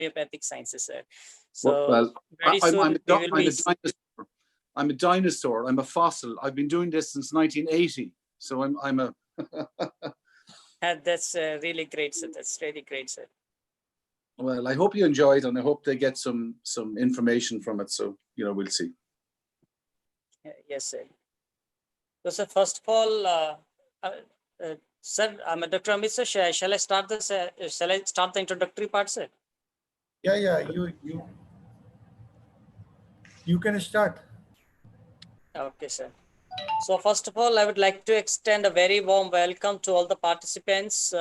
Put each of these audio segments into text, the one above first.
homeopathic sciences, sir. Well, So very soon we will be. I'm a dinosaur. I'm a fossil. I've been doing this since 1980. So I'm a. That's really great, sir. That's really great, sir. Well, I hope you enjoyed, and I hope they get some information from it. So we'll see. Yes, sir. So, sir, first of all, sir, Dr. Amit, sir, shall I start this? Shall I start the introductory part, sir? Yeah. You can start. Okay, sir. So first of all, I would like to extend a very warm welcome to all the participants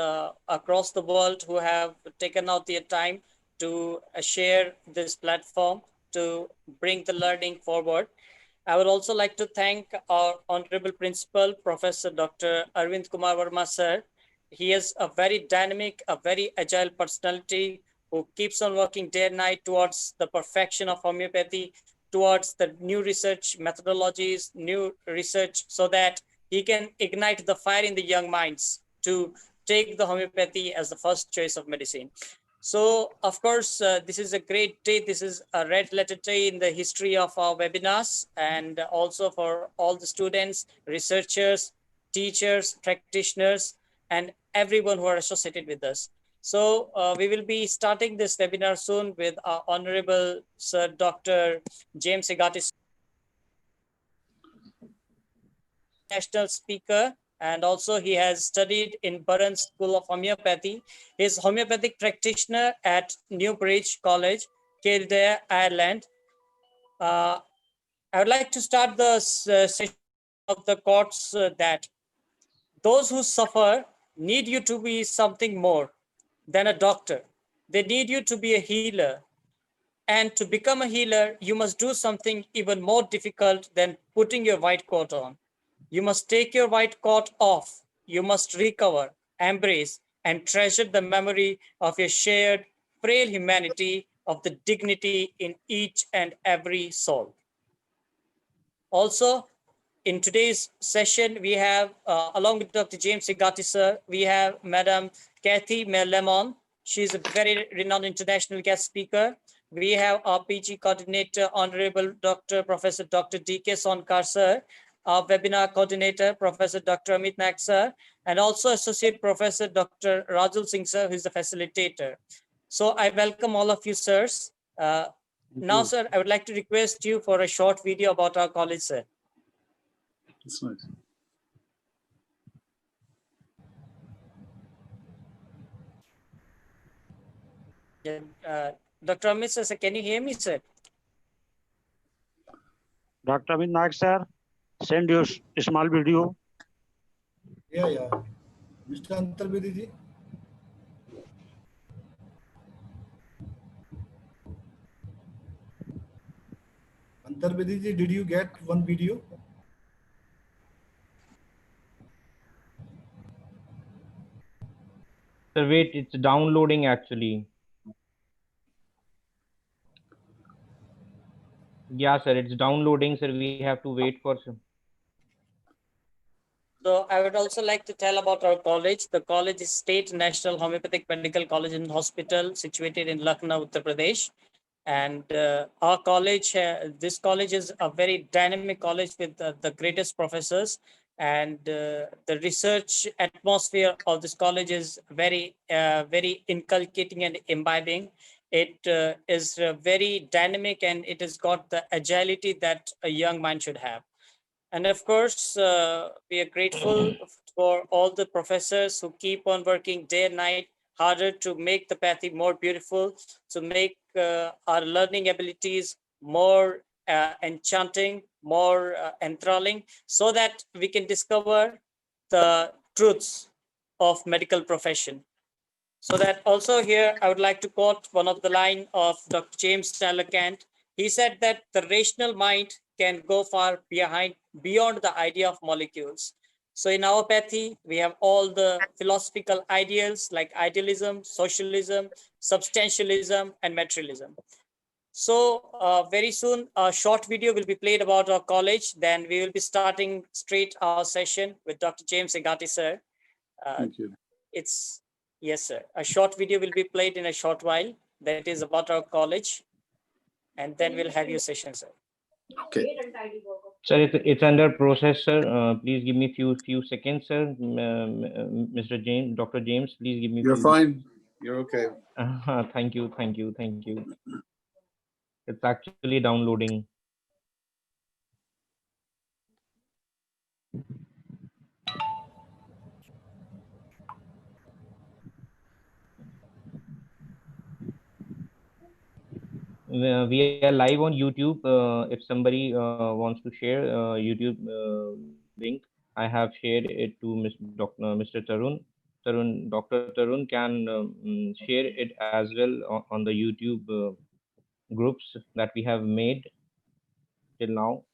across the world who have taken out their time to share this platform to bring the learning forward. I would also like to thank our Honorable Principal, Professor Dr. Arvind Kumar Verma, sir. He is a very dynamic, a very agile personality who keeps on working day and night towards the perfection of homeopathy, towards the new research methodologies, new research, so that he can ignite the fire in the young minds to take the homeopathy as the first choice of medicine. So, of course, this is a great day. This is a red letter day in the history of our webinars, and also for all the students, researchers, teachers, practitioners, and everyone who are associated with us. So we will be starting this webinar soon with our Honorable Sir Dr. James Igatis, national speaker, and also he has studied in Burren School of Homeopathy. He is homeopathic practitioner at Newbridge College, Kildare, Ireland. I would like to start the session of the courts that those who suffer need you to be something more than a doctor. They need you to be a healer. And to become a healer, you must do something even more difficult than putting your white coat on. You must take your white coat off. You must recover, embrace, and treasure the memory of your shared, frail humanity, of the dignity in each and every soul. Also, in today's session, we have, along with Dr. James Igati, sir, we have Madam Kathy Lemon. She's a very renowned international guest speaker. We have our PG coordinator, Honorable Professor Dr. D.K. Sonkar, sir, our webinar coordinator, Professor Dr. Amit Naik, sir, and also Associate Professor Dr. Rajul Singh, sir, who is the facilitator. So I welcome all of you, sirs. Now, sir, I would like to request you for a short video about our college, sir. That's nice. Yeah, Dr. Amit, sir, can you hear me, sir? Dr. Amit Naik, sir, send you a small video. Yeah. Mr. Antarbedi ji. Antarbedi ji, did you get one video? Sir, wait, it's downloading actually. Yeah, sir, it's downloading, sir. We have to wait for some. So I would also like to tell about our college. The college is State National Homeopathic Medical College and Hospital situated in Lucknow, Uttar Pradesh. And our college, this college is a very dynamic college with the greatest professors. And the research atmosphere of this college is very, very inculcating and imbibing. It is very dynamic, and it has got the agility that a young mind should have. And of course, we are grateful for all the professors who keep on working day and night harder to make the pathy more beautiful, to make our learning abilities more enchanting, more enthralling, so that we can discover the truths of medical profession. So that also here, I would like to quote one of the line of Dr. James Tyler Kent. He said that the rational mind can go far beyond the idea of molecules. So in our pathy, we have all the philosophical ideals like idealism, socialism, substantialism, and materialism. So very soon, a short video will be played about our college. Then we will be starting straight our session with Dr. James Igati, sir. Thank you. Yes, sir. A short video will be played in a short while. that is about our college, and then we'll have your session, sir. Okay. Sir, it's under process, sir. Please give me few seconds, sir. Mr. James, Dr. James, please give me. You're fine. You're okay. Thank you. It's actually downloading. We are live on YouTube. If somebody wants to share YouTube link, I have shared it to Mr. Tarun. Dr. Tarun can share it as well on the YouTube groups that we have made till now.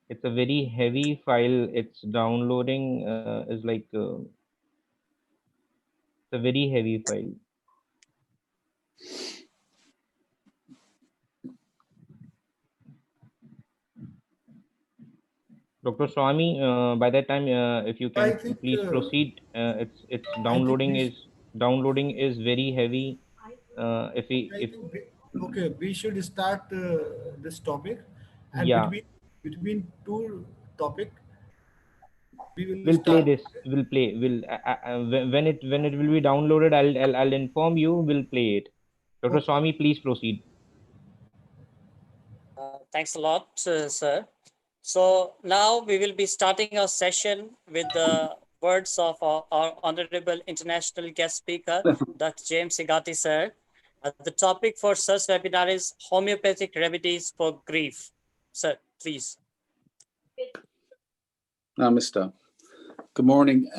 It's a very heavy file. It's downloading is like it's a very heavy file. Dr. Swami, by that time, if you I can think, please proceed. It's downloading is very heavy. If we should start this topic, and yeah, between two topic, we will we'll play start. this. We'll play. When it will be downloaded, I'll inform you. We'll play it. Dr. Okay. Swami, please proceed. Thanks a lot, sir. So now we will be starting our session with the words of our honorable international guest speaker, Dr. James Igati, sir. The topic for sir's webinar is homeopathic remedies for grief. Sir, please. Namaste. Good morning.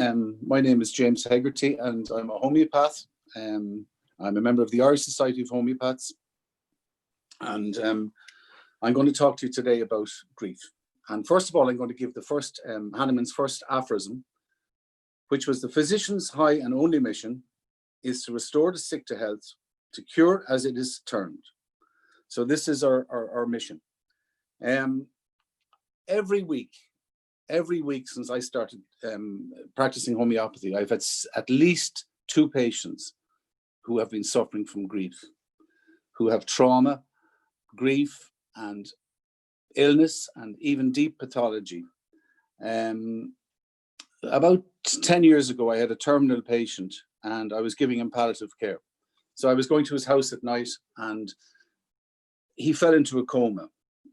My name is James Hegarty, and I'm a homeopath. I'm a member of the Irish Society of Homeopaths, and I'm going to talk to you today about grief. And first of all, I'm going to give the first Hahnemann's first aphorism, which was: the physician's high and only mission is to restore the sick to health, to cure as it is termed. So this is our mission. Every week since I started practicing homeopathy, I've had at least 2 patients who have been suffering from grief, who have trauma, grief, and illness, and even deep pathology. About 10 years ago, I had a terminal patient, and I was giving him palliative care. So I was going to his house at night, and he fell into a coma,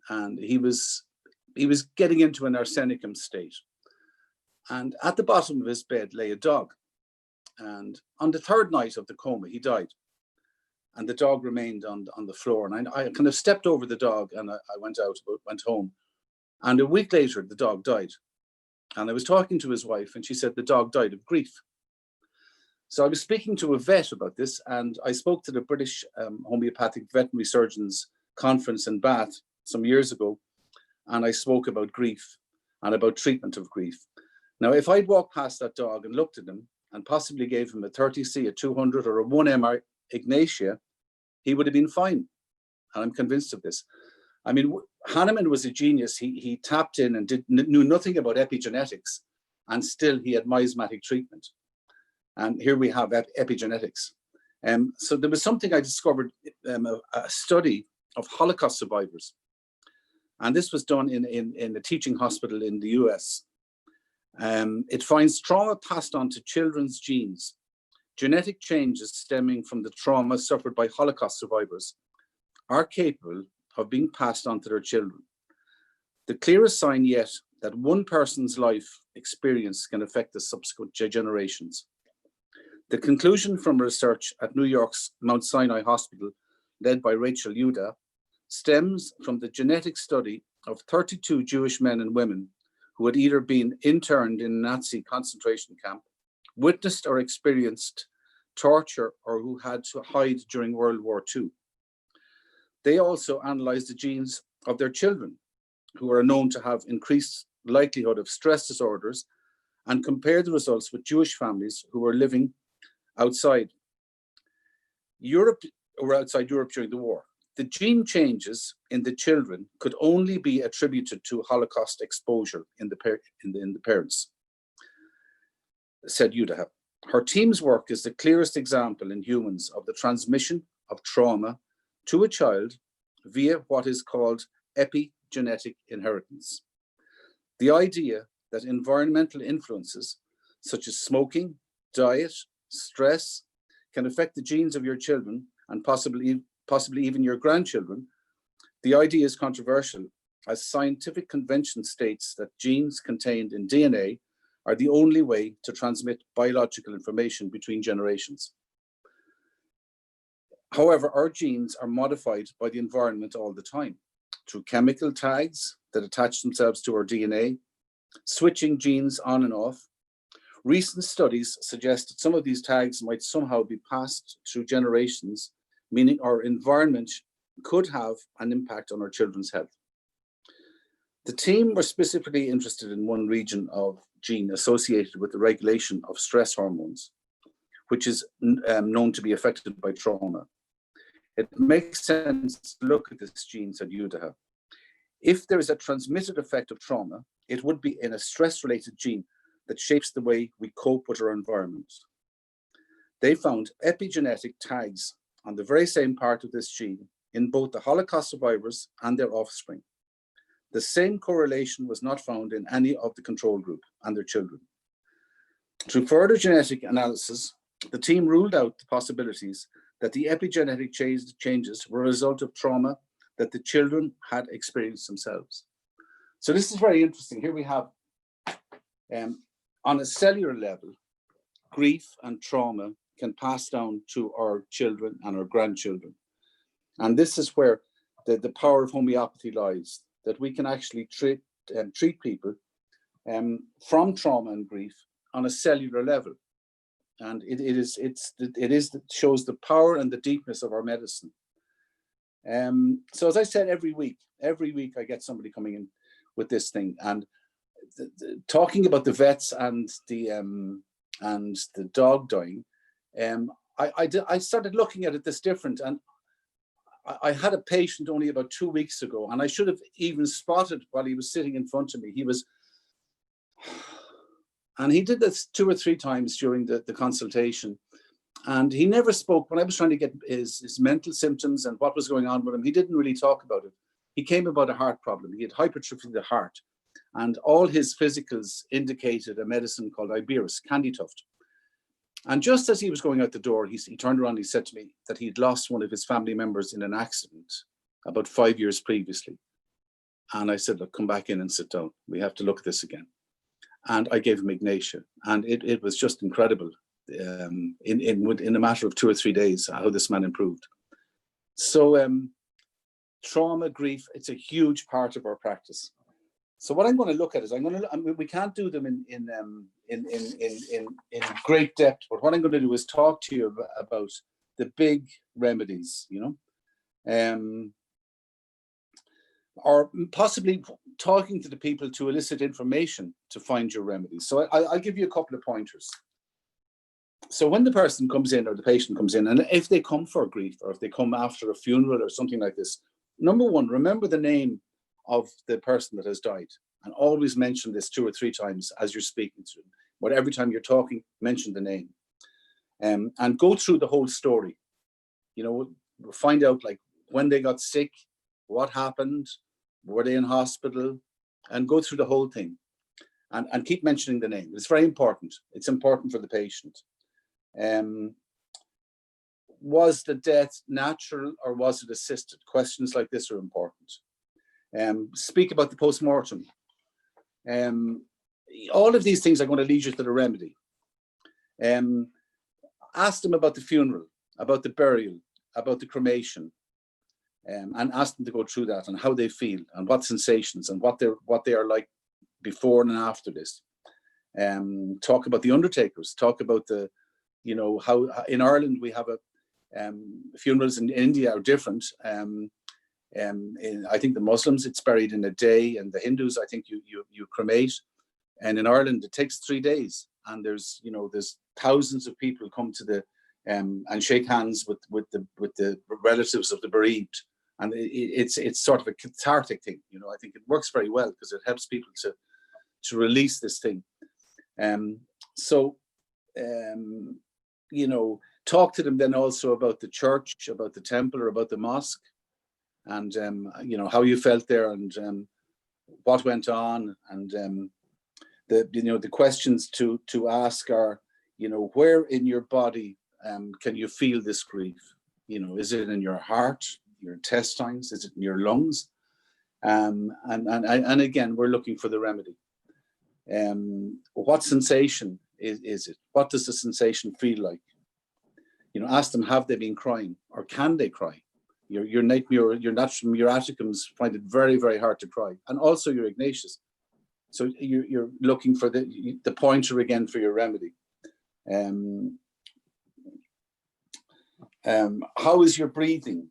and he was getting into an arsenicum state. And at the bottom of his bed lay a dog. And on the 3rd night of the coma, he died. And the dog remained on the floor. And I kind of stepped over the dog, and I went home. And a week later, the dog died. And I was talking to his wife, and she said the dog died of grief. So I was speaking to a vet about this, and I spoke to the British Homeopathic Veterinary Surgeons Conference in Bath some years ago, and I spoke about grief and about treatment of grief. Now, if I'd walked past that dog and looked at him and possibly gave him a 30C, a 200, or a 1M Ignacio, he would have been fine. And I'm convinced of this. I mean, Hahnemann was a genius. He tapped in and knew nothing about epigenetics, and still he had miasmatic treatment. And here we have epigenetics. So there was something I discovered, a study of Holocaust survivors. And this was done in a teaching hospital in the US. It finds trauma passed on to children's genes. Genetic changes stemming from the trauma suffered by Holocaust survivors are capable of being passed on to their children. The clearest sign yet that one person's life experience can affect the subsequent generations. The conclusion from research at New York's Mount Sinai Hospital, led by Rachel Yuda, stems from the genetic study of 32 Jewish men and women who had either been interned in a Nazi concentration camp, witnessed or experienced torture, or who had to hide during World War II. They also analyzed the genes of their children, who are known to have increased likelihood of stress disorders, and compared the results with Jewish families who were living outside Europe during the war. The gene changes in the children could only be attributed to Holocaust exposure in the parents. said Yudaha. Her team's work is the clearest example in humans of the transmission of trauma to a child via what is called epigenetic inheritance. The idea that environmental influences such as smoking, diet, stress can affect the genes of your children and possibly even your grandchildren. The idea is controversial, as scientific convention states that genes contained in DNA are the only way to transmit biological information between generations. However, our genes are modified by the environment all the time through chemical tags that attach themselves to our DNA, switching genes on and off. Recent studies suggest that some of these tags might somehow be passed through generations, meaning our environment could have an impact on our children's health. The team were specifically interested in one region of gene associated with the regulation of stress hormones, which is known to be affected by trauma. It makes sense to look at this gene, said Yudaha. If there is a transmitted effect of trauma, it would be in a stress-related gene that shapes the way we cope with our environment. They found epigenetic tags on the very same part of this gene in both the Holocaust survivors and their offspring. The same correlation was not found in any of the control group and their children. Through further genetic analysis, the team ruled out the possibilities that the epigenetic changes were a result of trauma that the children had experienced themselves. So this is very interesting. Here we have, on a cellular level, grief and trauma can pass down to our children and our grandchildren. And this is where the power of homeopathy lies, that we can actually treat people from trauma and grief on a cellular level. And it shows the power and the deepness of our medicine. So as I said, every week I get somebody coming in with this thing, and talking about the vets and the dog dying. I started looking at it this different, and I had a patient only about 2 weeks ago, and I should have even spotted while he was sitting in front of me. And he did this 2 or 3 times during the consultation. And he never spoke. When I was trying to get his mental symptoms and what was going on with him, he didn't really talk about it. He came about a heart problem. He had hypertrophy of the heart. And all his physicals indicated a medicine called Iberus, candy tuft. And just as he was going out the door, he turned around and he said to me that he'd lost one of his family members in an accident about 5 years previously. And I said, look, come back in and sit down. We have to look at this again. And I gave him Ignacio. And it was just incredible in a matter of 2 or 3 days how this man improved. So trauma, grief, it's a huge part of our practice. So what I'm going to look at is we can't do them in great depth, but what I'm going to do is talk to you about the big remedies, or possibly talking to the people to elicit information to find your remedies. So I'll give you a couple of pointers. So when the person comes in or the patient comes in, and if they come for grief or if they come after a funeral or something like this, number one, remember the name of the person that has died, and always mention this 2 or 3 times as you're speaking to them. But every time you're talking, mention the name, and go through the whole story. Find out like when they got sick, what happened, were they in hospital, and go through the whole thing, and keep mentioning the name. It's very important. It's important for the patient. Was the death natural or was it assisted? Questions like this are important. Speak about the postmortem. All of these things are going to lead you to the remedy. Ask them about the funeral, about the burial, about the cremation, and ask them to go through that and how they feel and what sensations and what they are like before and after this. Talk about the undertakers. Talk about how in Ireland we have funerals in India are different. I think the Muslims, it's buried in a day, and the Hindus, I think you cremate. And in Ireland, it takes 3 days, and there's thousands of people come to the and shake hands with the relatives of the bereaved, and it's sort of a cathartic thing. I think it works very well because it helps people to release this thing. So you know, talk to them then also about the church, about the temple, or about the mosque, and you know, how you felt there, and what went on, and the questions to ask are, you know, where in your body can you feel this grief? You know, is it in your heart, your intestines? Is it in your lungs? And again, we're looking for the remedy. What sensation is it? What does the sensation feel like? You know, ask them, have they been crying, or can they cry? Your natural muraticums find it very, very hard to cry, and also your Ignatius. So you're looking for the pointer again for your remedy. How is your breathing?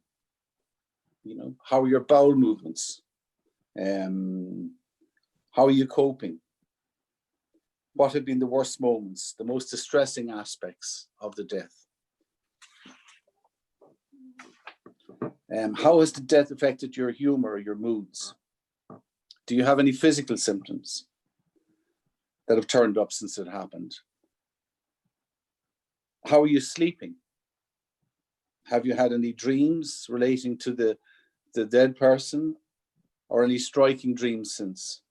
You know, how are your bowel movements? How are you coping? What have been the worst moments, the most distressing aspects of the death? How has the death affected your humor or your moods? Do you have any physical symptoms that have turned up since it happened? How are you sleeping? Have you had any dreams relating to the dead person, or any striking dreams since?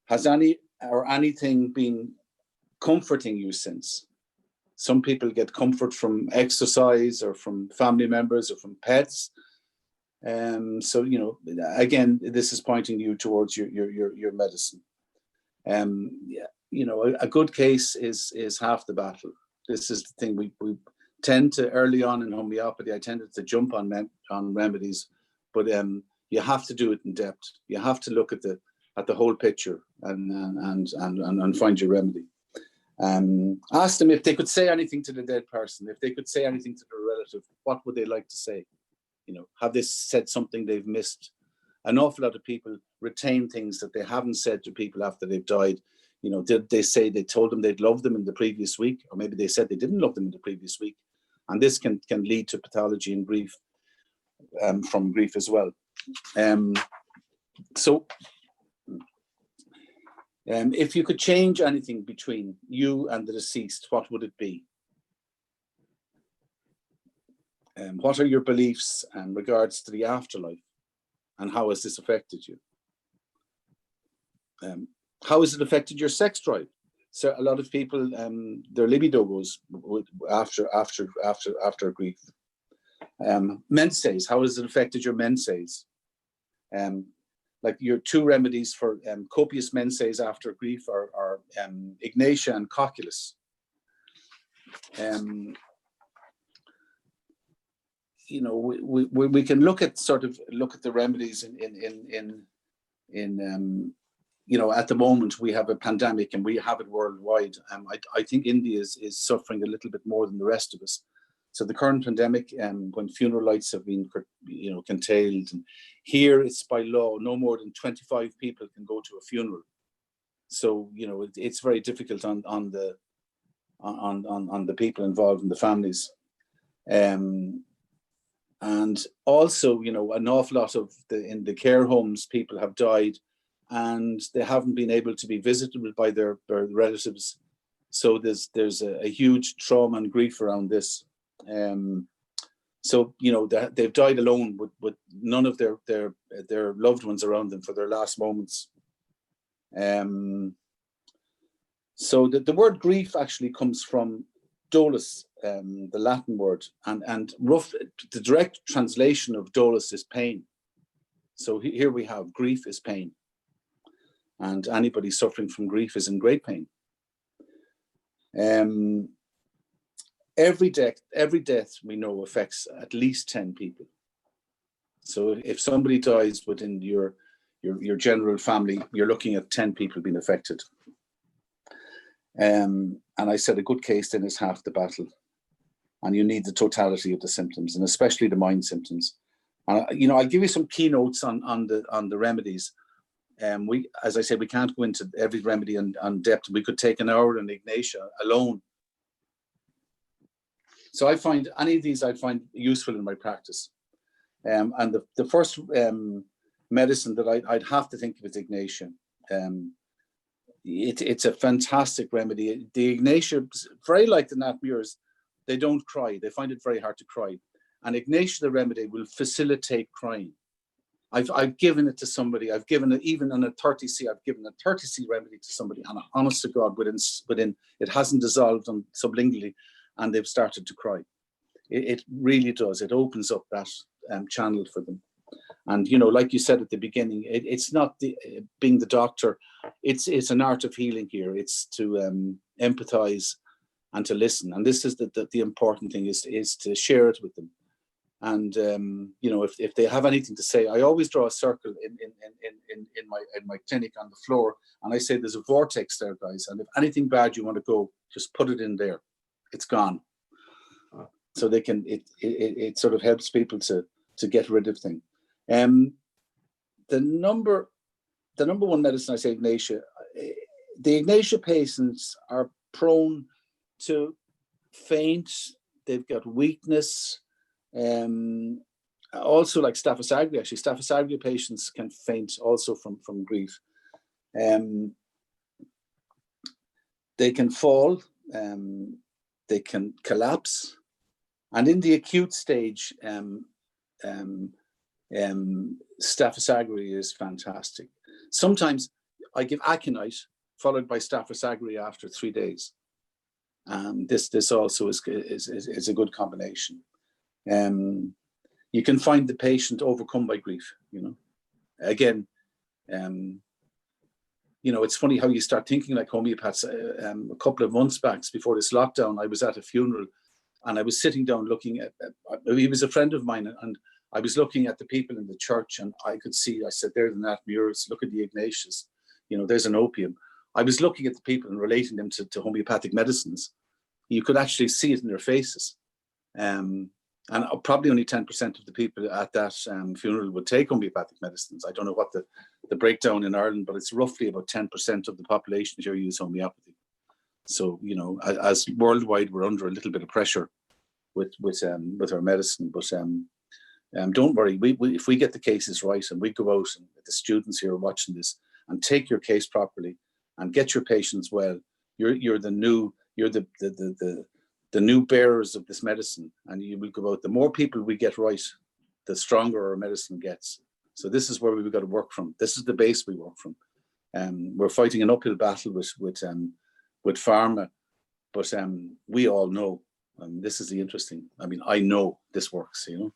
Has anything been comforting you since? Some people get comfort from exercise, or from family members, or from pets. So, you know, again, this is pointing you towards your medicine. Yeah, you know, a good case is half the battle. This is the thing we tend to, early on in homeopathy, I tended to jump on remedies, but you have to do it in depth. You have to look at the whole picture and find your remedy. Ask them if they could say anything to the dead person, if they could say anything to their relative, what would they like to say? You know, have they said something they've missed? An awful lot of people retain things that they haven't said to people after they've died. You know, did they say they told them they'd loved them in the previous week, or maybe they said they didn't love them in the previous week? And this can lead to pathology and grief, from grief as well. If you could change anything between you and the deceased, what would it be? What are your beliefs in regards to the afterlife, and how has this affected you? How has it affected your sex drive? So a lot of people, their libido goes after grief. Menses, how has it affected your menses? Like your two remedies for copious menses after grief are Ignacio and Cocculus. You know, we can look at the remedies in you know, at the moment we have a pandemic and we have it worldwide. I think India is suffering a little bit more than the rest of us. So the current pandemic, when funeral lights have been, you know, curtailed, and here it's by law no more than 25 people can go to a funeral. So, you know, it's very difficult on the people involved and the families. And also, you know, an awful lot of in the care homes, people have died and they haven't been able to be visited by their relatives. So there's a huge trauma and grief around this. So, you know, they've died alone with none of their loved ones around them for their last moments. So the word grief actually comes from dolus, the Latin word, and the direct translation of dolus is pain. So here we have grief is pain, and anybody suffering from grief is in great pain. Every death we know affects at least 10 people. So if somebody dies within your general family, you're looking at 10 people being affected. And I said a good case then is half the battle. And you need the totality of the symptoms, and especially the mind symptoms. You know, I'll give you some keynotes on the remedies. As I said, we can't go into every remedy on depth. We could take an hour on Ignacio alone. So I find any of these useful in my practice. And the first medicine that I'd have to think of is Ignacio. it's a fantastic remedy. The Ignacio, very like the Nat Mures, they don't cry. They find it very hard to cry. And Ignacio, the remedy, will facilitate crying. I've given it to somebody. I've given it even on a 30C. I've given a 30C remedy to somebody, and honest to God, within it hasn't dissolved on sublingually, and they've started to cry. It really does. It opens up that channel for them. And you know, like you said at the beginning, it's not being the doctor. It's an art of healing here. It's to empathize and to listen. And this is the important thing is to share it with them. And you know, if they have anything to say, I always draw a circle in my clinic on the floor, and I say there's a vortex there, guys. And if anything bad you want to go, just put it in there. It's gone. So they can. It sort of helps people to get rid of things. The number one medicine I say, Ignacio. The Ignacio patients are prone to faint. They've got weakness. Also like Staphylococcus aureus, actually Staphylococcus aureus patients can faint also from grief. They can fall, they can collapse, and in the acute stage, Staphylococcus aureus is fantastic. Sometimes I give aconite followed by Staphylococcus aureus after 3 days. This also is a good combination. You can find the patient overcome by grief, you know. Again, you know, it's funny how you start thinking like homeopaths. A couple of months back before this lockdown, I was at a funeral and I was sitting down looking at, he was a friend of mine, and I was looking at the people in the church, and I could see, I said, there's the Nat Mures, look at the Ignatius, you know, there's an Opium. I was looking at the people and relating them to homeopathic medicines. You could actually see it in their faces. And probably only 10% of the people at that funeral would take homeopathic medicines. I don't know what the breakdown in Ireland, but it's roughly about 10% of the population here use homeopathy. So, you know, as worldwide, we're under a little bit of pressure with our medicine. But don't worry, if we get the cases right and we go out and the students here are watching this and take your case properly and get your patients well, you're the new bearers of this medicine, and you will go out. The more people we get right, the stronger our medicine gets. So this is where we've got to work from. This is the base we work from. We're fighting an uphill battle with pharma, but we all know, this is the interesting. I mean, I know this works, you know,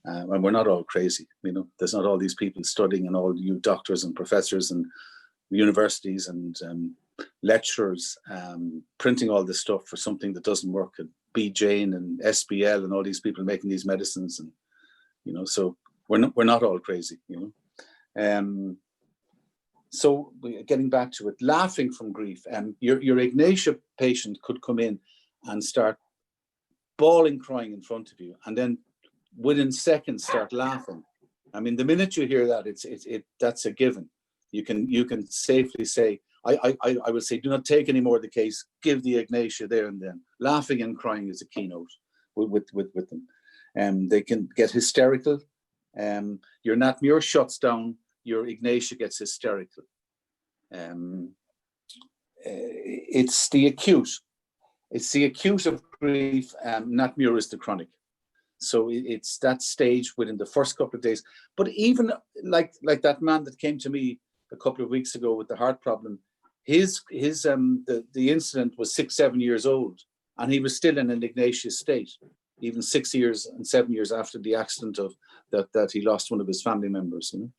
and we're not all crazy. You know, there's not all these people studying and all you doctors and professors and universities and lecturers printing all this stuff for something that doesn't work. And B. Jane and SBL and all these people making these medicines, and you know, so we're not all crazy, you know. So getting back to it, laughing from grief, your Ignacio patient could come in and start bawling, crying in front of you, and then within seconds start laughing. I mean, the minute you hear that, that's a given. You can safely say, I will say, do not take any more of the case. Give the Ignacio there and then. Laughing and crying is a keynote with them. They can get hysterical. Your Nat Mure shuts down. Your Ignacio gets hysterical. It's the acute. It's the acute of grief. Nat Mure is the chronic. So it's that stage within the first couple of days. But even like that man that came to me a couple of weeks ago with the heart problem, the incident was 6-7 years old, and he was still in an Ignacious state, even 6 years and 7 years after the accident of that he lost one of his family members. You know?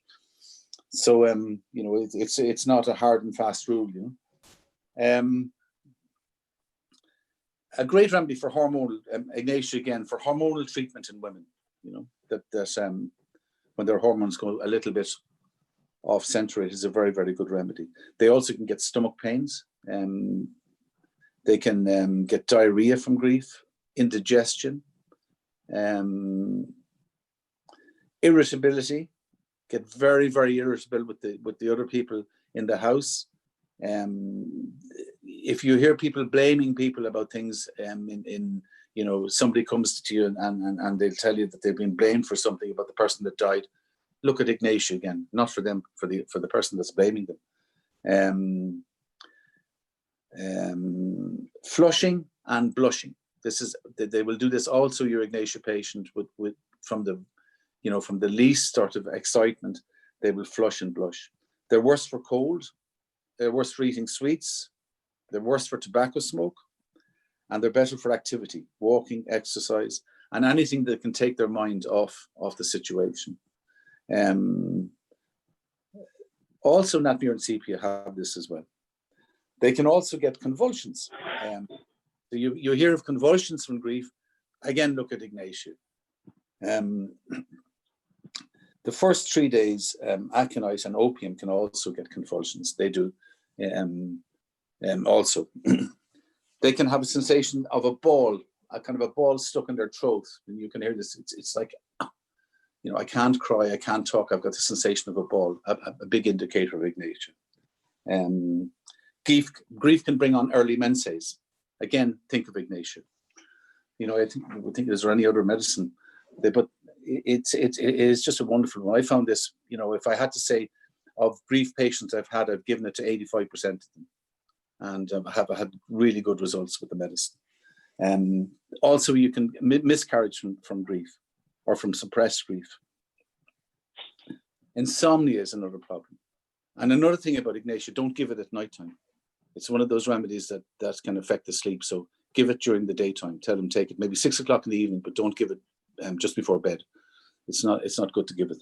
So you know, it's not a hard and fast rule. You know, a great remedy for hormonal Ignacio, again, for hormonal treatment in women. You know, that when their hormones go a little bit off center, it is a very, very good remedy. They also can get stomach pains. They can get diarrhea from grief, indigestion, irritability, get very, very irritable with the other people in the house. If you hear people blaming people about things, you know, somebody comes to you and they'll tell you that they've been blamed for something about the person that died, look at Ignacio again, not for them, for the person that's blaming them. Flushing and blushing. This is, they will do this also, your Ignacio patient, with from the, you know, from the least sort of excitement, they will flush and blush. They're worse for cold, they're worse for eating sweets, they're worse for tobacco smoke, and they're better for activity, walking, exercise, and anything that can take their mind off the situation. Also, NAPMIR and sepia have this as well. They can also get convulsions. So you hear of convulsions from grief. Again, look at Ignacio. The first 3 days, aconite and opium can also get convulsions. They do also. They can have a sensation of a ball, a kind of a ball stuck in their throat. And you can hear this, it's like, you know, I can't cry, I can't talk, I've got the sensation of a ball, a big indicator of Ignacio. Grief can bring on early menses. Again, think of Ignacio. You know, I think is there any other medicine? But it is just a wonderful one. I found this, you know, if I had to say of grief patients I've given it to 85% of them. And I have had really good results with the medicine. Also, you can miscarriage from grief or from suppressed grief. Insomnia is another problem. And another thing about Ignacio, don't give it at nighttime. It's one of those remedies that can affect the sleep. So give it during the daytime. Tell them take it maybe 6 o'clock in the evening, but don't give it just before bed. It's not good to give it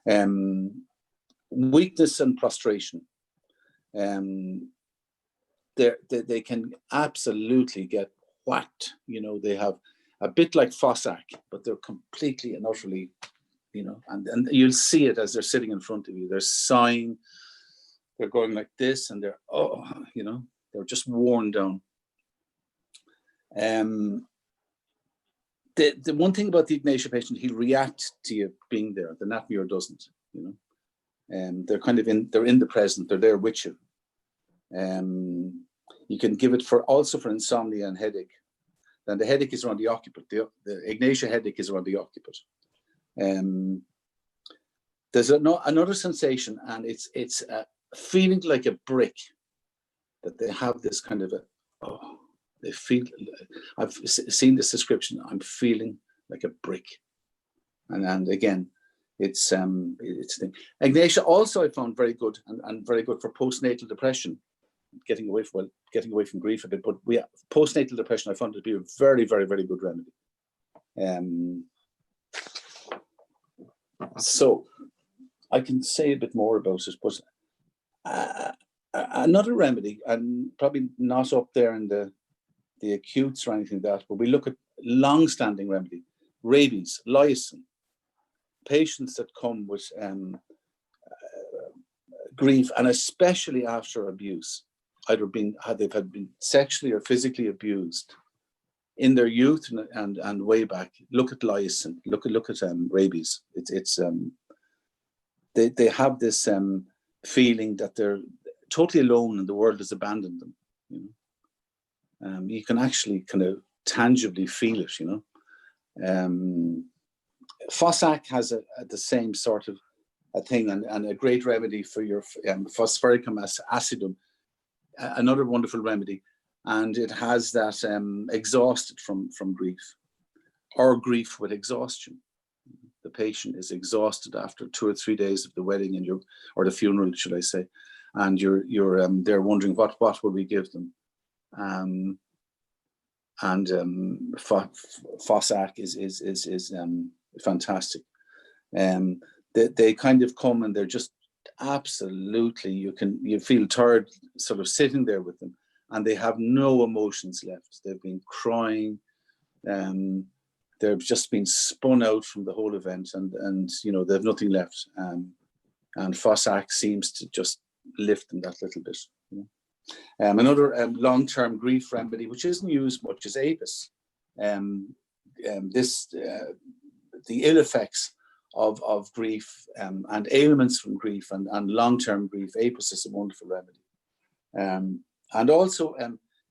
then. Weakness and prostration. They can absolutely get whacked. You know, they have a bit like Fossack, but they're completely and utterly, you know, and you'll see it as they're sitting in front of you. They're sighing, they're going like this, and they're, oh, you know, they're just worn down. The one thing about the Ignacio patient, he'll react to you being there. The NAPMIR doesn't, you know. They're kind of they're in the present, they're there with you. You can give it also for insomnia and headache. Then the headache is around the occiput. The Ignacio headache is around the occiput. There's another sensation, and it's feeling like a brick. That they have this kind of they feel. I've seen this description. I'm feeling like a brick, and again, it's Ignacio also I found very good and very good for postnatal depression. Getting away from grief a bit, but postnatal depression I found it to be a very, very, very good remedy. So I can say a bit more about it, but another remedy, and probably not up there in the acutes or anything like that, but we look at long-standing remedy, rabies, lysin, patients that come with grief, and especially after abuse. Either they've been sexually or physically abused in their youth and way back. Look at lysin. Look at rabies. They have this feeling that they're totally alone and the world has abandoned them. You know, you can actually kind of tangibly feel it. You know, Fossack has the same sort of a thing, and a great remedy for your phosphoricum acidum. Another wonderful remedy, and it has that exhausted from grief, or grief with exhaustion. The patient is exhausted after 2 or 3 days of the wedding or the funeral, should I say, and they're wondering what will we give them, Fossack is fantastic. They kind of come and they're just absolutely, you feel tired sort of sitting there with them, and they have no emotions left. They've been crying, they've just been spun out from the whole event, and you know, they have nothing left, and Fossack seems to just lift them that little bit, you know. Another long-term grief remedy which isn't used much is Apis. The ill effects of grief and ailments from grief and long-term grief, Apis is a wonderful remedy. And also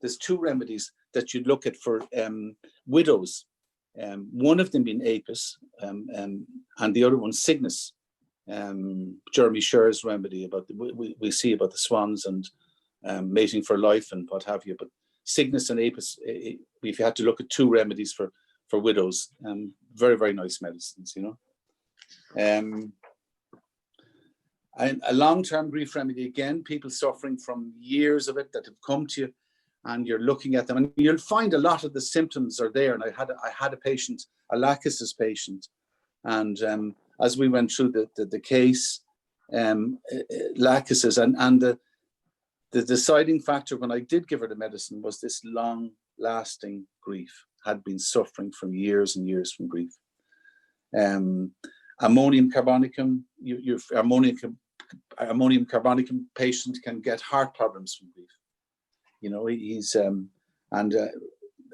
there's 2 remedies that you'd look at for widows. One of them being Apis, and the other one Cygnus. Jeremy Sher's remedy about we see about the swans and mating for life and what have you. But Cygnus and Apis, if you had to look at 2 remedies for widows, very, very nice medicines, you know. And a long-term grief remedy, again, people suffering from years of it that have come to you, and you're looking at them, and you'll find a lot of the symptoms are there. And I had a patient, a lachesis patient, and as we went through the case, lachesis, and the deciding factor when I did give her the medicine was this long-lasting grief, had been suffering from years and years from grief. Ammonium carbonicum, ammonium carbonicum patient can get heart problems from grief. You know, he's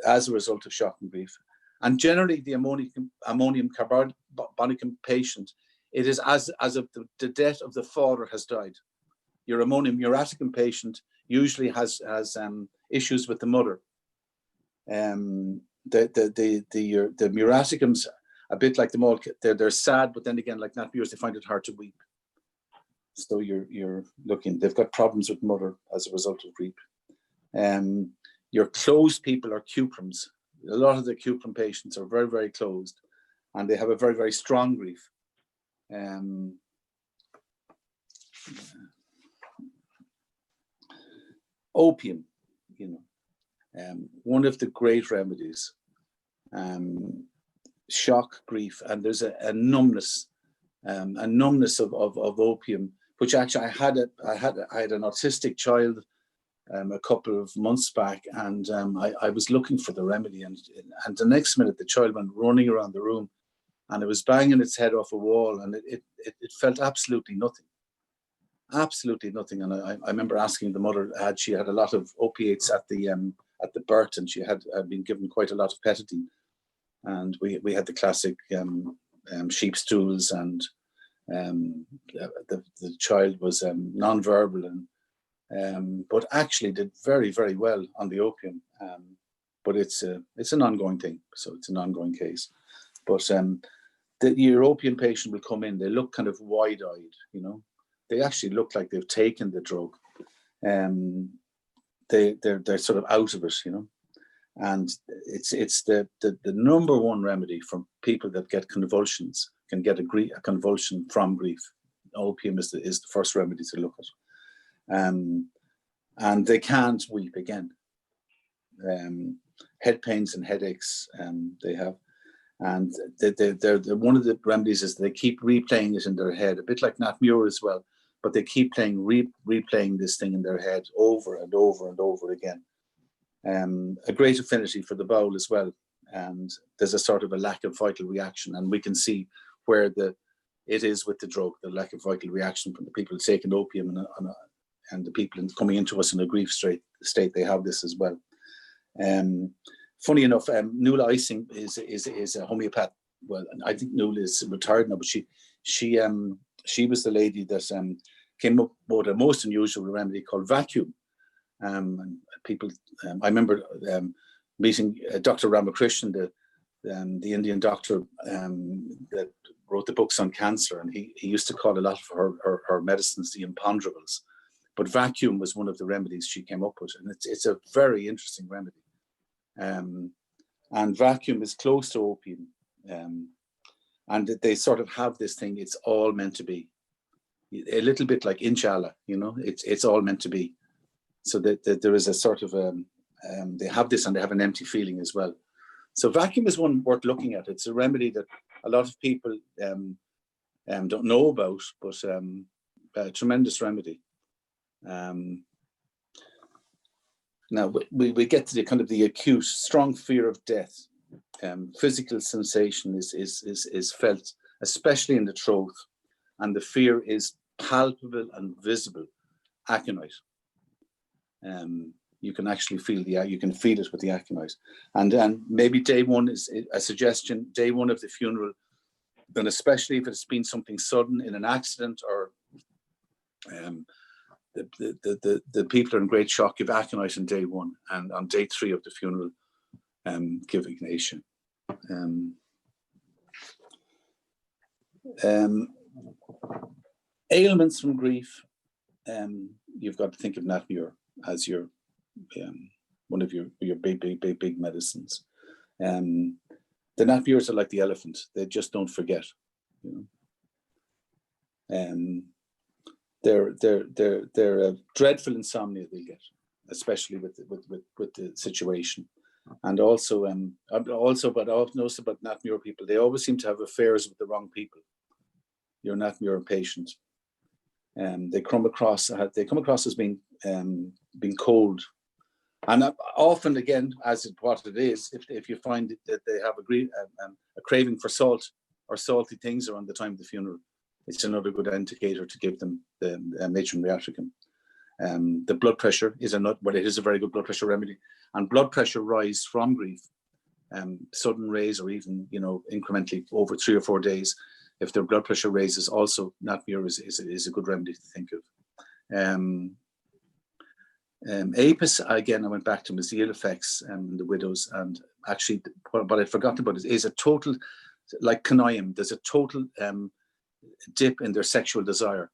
as a result of shock and grief. And generally, the ammonium carbonicum patient, it is as of the death of the father has died. Your ammonium uraticum patient usually has issues with the mother. The muraticums, a bit like them all, they're sad, but then again, like Natmures, they find it hard to weep. So you're looking, they've got problems with mother as a result of grief. Your closed people are cuprums. A lot of the cuprum patients are very, very closed, and they have a very, very strong grief. Opium, you know, one of the great remedies. Shock, grief, and there's a numbness of opium, which actually I had an autistic child a couple of months back, and I was looking for the remedy, and the next minute the child went running around the room, and it was banging its head off a wall, and it felt absolutely nothing. Absolutely nothing. And I remember asking the mother, she had a lot of opiates at the birth, and she had been given quite a lot of petidine, and we had the classic sheep stools, and the child was non-verbal, and but actually did very, very well on the opium. But it's an ongoing thing, so it's an ongoing case. But the European patient will come in, they look kind of wide-eyed, you know. They actually look like they've taken the drug. They're sort of out of it, you know. And it's the number one remedy for people that get convulsions, can get a convulsion from grief. Opium is the first remedy to look at. And they can't weep again. Head pains and headaches they have. And they're one of the remedies is they keep replaying it in their head, a bit like Natmure as well, but they keep replaying this thing in their head over and over and over again. A great affinity for the bowel as well, and there's a sort of a lack of vital reaction, and we can see where it is with the drug, the lack of vital reaction from the people taking opium, and the people coming into us in a grief state, they have this as well. Funny enough, Nuala Ising is a homeopath. Well, I think Nuala is retired now, but she was the lady that came up with a most unusual remedy called vacuum. And people, I remember meeting Dr. Ramakrishnan, the Indian doctor that wrote the books on cancer, and he used to call a lot of her medicines the imponderables. But vacuum was one of the remedies she came up with, and it's a very interesting remedy. And vacuum is close to opium, and they sort of have this thing. It's all meant to be, a little bit like inshallah, you know. It's all meant to be. So that there is a sort of they have this, and they have an empty feeling as well. So vacuum is one worth looking at. It's a remedy that a lot of people don't know about, but a tremendous remedy. Now we get to the kind of the acute, strong fear of death. Physical sensation is felt, especially in the throat, and the fear is palpable and visible, aconite. You can actually feel you can feel it with the aconite, and maybe day one is a suggestion. Day one of the funeral, and especially if it's been something sudden in an accident or the people are in great shock, give aconite on day one, and on day 3 of the funeral, give Ignacio. Ailments from grief, you've got to think of Natmure. as your one of your big medicines. The NAPMURs are like the elephant; they just don't forget. You know, they're a dreadful insomnia they get, especially with the situation. And also, but I've noticed about NAPMUR people, they always seem to have affairs with the wrong people. Your NAPMUR patient, they come across as being cold, and often, again, what it is, if you find that they have a craving for salt or salty things around the time of the funeral, it's another good indicator to give them the Atrium Reatricum. The blood pressure is it is a very good blood pressure remedy, and blood pressure rise from grief, sudden raise or even incrementally over 3 or 4 days. If their blood pressure raises, also NAPMUR is a good remedy to think of. APIS, again, I went back to his ill effects and the widows, and actually what I'd forgotten about is a total, like Canium, there's a total dip in their sexual desire,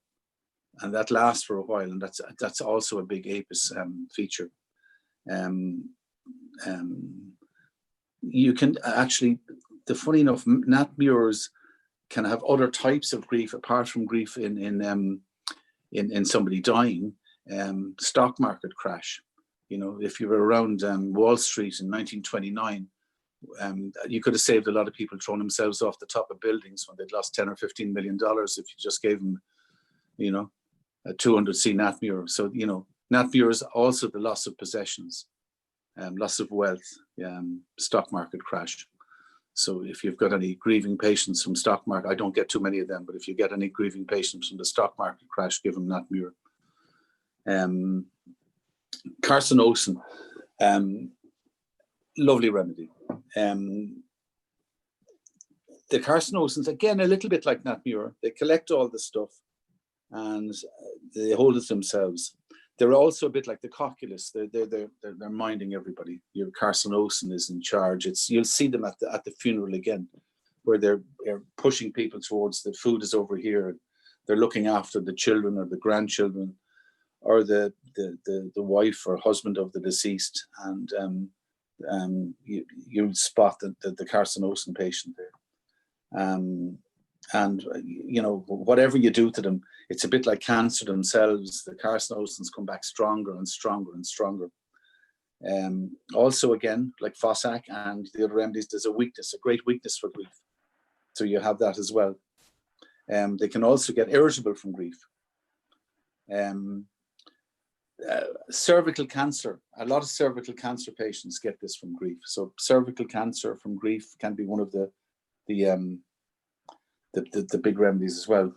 and that lasts for a while, and that's also a big APIS feature. You can actually, funny enough, NAPMURs can have other types of grief apart from grief in somebody dying. Stock market crash. If you were around Wall Street in 1929, you could have saved a lot of people throwing themselves off the top of buildings when they'd lost $10 or $15 million if you just gave them, a 200C NAPMUR. So, NAPMUR is also the loss of possessions, loss of wealth, stock market crash. So if you've got any grieving patients from stock market, I don't get too many of them, but if you get any grieving patients from the stock market crash, give them NAPMUR. Carcinogen, lovely remedy. The carcinogens, again, a little bit like NAPMUR, they collect all the stuff and they hold it themselves. They're also a bit like the cocculus. They're minding everybody. Your carcinogen is in charge. You'll see them at the funeral again, where they're pushing people towards the food is over here. They're looking after the children or the grandchildren, or the wife or husband of the deceased, and you spot the carcinogen patient there. And whatever you do to them, it's a bit like cancer themselves. The carcinogens come back stronger and stronger and stronger. Also, again, like Fossack and the other remedies, there's a great weakness for grief. So you have that as well. They can also get irritable from grief. Cervical cancer, a lot of cervical cancer patients get this from grief. So cervical cancer from grief can be one of the big remedies as well,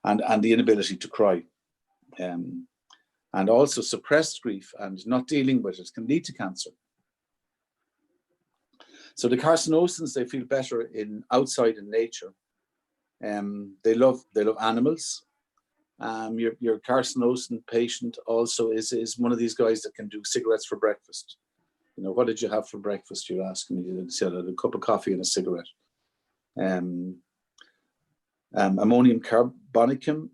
and the inability to cry, and also suppressed grief and not dealing with it can lead to cancer. So the carcinogens, they feel better outside in nature. They love animals. Your carcinogen patient also is one of these guys that can do cigarettes for breakfast. What did you have for breakfast? You're asking me. You said a cup of coffee and a cigarette. Ammonium carbonicum,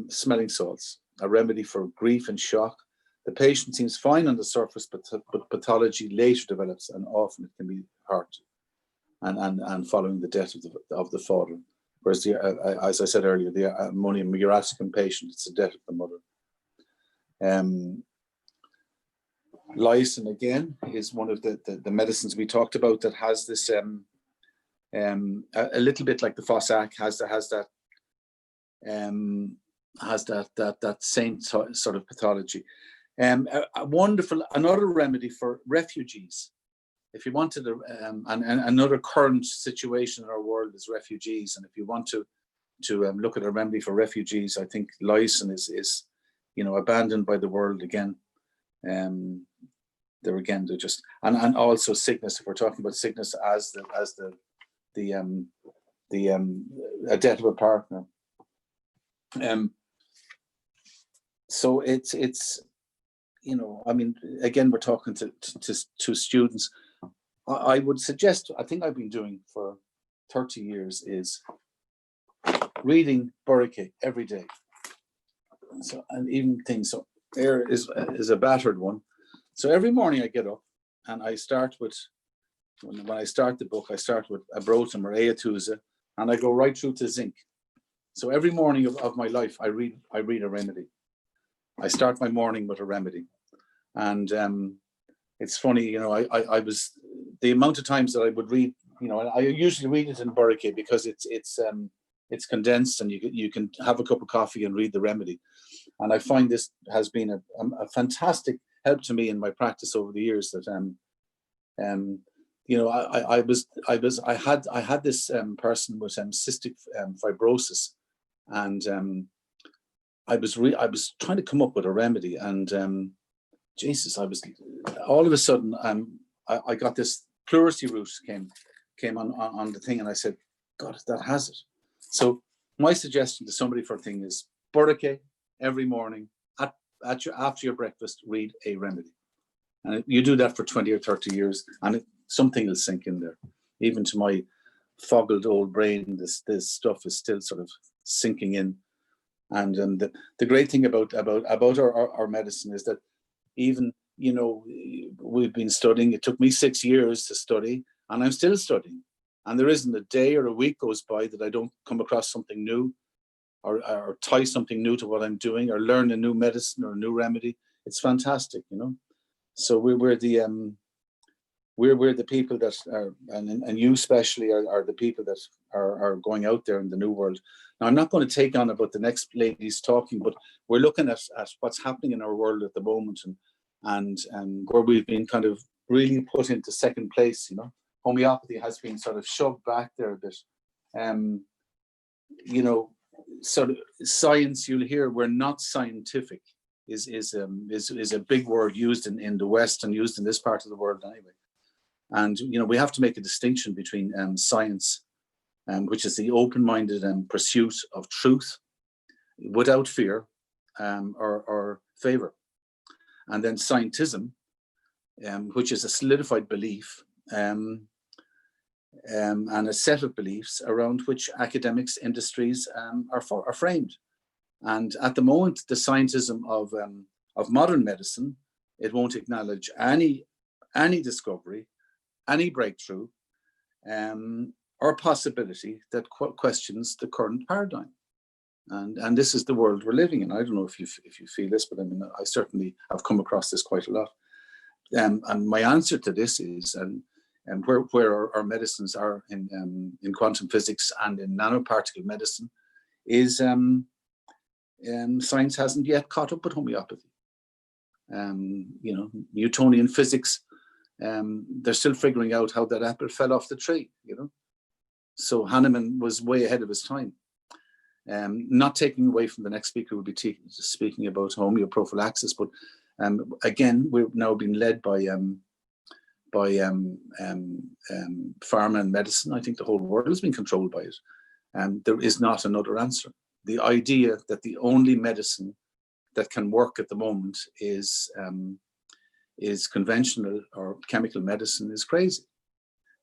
smelling salts, a remedy for grief and shock. The patient seems fine on the surface, but pathology later develops, and often it can be hurt, and following the death of the father. Whereas, as I said earlier, the ammonium muriaticum patient, it's the death of the mother. Lysin, again, is one of the medicines we talked about that has this, a little bit like the Fossack, has that same sort of pathology. Another remedy for refugees. If you wanted another current situation in our world is refugees, and if you want to look at a remedy for refugees, I think Lysin is abandoned by the world again. They're just and also sickness. If we're talking about sickness as a death of a partner. So it's again, we're talking to students. I would suggest, I think I've been doing for 30 years, is reading Burrique every day. So, and even things, so Air is a battered one. So every morning I get up and I start with, when I start the book, I start with Abrotum or Eatusa, and I go right through to zinc. So every morning of my life, I read a remedy. I start my morning with a remedy. And it's funny, you know, I was, the amount of times that I would read, you know, I usually read it in Burriquet because it's condensed and you can have a cup of coffee and read the remedy. And I find this has been a fantastic help to me in my practice over the years. That you know, I had this person with cystic fibrosis, and I was trying to come up with a remedy, and Jesus, I was all of a sudden I got this pleurisy root came on the thing, and I said, God, that has it. So my suggestion to somebody for a thing is Burriquet every morning after your breakfast, read a remedy. And you do that for 20 or 30 years, and something will sink in there. Even to my foggled old brain, this stuff is still sort of sinking in. And the great thing about our medicine is that even, you know, we've been studying. It took me 6 years to study, and I'm still studying. And there isn't a day or a week goes by that I don't come across something new, or tie something new to what I'm doing, or learn a new medicine or a new remedy. It's fantastic, you know. So we're the people that are, and you especially are the people that are going out there in the new world. Now, I'm not going to take on about the next ladies talking, but we're looking at what's happening in our world at the moment, and where we've been kind of really put into second place. You know, homeopathy has been sort of shoved back there a bit. You know, sort of science, you'll hear we're not scientific is a big word used in the West and used in this part of the world anyway. And, you know, we have to make a distinction between science, which is the open-minded pursuit of truth without fear or favor. And then scientism, which is a solidified belief and a set of beliefs around which academics, industries are framed. And at the moment, the scientism of modern medicine, it won't acknowledge any discovery, any breakthrough, or possibility that questions the current paradigm. And this is the world we're living in. I don't know if you feel this, but I mean, I certainly have come across this quite a lot. And my answer to this is, and where our medicines are in quantum physics and in nanoparticle medicine, is science hasn't yet caught up with homeopathy. You know, Newtonian physics, they're still figuring out how that apple fell off the tree, you know. So Hahnemann was way ahead of his time. Not taking away from the next speaker who will be speaking about homeoprophylaxis, but again, we're now being led by pharma and medicine. I think the whole world has been controlled by it. There is not another answer. The idea that the only medicine that can work at the moment is conventional or chemical medicine is crazy.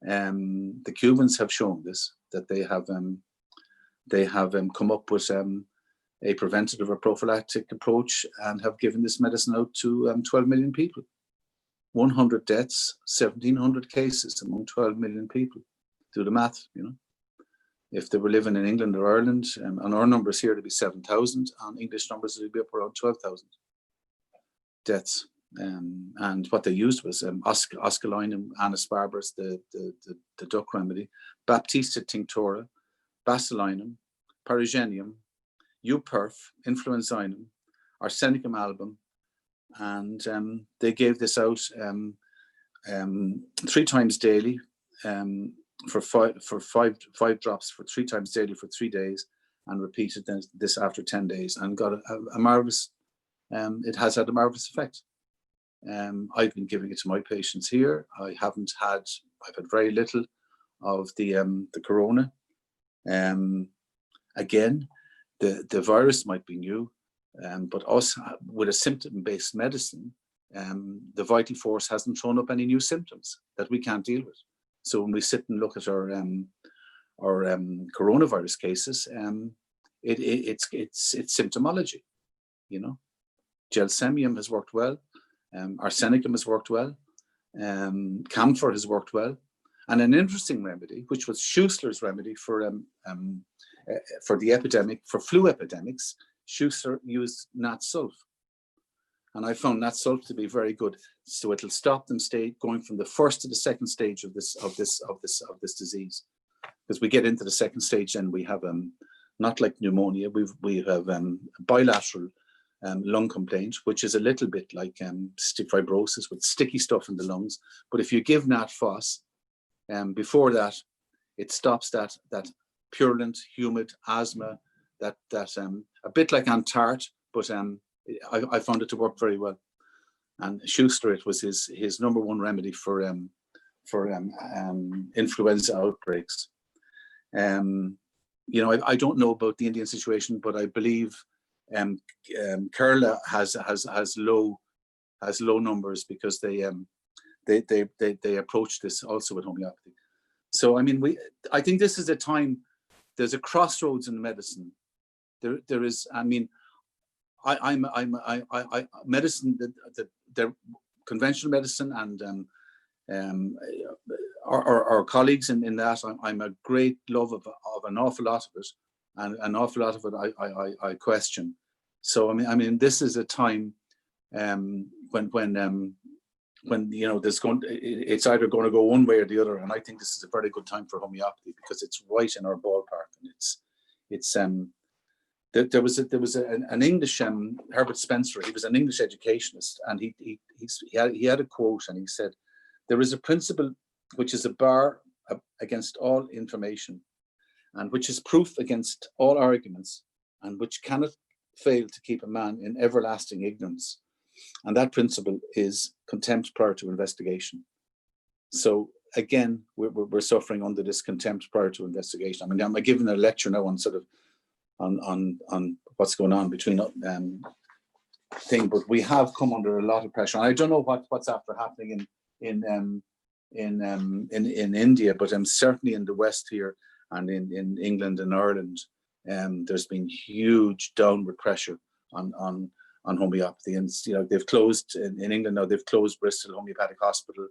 The Cubans have shown this, that they have come up with a preventative or prophylactic approach and have given this medicine out to 12 million people. 100 deaths, 1,700 cases among 12 million people. Do the math, you know. If they were living in England or Ireland, and our numbers here, it'd be 7,000, and English numbers would be up around 12,000 deaths. And what they used was oscalinum, Anis barbarus, the duck remedy, Baptista tinctora, basilinum, paragenium, euperf, influenzinum, arsenicum album, and they gave this out 3 times daily for five drops for 3 times daily for 3 days, and repeated this after 10 days, and got a marvelous. It has had a marvelous effect. I've been giving it to my patients here. I've had very little of the corona. Again, the virus might be new, but us with a symptom-based medicine, the vital force hasn't thrown up any new symptoms that we can't deal with. So when we sit and look at our coronavirus cases, it's symptomology, you know. Gelsemium has worked well. Arsenicum has worked well. Camphor has worked well. And an interesting remedy, which was Schussler's remedy for the epidemic, for flu epidemics, Schussler used nat sulf. And I found nat sulf to be very good. So it'll stop them going from the first to the second stage of this disease. Because we get into the second stage and we have not like pneumonia, we have bilateral lung complaint, which is a little bit like cystic fibrosis with sticky stuff in the lungs. But if you give nat phos, before that, it stops that purulent, humid asthma, that a bit like Antart, but I found it to work very well. And Schussler, it was his number one remedy for influenza outbreaks. You know, I don't know about the Indian situation, but I believe Kerala has low numbers because they approach this also with homeopathy. So I mean, I think this is a time. There's a crossroads in medicine. There is. I mean, medicine. The conventional medicine and our colleagues in that. I'm a great love of an awful lot of it, and an awful lot of it I question. So I mean, this is a time when you know it's either going to go one way or the other, and I think this is a very good time for homeopathy because it's right in our ballpark, and there was an English Herbert Spencer. He was an English educationist, and he had a quote, and he said, "There is a principle which is a bar against all information, and which is proof against all arguments, and which cannot fail to keep a man in everlasting ignorance. And that principle is contempt prior to investigation." So again, we're suffering under this contempt prior to investigation. I mean, I'm giving a lecture now on sort of on what's going on between thing, but we have come under a lot of pressure. And I don't know what's after happening in India, but certainly in the West here and in England and Ireland, there's been huge downward pressure on homeopathy, and you know they've closed in England now. They've closed Bristol Homeopathic Hospital,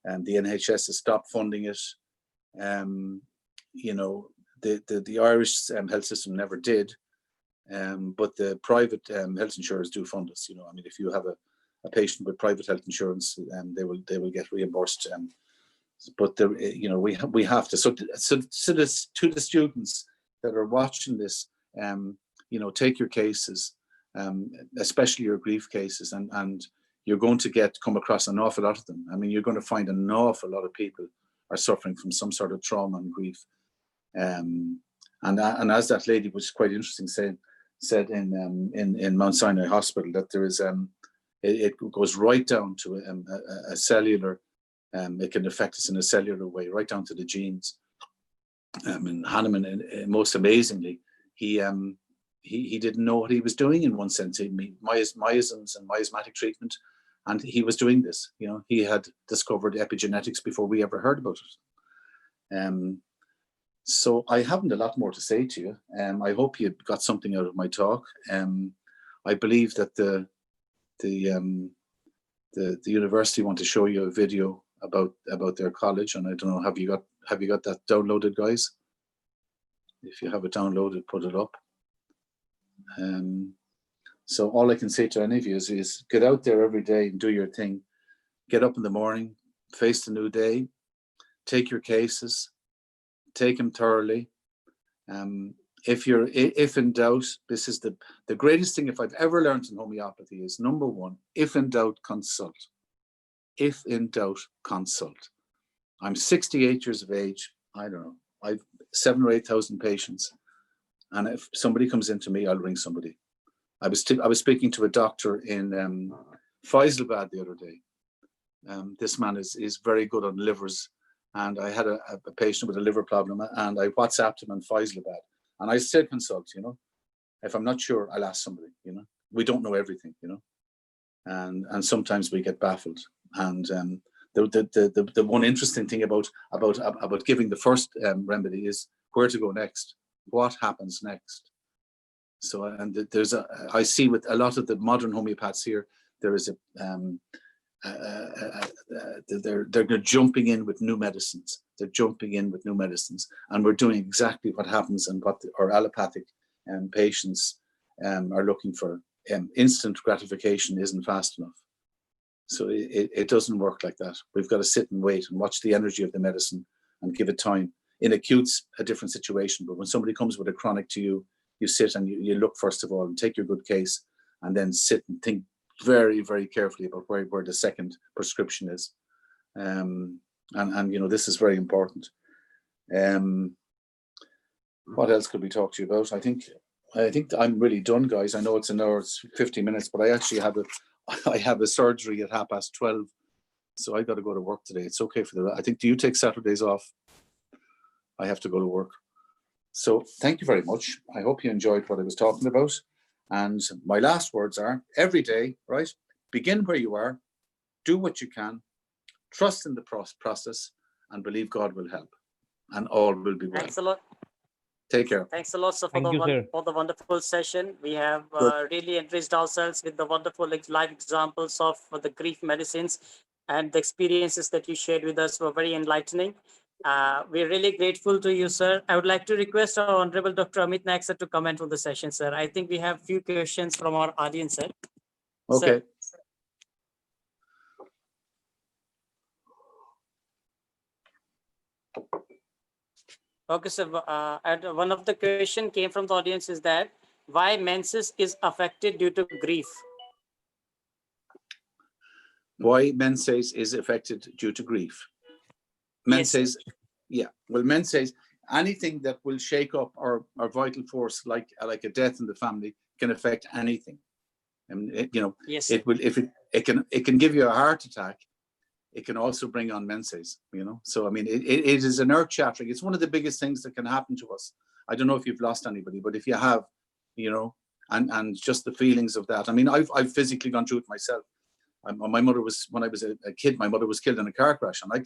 and the NHS has stopped funding it. You know, the Irish health system never did, but the private health insurers do fund us. You know, I mean, if you have a patient with private health insurance, they will get reimbursed. But you know, we have to. So to the students that are watching this, you know, take your cases. Especially your grief cases, and you're going to come across an awful lot of them. I mean, you're going to find an awful lot of people are suffering from some sort of trauma and grief. And as that lady, which is quite interesting, said in Mount Sinai Hospital, that there is it goes right down to a cellular. It can affect us in a cellular way, right down to the genes. And Hahnemann, most amazingly, he didn't know what he was doing in one sense. He miasms and miasmatic treatment, and he was doing this. You know, he had discovered epigenetics before we ever heard about it. So I haven't a lot more to say to you. I hope you got something out of my talk. I believe that the university want to show you a video about their college, and I don't know, have you got that downloaded, guys? If you have it downloaded, put it up. So all I can say to any of you is get out there every day and do your thing. Get up in the morning, face the new day, take your cases, take them thoroughly. If in doubt, this is the greatest thing if I've ever learned in homeopathy is, number one, if in doubt, consult. If in doubt, consult. I'm 68 years of age. I don't know. I've 7,000 or 8,000 patients. And if somebody comes into me, I'll ring somebody. I was speaking to a doctor in Faisalabad the other day. This man is very good on livers, and I had a patient with a liver problem, and I WhatsApped him in Faisalabad, and I said consult. You know, if I'm not sure, I'll ask somebody. You know, we don't know everything. You know, and sometimes we get baffled. And the one interesting thing about giving the first remedy is where to go next. What happens next? So, and there's I see with a lot of the modern homeopaths here, there is they're jumping in with new medicines. They're jumping in with new medicines, and we're doing exactly what happens and what our allopathic patients are looking for. Instant gratification isn't fast enough. So it doesn't work like that. We've got to sit and wait and watch the energy of the medicine and give it time. In acute's a different situation, but when somebody comes with a chronic to you, you sit and you look first of all and take your good case, and then sit and think very, very carefully about where the second prescription is. And you know, this is very important. What else could we talk to you about? I think I'm really done, guys. I know it's an hour, it's 50 minutes, but I actually have a surgery at 12:30, so I got to go to work today. It's okay for I think, do you take Saturdays off? I have to go to work. So thank you very much. I hope you enjoyed what I was talking about. And my last words are, every day, right? Begin where you are, do what you can, trust in the process, and believe God will help, and all will be well. Thanks a lot. Take care. Thanks a lot, sir, Thank you, sir. for the wonderful session. We have really enriched ourselves with the wonderful live examples of the grief medicines, and the experiences that you shared with us were very enlightening. We're really grateful to you, sir. I would like to request our Honorable Dr. Amit Naik, sir, to comment on the session, sir. I think we have a few questions from our audience, sir. Okay. Sir. Okay, sir. And one of the question came from the audience is that why menses is affected due to grief? Why menses is affected due to grief? Menses, Yes, yeah. Well, menses, anything that will shake up our vital force, like a death in the family, can affect anything. And you know, yes, it will, if it can give you a heart attack. It can also bring on menses, you know. So I mean, it is an earth shattering. It's one of the biggest things that can happen to us. I don't know if you've lost anybody, but if you have, you know, and just the feelings of that. I mean, I've physically gone through it myself. My mother was, when I was a kid, my mother was killed in a car crash, and I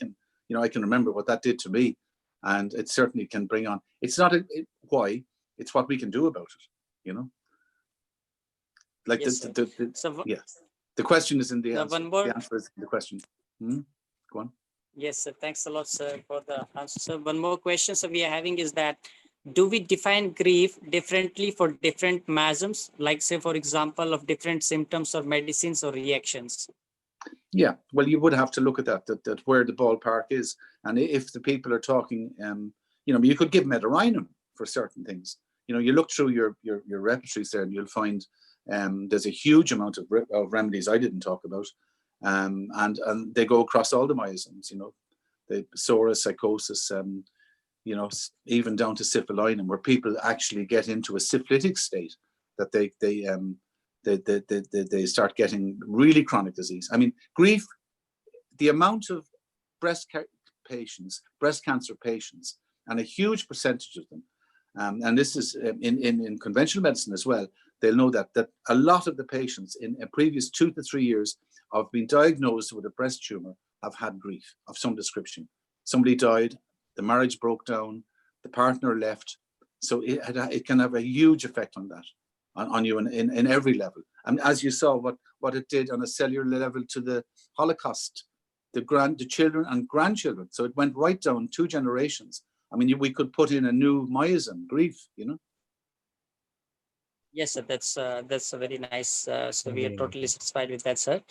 can remember what that did to me, and it certainly can bring on. It's not why, it's what we can do about it, you know. Like yes, the question is in the answer. one more. The answer is in the question. Go on. Yes, sir. Thanks a lot, sir, for the answer. So one more question so we are having is that, do we define grief differently for different miasms? Like, say, for example, of different symptoms or medicines or reactions? Yeah, well, you would have to look at that where the ballpark is. And if the people are talking, you know, you could give Mediterranean for certain things. You know, you look through your repertories there and you'll find there's a huge amount of remedies I didn't talk about. And they go across all the miasms, you know, the psora, psychosis, you know, even down to syphilinum, where people actually get into a syphilitic state that they start getting really chronic disease. I mean, grief, the amount of breast cancer patients, and a huge percentage of them, and this is in conventional medicine as well, they'll know that a lot of the patients in a previous 2 to 3 years of being diagnosed with a breast tumor have had grief of some description. Somebody died, the marriage broke down, the partner left. So it can have a huge effect on that, on you in every level. And as you saw, what it did on a cellular level to the Holocaust, the children and grandchildren. So it went right down 2 generations. I mean, we could put in a new miasm, grief, you know. Yes, sir. That's a very nice. So we are totally satisfied with that, sir.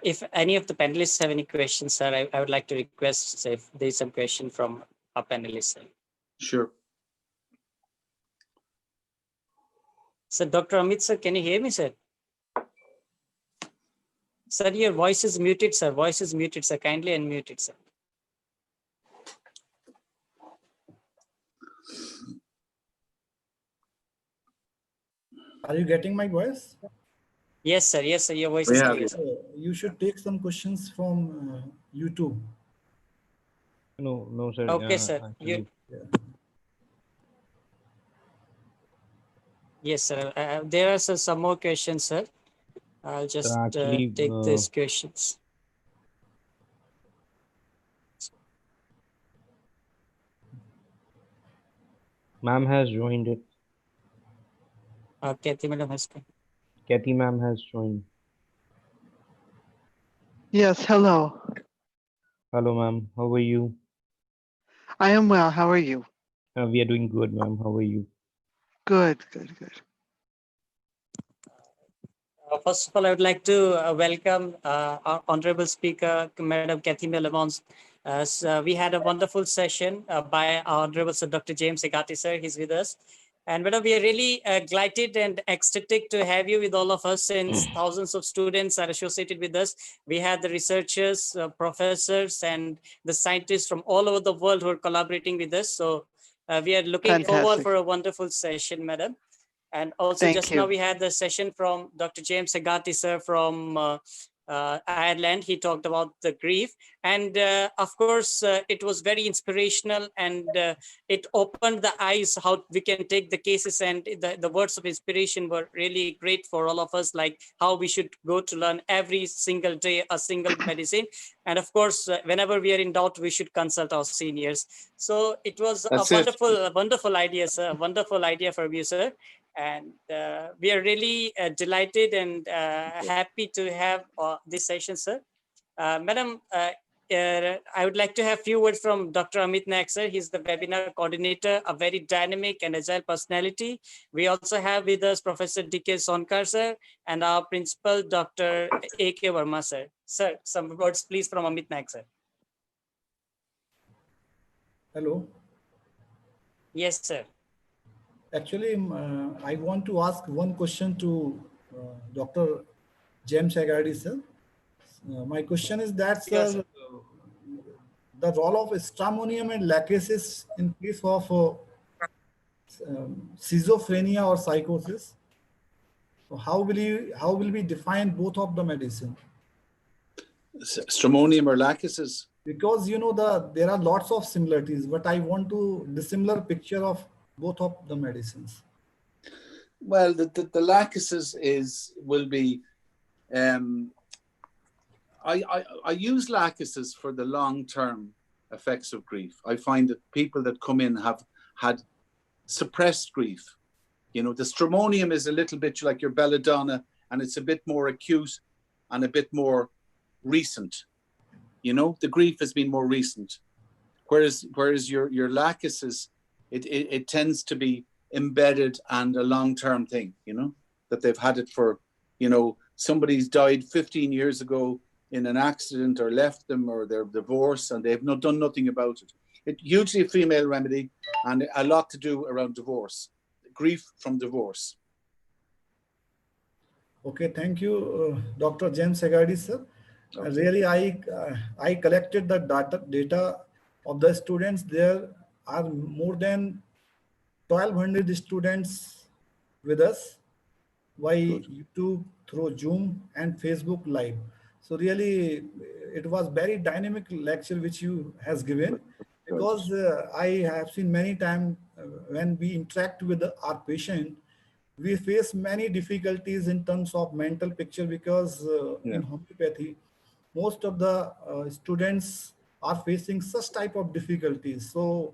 If any of the panelists have any questions, sir, I would like to request, say, if there's some question from our panelists, sir. Sure. So, Dr. Amit, sir, can you hear me, sir? Sir, your voice is muted, sir. Voice is muted, sir. Kindly unmute it, sir. Are you getting my voice? Yes, sir. Yes, sir. Your voice is clear, sir. You should take some questions from YouTube. No, sir. Okay, sir. Actually, Yes, sir. There are some more questions, sir. I'll just take these questions. ma'am has joined it. Kathy madam has come. Kathy ma'am has joined. Yes, hello. Hello, ma'am. How are you? I am well. How are you? We are doing good, ma'am. How are you? Good, good, good. First of all, I would like to welcome our honorable speaker, Madam Kathy Relevance. We had a wonderful session by our honorable Sir Dr. James Egati, sir. He's with us. And madam, we are really delighted and ecstatic to have you with all of us, since thousands of students are associated with us. We have the researchers, professors, and the scientists from all over the world who are collaborating with us. So we are looking forward Fantastic. for a wonderful session, madam. And also Thank just now you. we had the session from Dr. James Agati, sir, from Ireland. He talked about the grief. And of course, it was very inspirational, and it opened the eyes how we can take the cases, and the words of inspiration were really great for all of us, like how we should go to learn every single day a single medicine. And of course, whenever we are in doubt, we should consult our seniors. So it was That's a it. wonderful idea, sir, a wonderful idea from you, sir. And we are really delighted and happy to have this session, sir. Madam, I would like to have a few words from Dr. Amit Naik, sir. He's the webinar coordinator, a very dynamic and agile personality. We also have with us Professor D.K. Sonkar, sir, and our principal, Dr. A.K. Verma, sir. Sir, some words, please, from Amit Naik, sir. Hello. Yes, sir. Actually, I want to ask one question to Dr. James Agadi, sir. My question is that, Yes, sir, sir. the role of stramonium and lachesis in case of schizophrenia or psychosis. So how will we define both of the medicine? Stramonium or lachesis? Because there are lots of similarities, but I want to the similar picture of both of the medicines. Well, the lachesis will be. I use lachesis for the long-term effects of grief. I find that people that come in have had suppressed grief. The stramonium is a little bit like your belladonna, and it's a bit more acute and a bit more recent. The grief has been more recent. Whereas your lachesis, it tends to be embedded and a long-term thing, that they've had it for, somebody's died 15 years ago in an accident or left them, or they're divorced and they've not done nothing about it. It's hugely a female remedy and a lot to do around divorce, grief from divorce. Okay, thank you, Dr. James Segadi, sir. Really, I collected the data of the students. There are more than 1,200 students with us by YouTube, through Zoom and Facebook Live. So really, it was very dynamic lecture which you has given, because I have seen many times when we interact with our patient, we face many difficulties in terms of mental picture, because in homeopathy, most of the students are facing such type of difficulties. So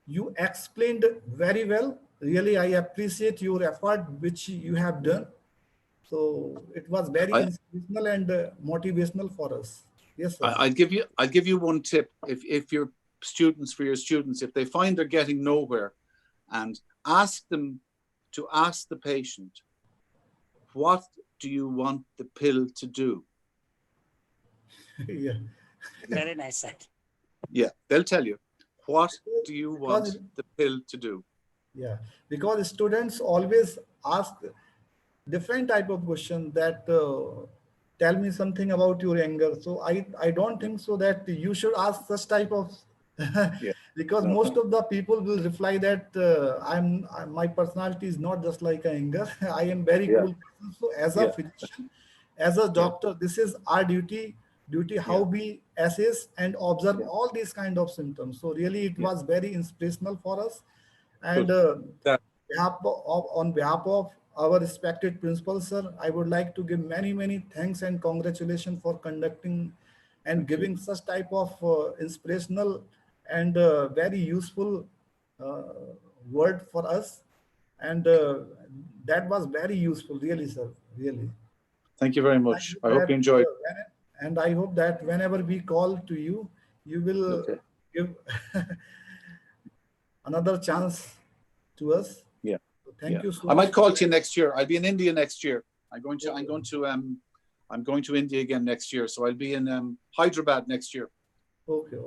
you explained very well. Really, I appreciate your effort which you have done. So it was very inspirational and motivational for us. Yes, sir. I'd give you one tip. If your students, if they find they're getting nowhere, and ask them to ask the patient, what do you want the pill to do? Yeah. Very nice, sir. Yeah, they'll tell you. What do you want the pill to do? Yeah, because students always ask different type of question that tell me something about your anger. So I don't think so that you should ask such type of because most of the people will reply that my personality is not just like anger. I am very cool person. So as a physician, as a doctor, this is our duty how we assess and observe all these kind of symptoms. So really it was very inspirational for us. And on behalf of our respected principal, sir, I would like to give many thanks and congratulations for conducting and giving such type of inspirational and very useful word for us. And that was very useful, really, sir, really. Thank you very much. I hope you enjoyed. And I hope that whenever we call to you, you will Okay. give another chance to us. Yeah. So thank you so I much. might call to you next year. I'll be in India next year. I'm going Okay. to India again next year. So I'll be in Hyderabad next year. Okay.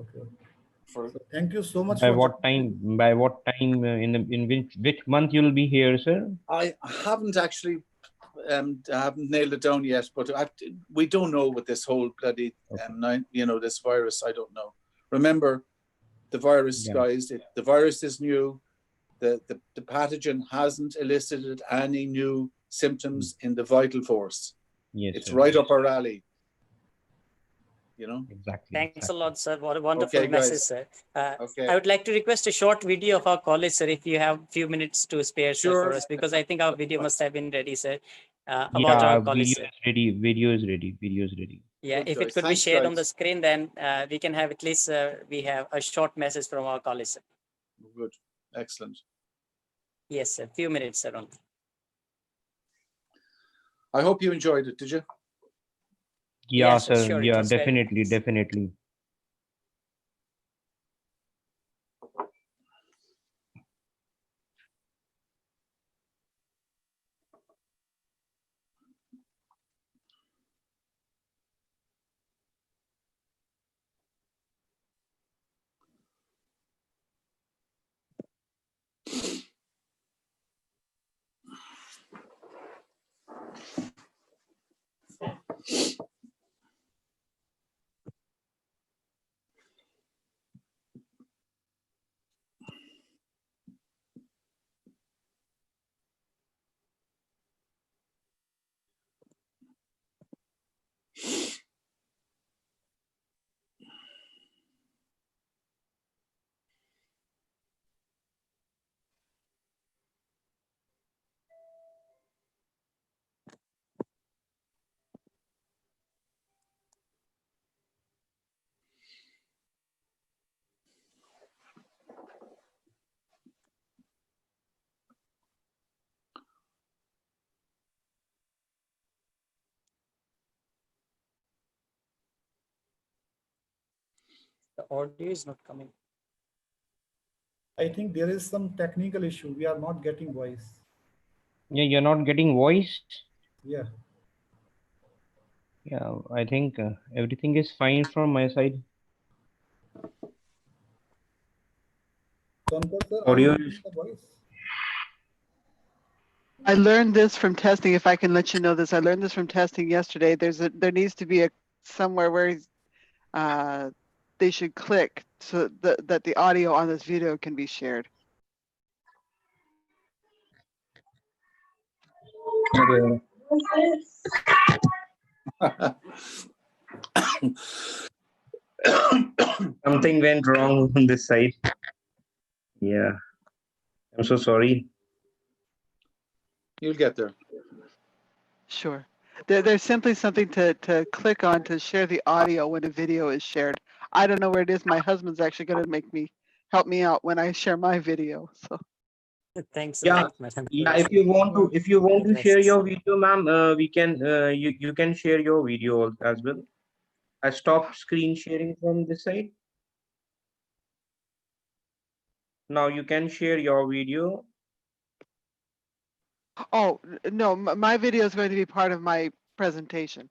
So thank you so much. By what time? By what time? In which month you'll be here, sir? I haven't actually nailed it down yet, but we don't know with this whole bloody this virus. I don't know. Remember, the virus, guys. The virus is new. The pathogen hasn't elicited any new symptoms in the vital force. Yes, it's sir. right up our alley. Exactly. Thanks a lot, sir. What a wonderful message, sir. Okay. I would like to request a short video of our college, sir, if you have a few minutes to spare, sir, for us, because I think our video must have been ready, sir, about our college, sir. Video is ready. Yeah, Good, if it guys. could be Thanks, shared on guys. the screen, then we can have at least we have a short message from our college, sir. Good. Excellent. Yes, sir. Few minutes, sir. Only. I hope you enjoyed it. Did you? Yeah, Yes, sir, sir. sure, it Yeah, was very definitely, nice. definitely. The audio is not coming. I think there is some technical issue. We are not getting voice. Yeah, you're not getting voice. Yeah. Yeah, I think everything is fine from my side. Sankar sir, are Audio you is. getting the voice? I learned this from testing. If I can let you know this, I learned this from testing yesterday. There needs to be somewhere where they should click so that the audio on this video can be shared. Something went wrong on this side. Yeah, I'm so sorry. You'll get there. Sure. There's simply something to click on to share the audio when a video is shared. I don't know where it is. My husband's actually going to help me out when I share my video. So Thanks a Yeah, lot, madam. yeah. If you want to share your video, ma'am, we can. You can share your video as well. I stopped screen sharing from this side. Now you can share your video. oh no, my video is going to be part of my presentation.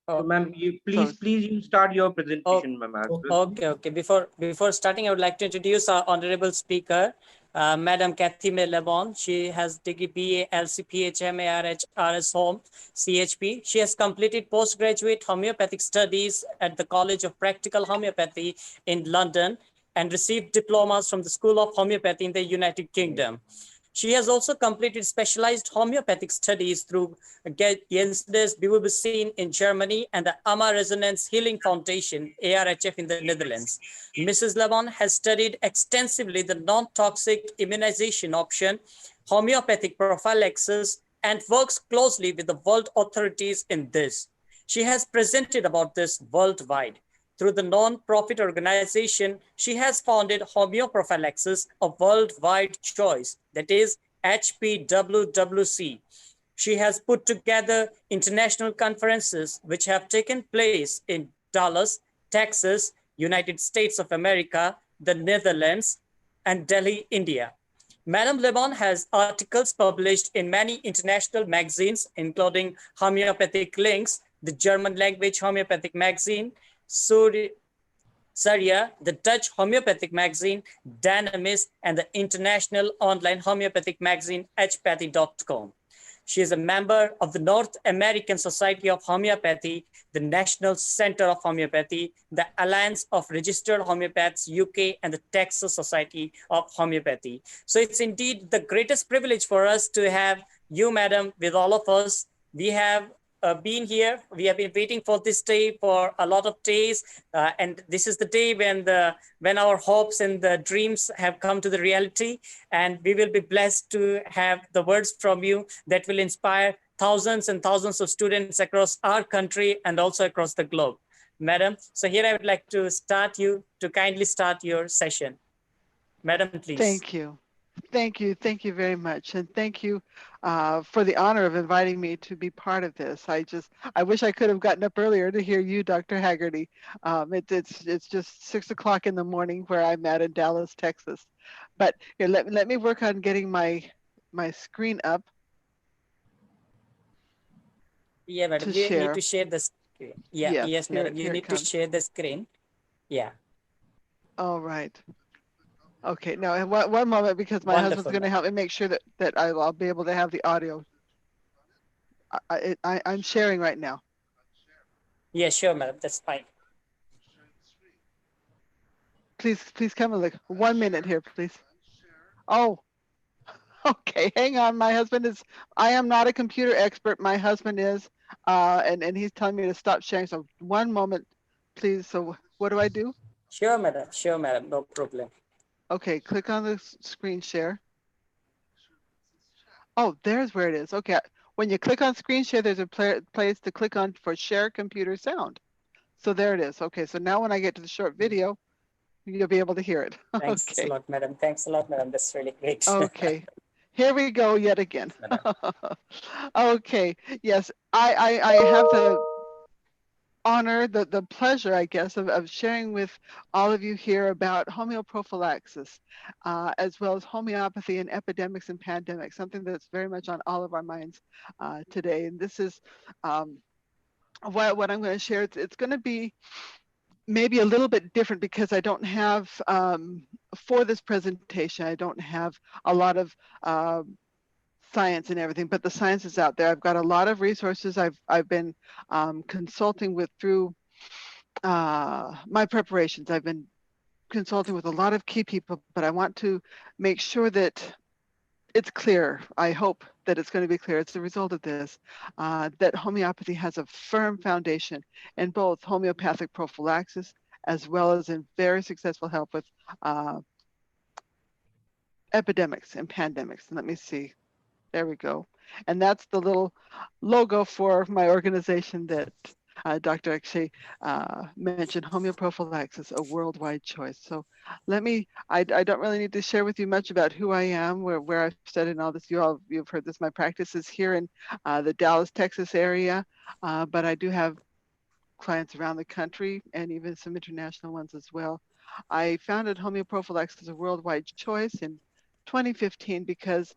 So, ma'am, you please So- you start your presentation, ma'am, as well. Okay. Before starting, I would like to introduce our honorable speaker, Madam Kathy Melabon. She has degree BA, LC, PHM, ARH, RS Home, CHP. She has completed postgraduate homeopathic studies at the College of Practical Homeopathy in London and received diplomas from the School of Homeopathy in the United Kingdom. She has also completed specialized homeopathic studies through Jensen's Bewusstsein in Germany and the AMA Resonance Healing Foundation, ARHF, in the Netherlands. Mrs. Levon has studied extensively the non-toxic immunization option, homeopathic prophylaxis, and works closely with the world authorities in this. She has presented about this worldwide. Through the non-profit organization, she has founded Homeoprophylaxis, a worldwide choice, that is HPWWC. She has put together international conferences which have taken place in Dallas, Texas, United States of America, the Netherlands, and Delhi, India. Madam Lebon has articles published in many international magazines, including Homeopathic Links, the German language homeopathic magazine, Saria, the Dutch homeopathic magazine, Dynamis, and the international online homeopathic magazine, hpathy.com. She is a member of the North American Society of Homeopathy, the National Center of Homeopathy, the Alliance of Registered Homeopaths UK, and the Texas Society of Homeopathy. So it's indeed the greatest privilege for us to have you, madam, with all of us. We have been here. We have been waiting for this day for a lot of days, and this is the day when our hopes and the dreams have come to the reality. And we will be blessed to have the words from you that will inspire thousands and thousands of students across our country and also across the globe, madam. So here I would like to start you to kindly start your session, madam, please. Thank you. Thank you. Thank you very much. And thank you for the honor of inviting me to be part of this. I wish I could have gotten up earlier to hear you, Dr. Haggerty. It's just 6 o'clock in the morning where I'm at in Dallas, Texas. But here, let me work on getting my screen up. Yeah, madam, you need to share the screen. Yeah, yes, madam, you need to share the screen. Yeah. All right. Okay, now one moment, because my husband's going to help me make sure that I'll be able to have the audio. I'm sharing right now. Yeah, sure, madam, that's fine. Please come and look. 1 minute here, please. Oh, okay, hang on. My husband is, I am not a computer expert. My husband is, and he's telling me to stop sharing. So 1 moment, please. So what do I do? Sure, madam, no problem. Okay, click on the screen share. Oh, there's where it is. Okay, when you click on screen share, there's a place to click on for share computer sound. So there it is. Okay, so now when I get to the short video, you'll be able to hear it. Thanks Okay. a lot, madam. Thanks a lot, madam. That's really great. Okay, here we go yet again. Okay, yes, I have the honor, the pleasure, I guess, of sharing with all of you here about homeoprophylaxis, as well as homeopathy and epidemics and pandemics, something that's very much on all of our minds today. And this is what I'm going to share. It's going to be maybe a little bit different because I don't have, for this presentation, I don't have a lot of science and everything, but the science is out there. I've got a lot of resources I've been consulting with through my preparations. I've been consulting with a lot of key people, but I want to make sure that it's clear. I hope that it's going to be clear as a result of this, that homeopathy has a firm foundation in both homeopathic prophylaxis as well as in very successful help with epidemics and pandemics. And let me see. There we go. And that's the little logo for my organization that Dr. Akshay mentioned, Homeoprophylaxis, a worldwide choice. So let me, I don't really need to share with you much about who I am, where I've studied and all this. You've heard this. My practice is here in the Dallas, Texas area, but I do have clients around the country and even some international ones as well. I founded Homeoprophylaxis as a worldwide choice in 2015 because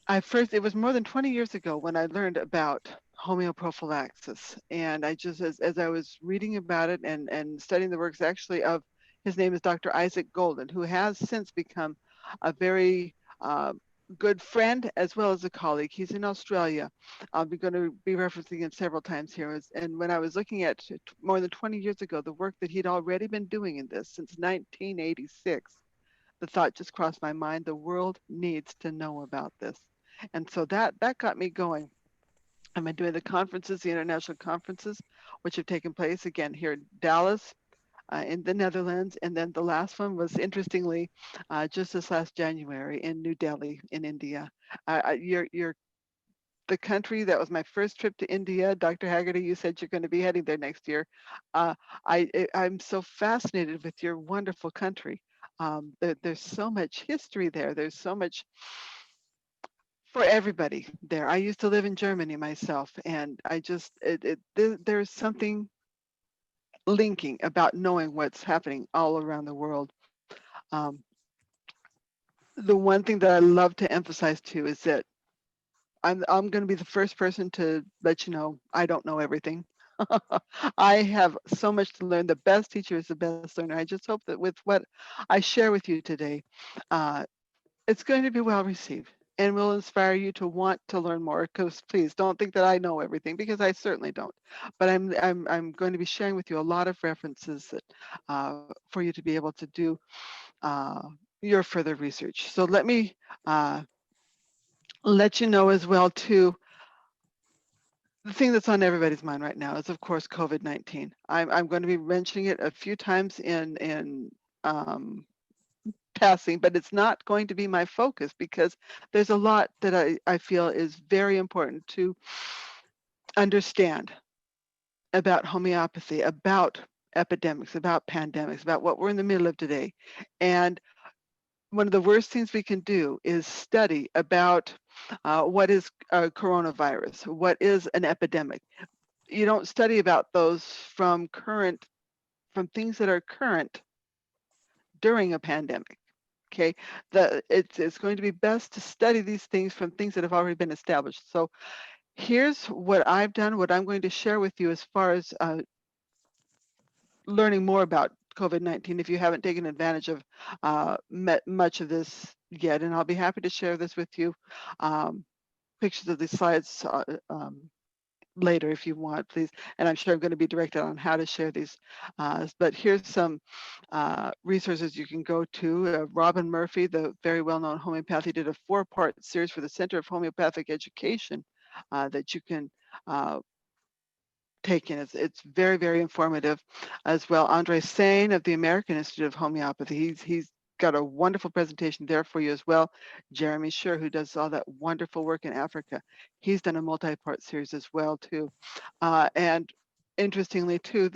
it was more than 20 years ago when I learned about homeoprophylaxis. And I just, as I was reading about it and studying the works actually of, his name is Dr. Isaac Golden, who has since become a very good friend as well as a colleague. He's in Australia. I'm going to be referencing him several times here. And when I was looking at more than 20 years ago, the work that he'd already been doing in this since 1986, the thought just crossed my mind, the world needs to know about this. And so that got me going. I've been doing the conferences, the international conferences, which have taken place again here in Dallas, in the Netherlands. And then the last one was, interestingly, just this last January in New Delhi in India. The country that was my first trip to India. Dr. Haggerty, you said you're going to be heading there next year. I'm so fascinated with your wonderful country. There's so much history there. There's so much for everybody there. I used to live in Germany myself, and I just, there's something linking about knowing what's happening all around the world. Um, the one thing that I love to emphasize too is that I'm going to be the first person to let you know I don't know everything. I have so much to learn. The best teacher is the best learner. I just hope that with what I share with you today, it's going to be well received and will inspire you to want to learn more. Because please don't think that I know everything, because I certainly don't. But I'm going to be sharing with you a lot of references that for you to be able to do your further research. So let me let you know as well too. The thing that's on everybody's mind right now is, of course, COVID-19. I'm going to be mentioning it a few times in passing, but it's not going to be my focus because there's a lot that I feel is very important to understand about homeopathy, about epidemics, about pandemics, about what we're in the middle of today. And one of the worst things we can do is study about what is a coronavirus, what is an epidemic. You don't study about those from things that are current during a pandemic. Okay, it's going to be best to study these things from things that have already been established. So here's what I've done, what I'm going to share with you as far as learning more about COVID-19 if you haven't taken advantage of much of this yet. And I'll be happy to share this with you. Pictures of these slides later if you want, please. And I'm sure I'm going to be directed on how to share these. But here's some resources you can go to. Robin Murphy, the very well-known homeopathy, did a 4-part series for the Center of Homeopathic Education that you can take in. It's very, very informative as well. Andre Sain of the American Institute of Homeopathy, he's got a wonderful presentation there for you as well. Jeremy Scher, who does all that wonderful work in Africa, he's done a multi-part series as well too. And interestingly too,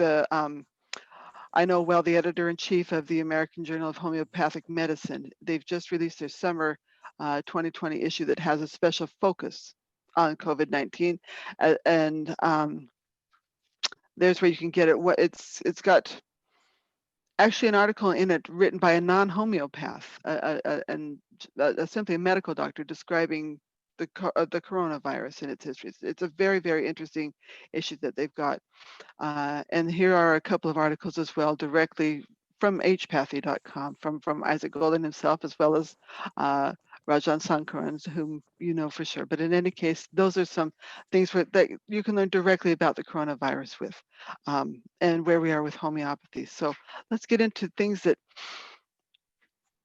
I know well the editor-in-chief of the American Journal of Homeopathic Medicine, they've just released their summer 2020 issue that has a special focus on COVID-19, and there's where you can get it. It's got actually an article in it written by a non-homeopath and simply a medical doctor describing the coronavirus and its history. It's a very, very interesting issue that they've got. And here are a couple of articles as well, directly from hpathy.com, from Isaac Golden himself, as well as Rajan Sankaran, whom you know for sure. But in any case, those are some things that you can learn directly about the coronavirus with, and where we are with homeopathy. So let's get into things that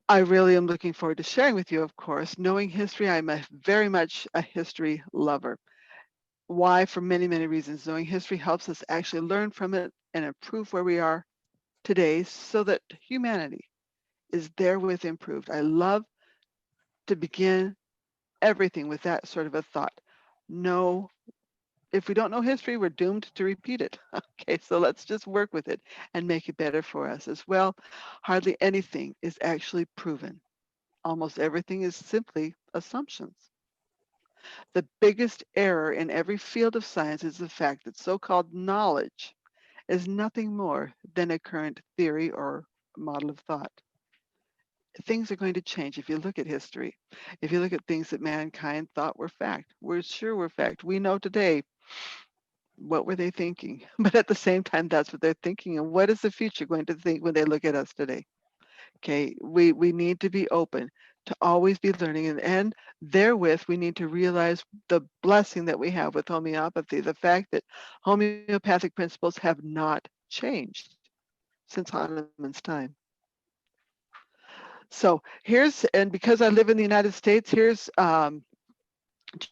I really am looking forward to sharing with you, of course. Knowing history, I'm very much a history lover. Why? For many, many reasons. Knowing history helps us actually learn from it and improve where we are today so that humanity is therewith improved. I love to begin everything with that sort of a thought. No, if we don't know history, we're doomed to repeat it. Okay, so let's just work with it and make it better for us as well. Hardly anything is actually proven. Almost everything is simply assumptions. The biggest error in every field of science is the fact that so-called knowledge is nothing more than a current theory or model of thought. Things are going to change if you look at history. If you look at things that mankind thought were fact, we're sure were fact. We know today, what were they thinking? But at the same time, that's what they're thinking. And what is the future going to think when they look at us today? Okay, we need to be open to always be learning, and therewith we need to realize the blessing that we have with homeopathy, the fact that homeopathic principles have not changed since Hahnemann's time. So here's, and because I live in the United States, here's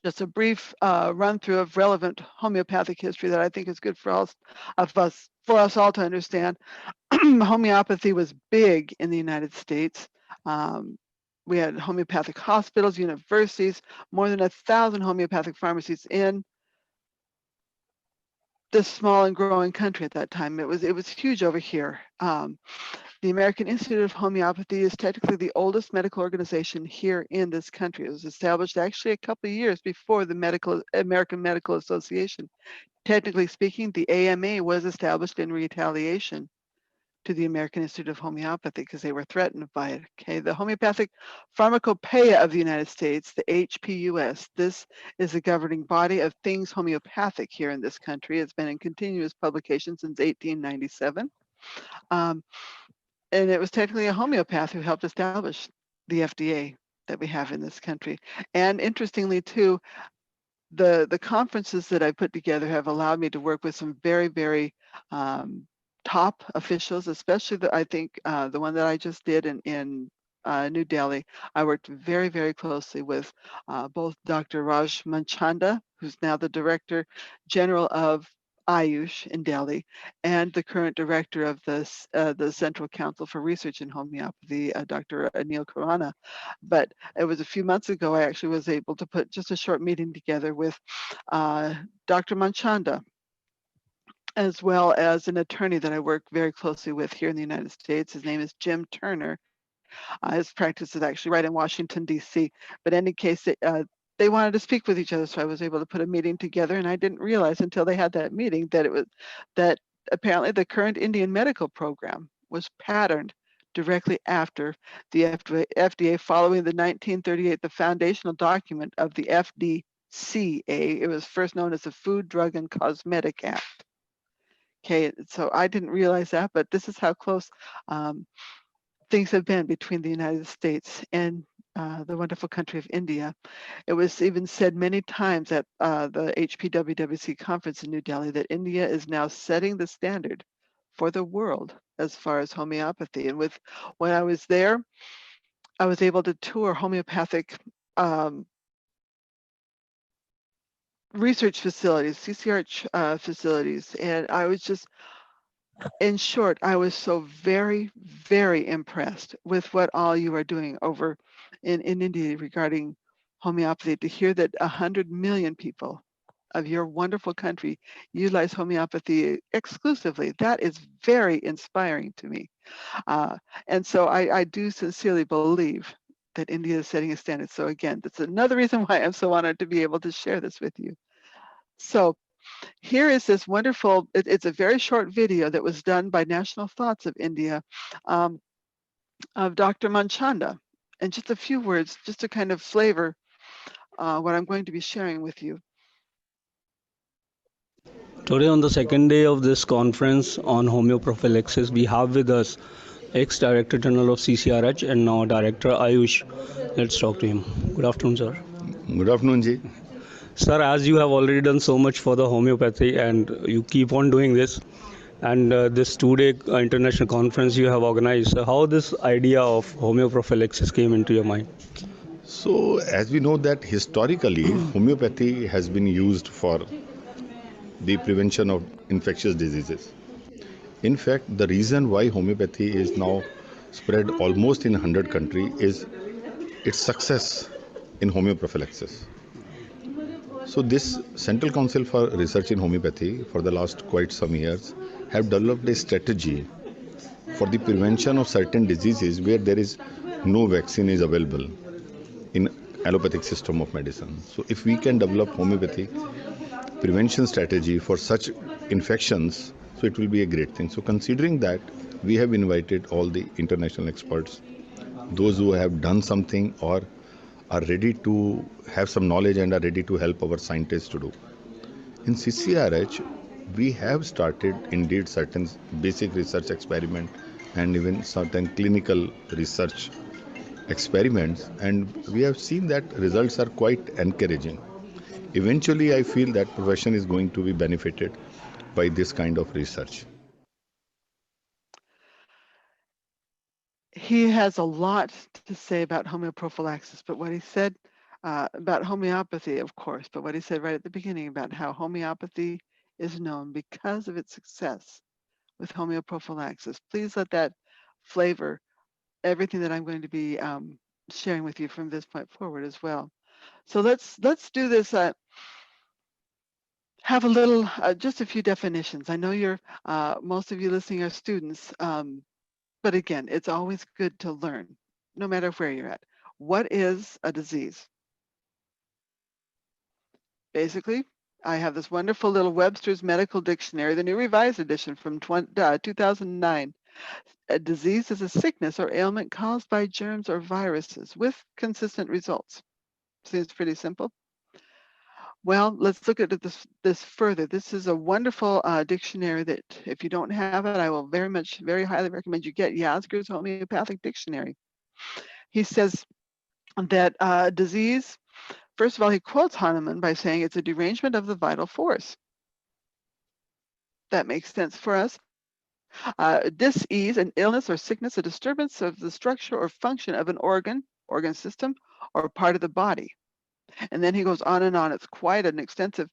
just a brief run through of relevant homeopathic history that I think is good for all of us, for us all to understand. Homeopathy was big in the United States. We had homeopathic hospitals, universities, more than 1,000 homeopathic pharmacies in this small and growing country at that time. It was huge over here. The American Institute of Homeopathy is technically the oldest medical organization here in this country. It was established actually a couple of years before the American Medical Association. Technically speaking, the AMA was established in retaliation to the American Institute of Homeopathy because they were threatened by it. Okay, the Homeopathic Pharmacopoeia of the United States, the HPUS, this is the governing body of things homeopathic here in this country. It's been in continuous publication since 1897. And it was technically a homeopath who helped establish the FDA that we have in this country. And interestingly too, the conferences that I put together have allowed me to work with some very, very top officials, especially I think the one that I just did in New Delhi. I worked very, very closely with both Dr. Raj Manchanda, who's now the Director General of Ayush in Delhi, and the current director of the Central Council for Research in Homeopathy, Dr. Anil Khurana. But it was a few months ago, I actually was able to put just a short meeting together with Dr. Manchanda, as well as an attorney that I work very closely with here in the United States. His name is Jim Turner. His practice is actually right in Washington, D.C. But in any case, they wanted to speak with each other, so I was able to put a meeting together, and I didn't realize until they had that meeting that apparently the current Indian medical program was patterned directly after the FDA following the 1938, the foundational document of the FDCA. It was first known as the Food, Drug, and Cosmetic Act. Okay, so I didn't realize that, but this is how close things have been between the United States and the wonderful country of India. It was even said many times at the HPWWC conference in New Delhi that India is now setting the standard for the world as far as homeopathy. And when I was there, I was able to tour homeopathic research facilities, CCRH facilities, and I was just, in short, I was so very, very impressed with what all you are doing over in India regarding homeopathy. To hear that 100 million people of your wonderful country utilize homeopathy exclusively, that is very inspiring to me. And so I do sincerely believe that India is setting a standard. So again, that's another reason why I'm so honored to be able to share this with you. So here is this wonderful, it's a very short video that was done by National Thoughts of India of Dr. Manchanda. And just a few words, just to kind of flavor what I'm going to be sharing with you. Today on the second day of this conference on homeoprophylaxis, we have with us ex-Director General of CCRH and now Director Ayush. Let's talk to him. Good afternoon, sir. Good afternoon, Ji. Sir, as you have already done so much for the homeopathy and you keep on doing this, and this two-day international conference you have organized, how this idea of homeoprophylaxis came into your mind? So, as we know that historically, homeopathy has been used for the prevention of infectious diseases. In fact, the reason why homeopathy is now spread almost in 100 countries is its success in homeoprophylaxis. So this Central Council for Research in Homeopathy for the last quite some years have developed a strategy for the prevention of certain diseases where there is no vaccine is available in allopathic system of medicine. So if we can develop homeopathy prevention strategy for such infections, so it will be a great thing. So considering that, we have invited all the international experts, those who have done something or are ready to have some knowledge and are ready to help our scientists to do. In CCRH, we have started indeed certain basic research experiment and even certain clinical research experiments, and we have seen that results are quite encouraging. Eventually, I feel that profession is going to be benefited by this kind of research. He has a lot to say about homeoprophylaxis, but what he said about homeopathy, of course, but what he said right at the beginning about how homeopathy is known because of its success with homeoprophylaxis. Please let that flavor everything that I'm going to be sharing with you from this point forward as well. So let's do this. Have a little, just a few definitions. I know you're most of you listening are students. But again, it's always good to learn, no matter where you're at. What is a disease? Basically, I have this wonderful little Webster's Medical Dictionary, the new revised edition from 2009. A disease is a sickness or ailment caused by germs or viruses with consistent results. Seems pretty simple. Well, let's look at this further. This is a wonderful dictionary that if you don't have it, I will very highly recommend you get Yasgur's Homeopathic Dictionary. He says that disease, first of all, he quotes Hahnemann by saying it's a derangement of the vital force. That makes sense for us. Dis-ease, an illness or sickness, a disturbance of the structure or function of an organ system, or part of the body. And then he goes on and on. It's quite an extensive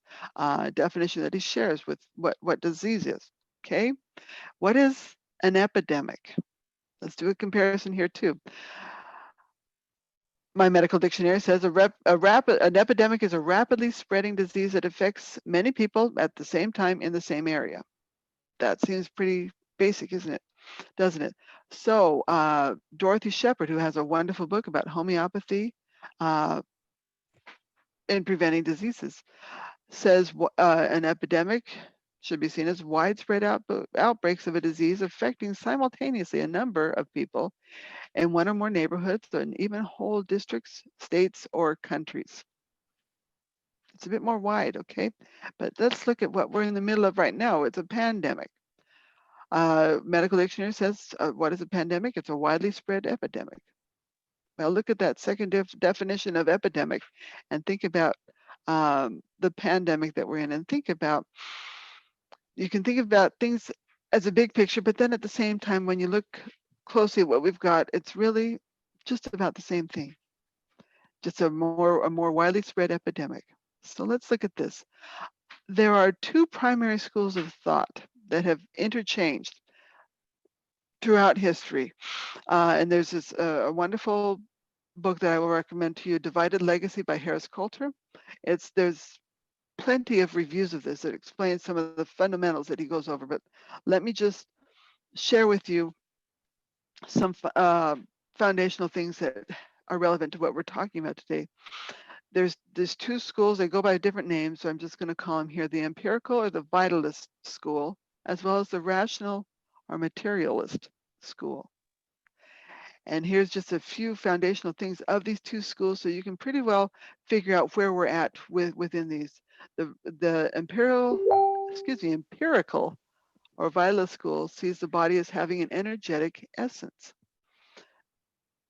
definition that he shares with what disease is. Okay, what is an epidemic? Let's do a comparison here too. My medical dictionary says an epidemic is a rapidly spreading disease that affects many people at the same time in the same area. That seems pretty basic, isn't it? Doesn't it? So Dorothy Shepard, who has a wonderful book about homeopathy in preventing diseases, says an epidemic should be seen as widespread outbreaks of a disease affecting simultaneously a number of people in one or more neighborhoods and even whole districts, states, or countries. It's a bit more wide, okay? But let's look at what we're in the middle of right now. It's a pandemic. Medical dictionary says, what is a pandemic? It's a widely spread epidemic. Well, look at that second definition of epidemic and think about the pandemic that we're in, and you can think about things as a big picture, but then at the same time, when you look closely at what we've got, it's really just about the same thing, just a more widely spread epidemic. So let's look at this. There are two primary schools of thought that have interchanged throughout history. And there's this a wonderful book that I will recommend to you, Divided Legacy by Harris Coulter. There's plenty of reviews of this that explain some of the fundamentals that he goes over, but let me just share with you some foundational things that are relevant to what we're talking about today. There's two schools, they go by different names, so I'm just going to call them here the empirical or the vitalist school, as well as the rational or materialist school. And here's just a few foundational things of these two schools, so you can pretty well figure out where we're at within these. The empirical or vitalist school sees the body as having an energetic essence.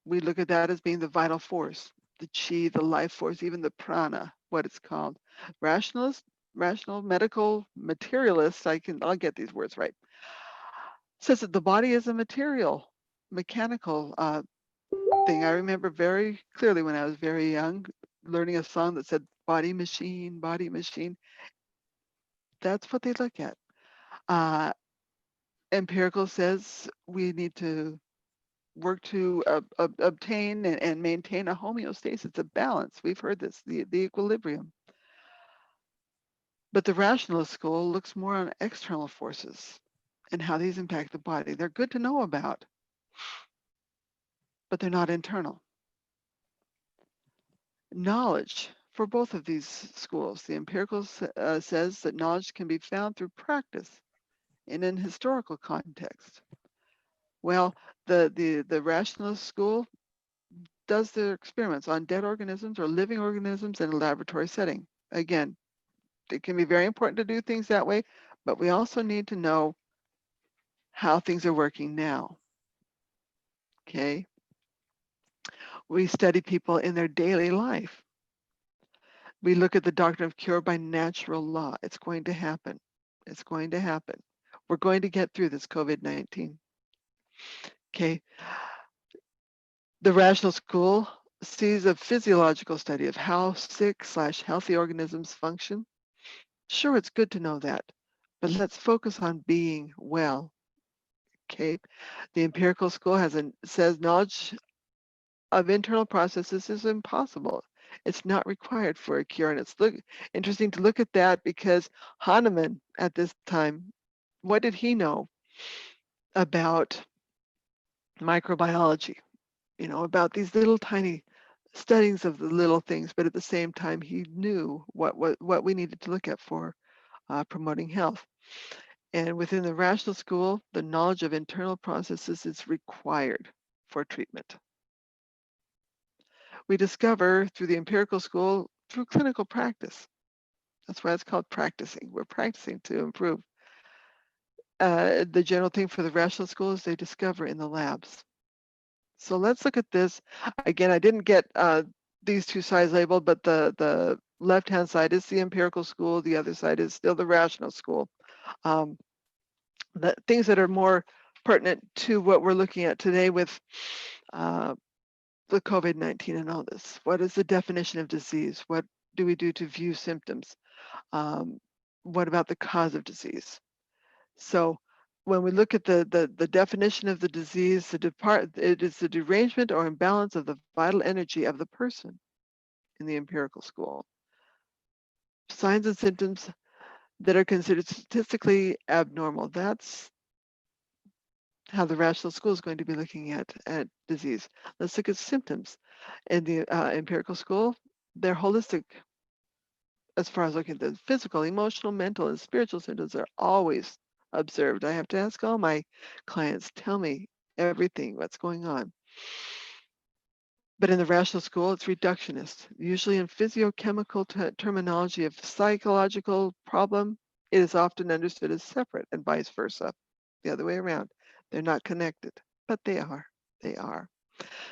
We look at that as being the vital force, the chi, the life force, even the prana, what it's called. Rational, medical, materialist, I'll get these words right, says that the body is a material, mechanical thing. I remember very clearly when I was very young, learning a song that said body machine, body machine. That's what they look at. Empirical says we need to work to obtain and maintain a homeostasis, a balance. We've heard this, the equilibrium. But the rationalist school looks more on external forces and how these impact the body. They're good to know about, but they're not internal. Knowledge for both of these schools. The empirical says that knowledge can be found through practice in an historical context. Well, the rationalist school does their experiments on dead organisms or living organisms in a laboratory setting. Again, it can be very important to do things that way, but we also need to know how things are working now. Okay. We study people in their daily life. We look at the doctrine of cure by natural law. It's going to happen. It's going to happen. We're going to get through this COVID-19. Okay. The rational school sees a physiological study of how sick/healthy organisms function. Sure, it's good to know that, but let's focus on being well. Okay. The empirical school says knowledge of internal processes is impossible. It's not required for a cure. And it's interesting to look at that because Hahnemann at this time, what did he know about microbiology, about these little tiny studies of the little things, but at the same time, he knew what we needed to look at for promoting health. And within the rational school, the knowledge of internal processes is required for treatment. We discover through the empirical school, through clinical practice. That's why it's called practicing. We're practicing to improve. The general thing for the rational school is they discover in the labs. So let's look at this. Again, I didn't get these two sides labeled, but the left-hand side is the empirical school. The other side is still the rational school. The things that are more pertinent to what we're looking at today with the COVID-19 and all this. What is the definition of disease? What do we do to view symptoms? What about the cause of disease? So when we look at the definition of the disease, it is the derangement or imbalance of the vital energy of the person in the empirical school. Signs and symptoms that are considered statistically abnormal. That's how the rational school is going to be looking at disease. Let's look at symptoms. In the empirical school, they're holistic as far as looking at the physical, emotional, mental, and spiritual symptoms are always observed. I have to ask all my clients, tell me everything, what's going on. But in the rational school, it's reductionist. Usually in physiochemical terminology of psychological problem, it is often understood as separate and vice versa, the other way around. They're not connected, but they are. They are.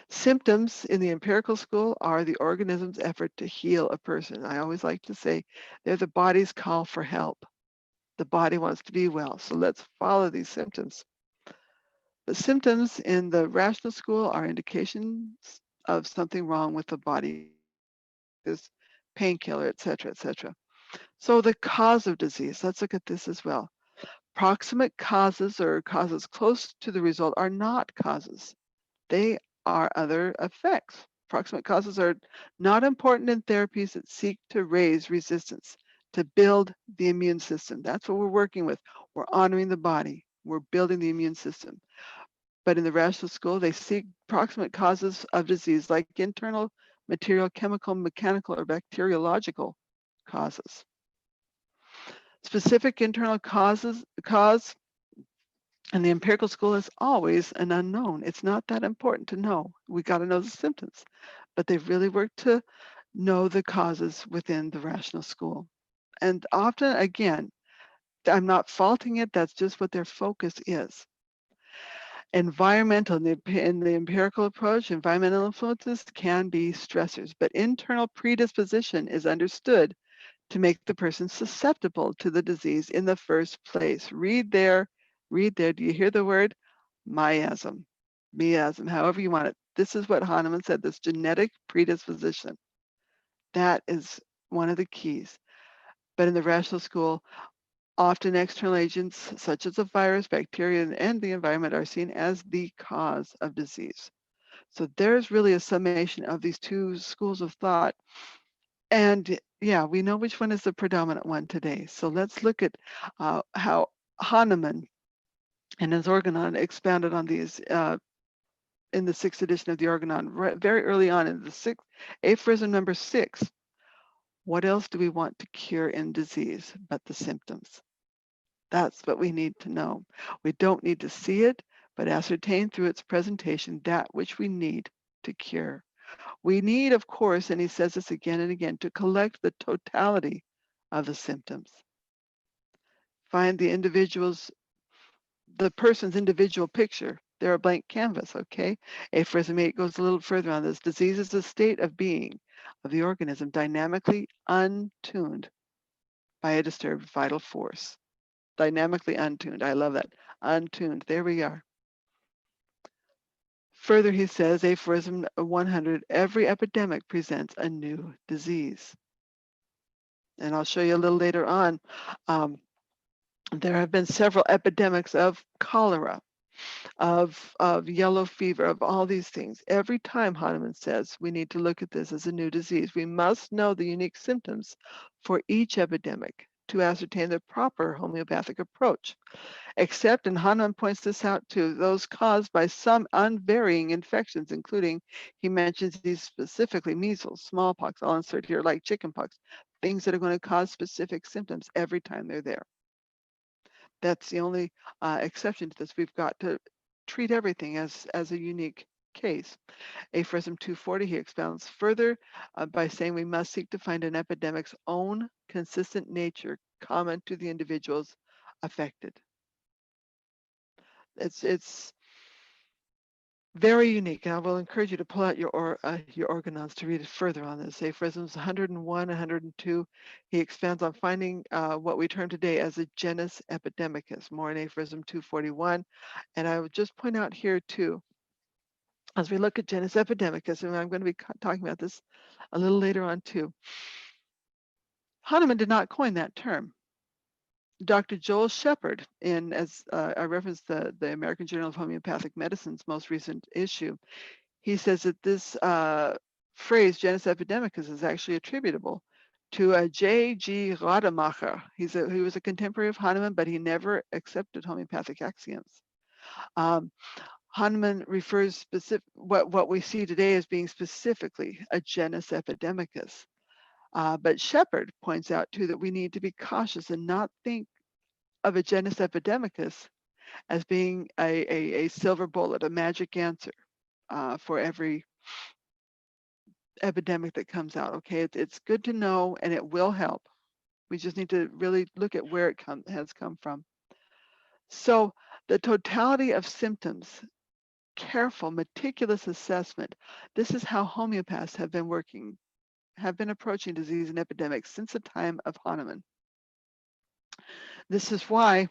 Symptoms in the empirical school are the organism's effort to heal a person. I always like to say they're the body's call for help. The body wants to be well, so let's follow these symptoms. The symptoms in the rational school are indications of something wrong with the body, this painkiller, etc., etc. So the cause of disease, let's look at this as well. Proximate causes or causes close to the result are not causes. They are other effects. Proximate causes are not important in therapies that seek to raise resistance, to build the immune system. That's what we're working with. We're honoring the body. We're building the immune system. But in the rational school, they seek proximate causes of disease like internal, material, chemical, mechanical, or bacteriological causes. Specific internal cause in the empirical school is always an unknown. It's not that important to know. We got to know the symptoms, but they really work to know the causes within the rational school. And often, again, I'm not faulting it. That's just what their focus is. Environmental, in the empirical approach, environmental influences can be stressors, but internal predisposition is understood to make the person susceptible to the disease in the first place. Read there. Do you hear the word? Miasm, however you want it. This is what Hahnemann said, this genetic predisposition. That is one of the keys. But in the rational school, often external agents such as a virus, bacteria, and the environment are seen as the cause of disease. So there's really a summation of these two schools of thought. And yeah, we know which one is the predominant one today. So let's look at how Hahnemann and his Organon expounded on these in the 6th edition of the Organon, very early on in the 6th, aphorism number 6. What else do we want to cure in disease but the symptoms? That's what we need to know. We don't need to see it, but ascertain through its presentation that which we need to cure. We need, of course, and he says this again and again, to collect the totality of the symptoms. Find the person's individual picture. They're a blank canvas, okay? Aphorism 8 goes a little further on this. Disease is a state of being of the organism dynamically untuned by a disturbed vital force. Dynamically untuned. I love that. Untuned. There we are. Further, he says, aphorism 100, every epidemic presents a new disease. And I'll show you a little later on. There have been several epidemics of cholera, of yellow fever, of all these things. Every time, Hahnemann says, we need to look at this as a new disease. We must know the unique symptoms for each epidemic to ascertain the proper homeopathic approach. Except, and Hahnemann points this out too, those caused by some unvarying infections, including, he mentions these specifically, measles, smallpox, I'll insert here, like chickenpox, things that are going to cause specific symptoms every time they're there. That's the only exception to this. We've got to treat everything as a unique case. Aphorism 240, he expounds further by saying we must seek to find an epidemic's own consistent nature common to the individuals affected. It's very unique, and I will encourage you to pull out your organons to read it further on this. Aphorisms 101, 102, he expands on finding what we term today as a genus epidemicus, more in aphorism 241. And I would just point out here too, as we look at genus epidemicus, and I'm going to be talking about this a little later on too, Hahnemann did not coin that term. Dr. Joel Shepard, as I referenced the American Journal of Homeopathic Medicine's most recent issue, he says that this phrase, genus epidemicus, is actually attributable to J.G. Rademacher. He was a contemporary of Hahnemann, but he never accepted homeopathic axioms. Hahnemann refers what we see today as being specifically a genus epidemicus. But Shepard points out too that we need to be cautious and not think of a genus epidemicus as being a silver bullet, a magic answer for every epidemic that comes out. Okay, it's good to know, and it will help. We just need to really look at where it has come from. So the totality of symptoms, careful, meticulous assessment. This is how homeopaths have been approaching disease and epidemics since the time of Hahnemann. This is why,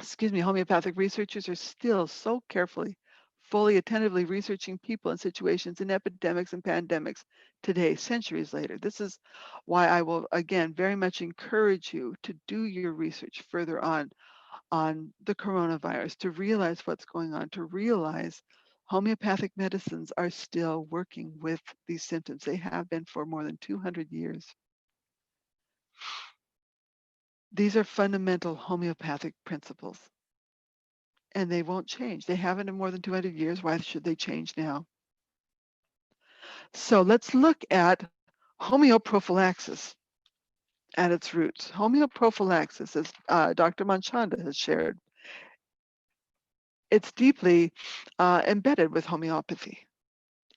homeopathic researchers are still so carefully, fully, attentively researching people and situations in epidemics and pandemics today, centuries later. This is why I will, again, very much encourage you to do your research further on the coronavirus, to realize what's going on, to realize homeopathic medicines are still working with these symptoms. They have been for more than 200 years. These are fundamental homeopathic principles, and they won't change. They haven't in more than 200 years. Why should they change now? So let's look at homeoprophylaxis at its roots. Homeoprophylaxis, as Dr. Manchanda has shared, it's deeply embedded with homeopathy.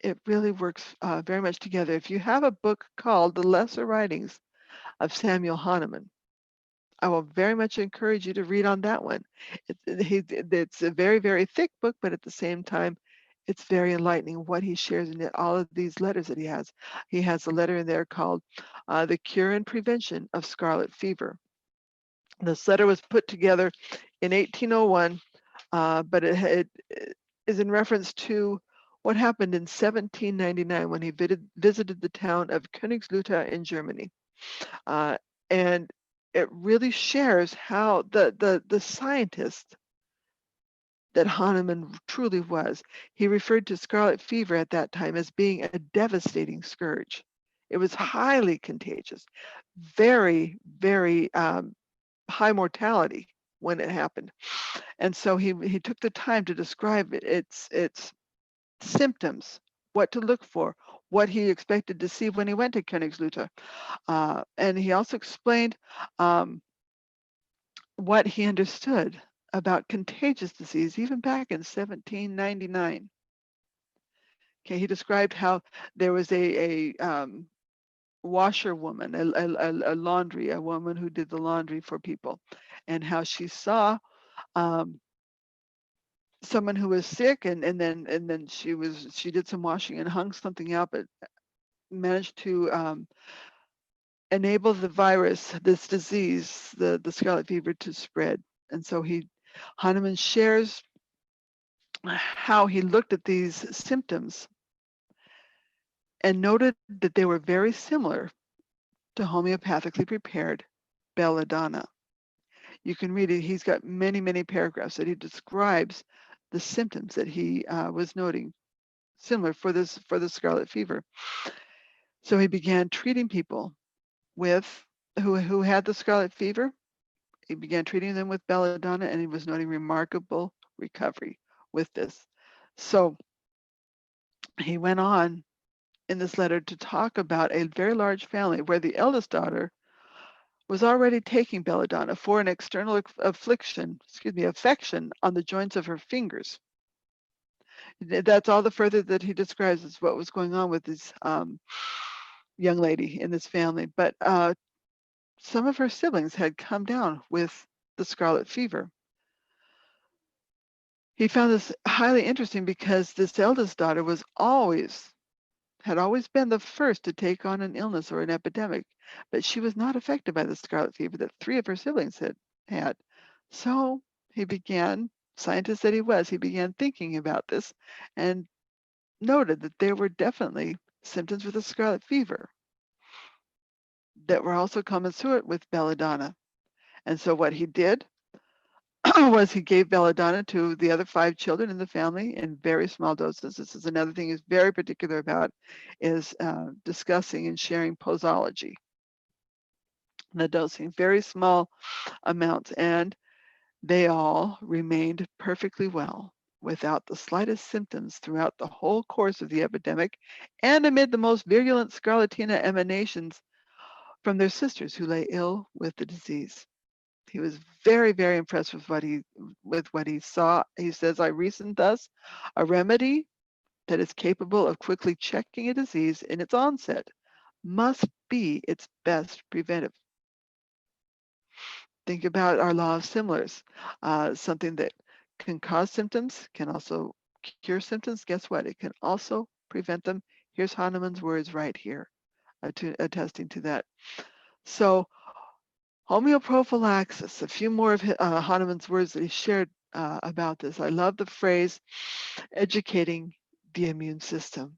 It really works very much together. If you have a book called The Lesser Writings of Samuel Hahnemann, I will very much encourage you to read on that one. It's a very, very thick book, but at the same time, it's very enlightening what he shares in all of these letters that he has. He has a letter in there called The Cure and Prevention of Scarlet Fever. This letter was put together in 1801, but it is in reference to what happened in 1799 when he visited the town of Königslutter in Germany. And it really shares how the scientist that Hahnemann truly was. He referred to scarlet fever at that time as being a devastating scourge. It was highly contagious, very, very high mortality when it happened. And so he took the time to describe its symptoms, what to look for, what he expected to see when he went to Königslutter. And he also explained what he understood about contagious disease even back in 1799. Okay, he described how there was a washerwoman, a laundry, a woman who did the laundry for people, and how she saw someone who was sick, and then she did some washing and hung something out, but managed to enable the virus, this disease, the scarlet fever, to spread. And so Hahnemann shares how he looked at these symptoms and noted that they were very similar to homeopathically prepared belladonna. You can read it. He's got many, many paragraphs that he describes the symptoms that he was noting similar for the scarlet fever. So he began treating people with who had the scarlet fever. He began treating them with belladonna, and he was noting remarkable recovery with this. So he went on in this letter to talk about a very large family where the eldest daughter was already taking belladonna for an external affection on the joints of her fingers. That's all the further that he describes is what was going on with this young lady in this family. But some of her siblings had come down with the scarlet fever. He found this highly interesting because this eldest daughter had always been the first to take on an illness or an epidemic, but she was not affected by the scarlet fever that 3 of her siblings had. So scientist that he began thinking about this and noted that there were definitely symptoms with the scarlet fever that were also commensurate with belladonna. And so what he did was he gave belladonna to the other 5 children in the family in very small doses. This is another thing he's very particular about, is discussing and sharing posology. The dosing, very small amounts, and they all remained perfectly well without the slightest symptoms throughout the whole course of the epidemic, and amid the most virulent scarlatina emanations from their sisters who lay ill with the disease. He was very, very impressed with what he saw. He says, I reasoned thus, a remedy that is capable of quickly checking a disease in its onset must be its best preventive. Think about our law of similars. Something that can cause symptoms can also cure symptoms. Guess what? It can also prevent them. Here's Hahnemann's words right here, attesting to that. So homeoprophylaxis, a few more of Hahnemann's words that he shared about this. I love the phrase, educating the immune system.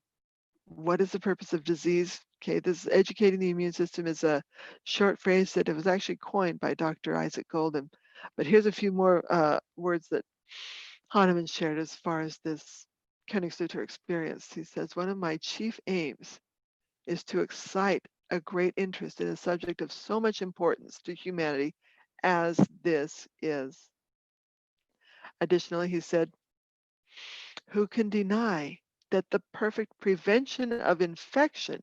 What is the purpose of disease? Okay, this educating the immune system is a short phrase that it was actually coined by Dr. Isaac Golden. But here's a few more words that Hahnemann shared as far as this Königslutter experience. He says, one of my chief aims is to excite a great interest in a subject of so much importance to humanity as this is. Additionally, he said, who can deny that the perfect prevention of infection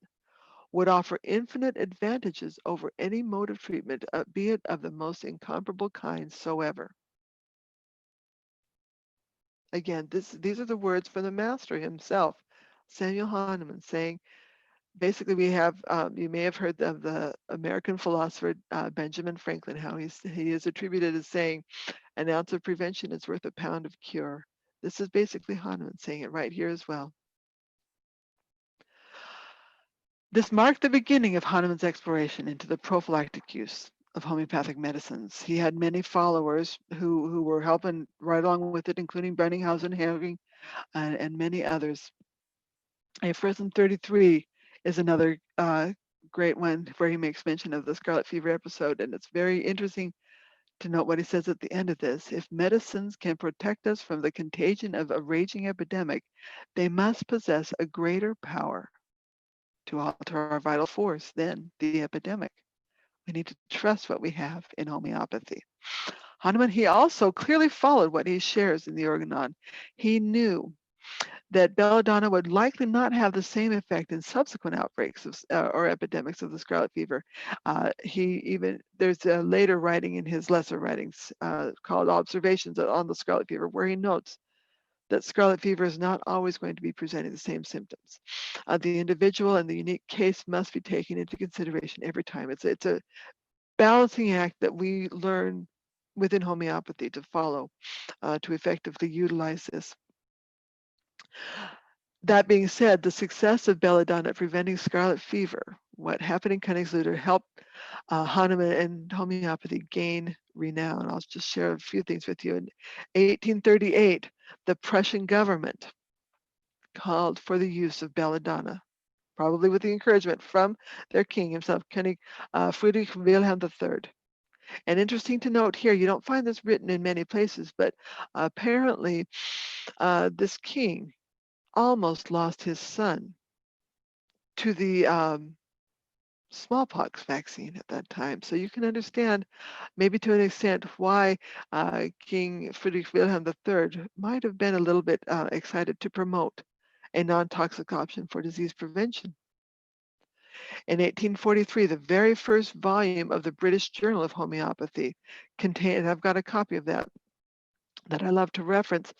would offer infinite advantages over any mode of treatment, be it of the most incomparable kind soever. Again, these are the words from the master himself, Samuel Hahnemann, saying, basically we have, you may have heard of the American philosopher Benjamin Franklin, how he is attributed as saying, an ounce of prevention is worth a pound of cure. This is basically Hahnemann saying it right here as well. This marked the beginning of Hahnemann's exploration into the prophylactic use of homeopathic medicines. He had many followers who were helping right along with it, including Brenninghausen, Hering, and many others. Fresno 33 is another great one where he makes mention of the scarlet fever episode, and it's very interesting to note what he says at the end of this. If medicines can protect us from the contagion of a raging epidemic, they must possess a greater power to alter our vital force than the epidemic. We need to trust what we have in homeopathy. Hahnemann, he also clearly followed what he shares in the Organon. He knew that belladonna would likely not have the same effect in subsequent outbreaks of, or epidemics of the scarlet fever. There's a later writing in his lesser writings called Observations on the Scarlet Fever, where he notes that scarlet fever is not always going to be presenting the same symptoms. The individual and the unique case must be taken into consideration every time. It's a balancing act that we learn within homeopathy to follow to effectively utilize this. That being said, the success of belladonna at preventing scarlet fever, what happened in Königslutter, helped Hahnemann and homeopathy gain renown. I'll just share a few things with you. In 1838, the Prussian government called for the use of belladonna, probably with the encouragement from their king himself, Friedrich Wilhelm III. And interesting to note here, you don't find this written in many places, but apparently this king almost lost his son to the smallpox vaccine at that time. So you can understand, maybe to an extent, why King Friedrich Wilhelm III might have been a little bit excited to promote a non-toxic option for disease prevention. In 1843, the very first volume of the British Journal of Homeopathy contained, I've got a copy of that I love to reference,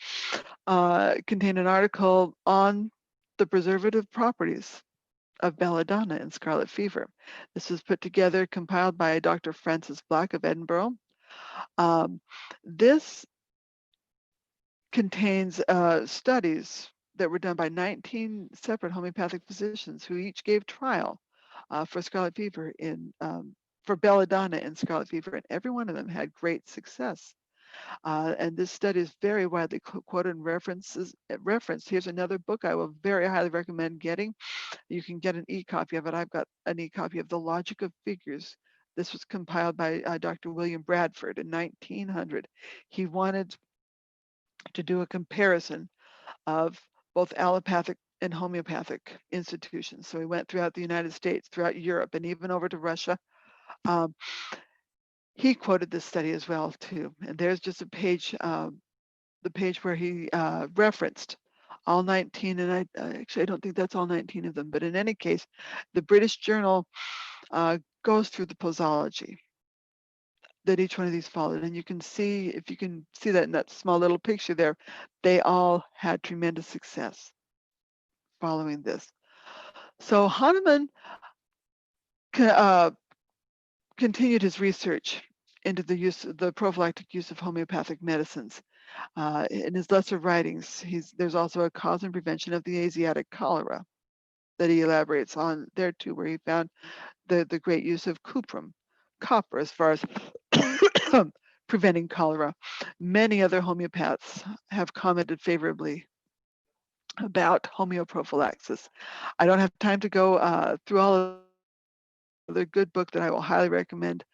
contained an article on the preservative properties of belladonna and scarlet fever. This was put together, compiled by Dr. Francis Black of Edinburgh. This contains studies that were done by 19 separate homeopathic physicians who each gave trial for scarlet fever for belladonna and scarlet fever, and every one of them had great success. And this study is very widely quoted and referenced. Here's another book I will very highly recommend getting. You can get an e-copy of it. I've got an e-copy of The Logic of Figures. This was compiled by Dr. William Bradford in 1900. He wanted to do a comparison of both allopathic and homeopathic institutions. So he went throughout the United States, throughout Europe, and even over to Russia. He quoted this study as well too. And there's just a page, the page where he referenced all 19, and I don't think that's all 19 of them, but in any case, the British Journal goes through the posology that each one of these followed. And you can see, if you can see that in that small little picture there, they all had tremendous success following this. So Hahnemann continued his research into the prophylactic use of homeopathic medicines. In his lesser writings, there's also a cause and prevention of the Asiatic cholera that he elaborates on there too, where he found the great use of copper as far as preventing cholera. Many other homeopaths have commented favorably about homeoprophylaxis. I don't have time to go through all of the good book that I will highly recommend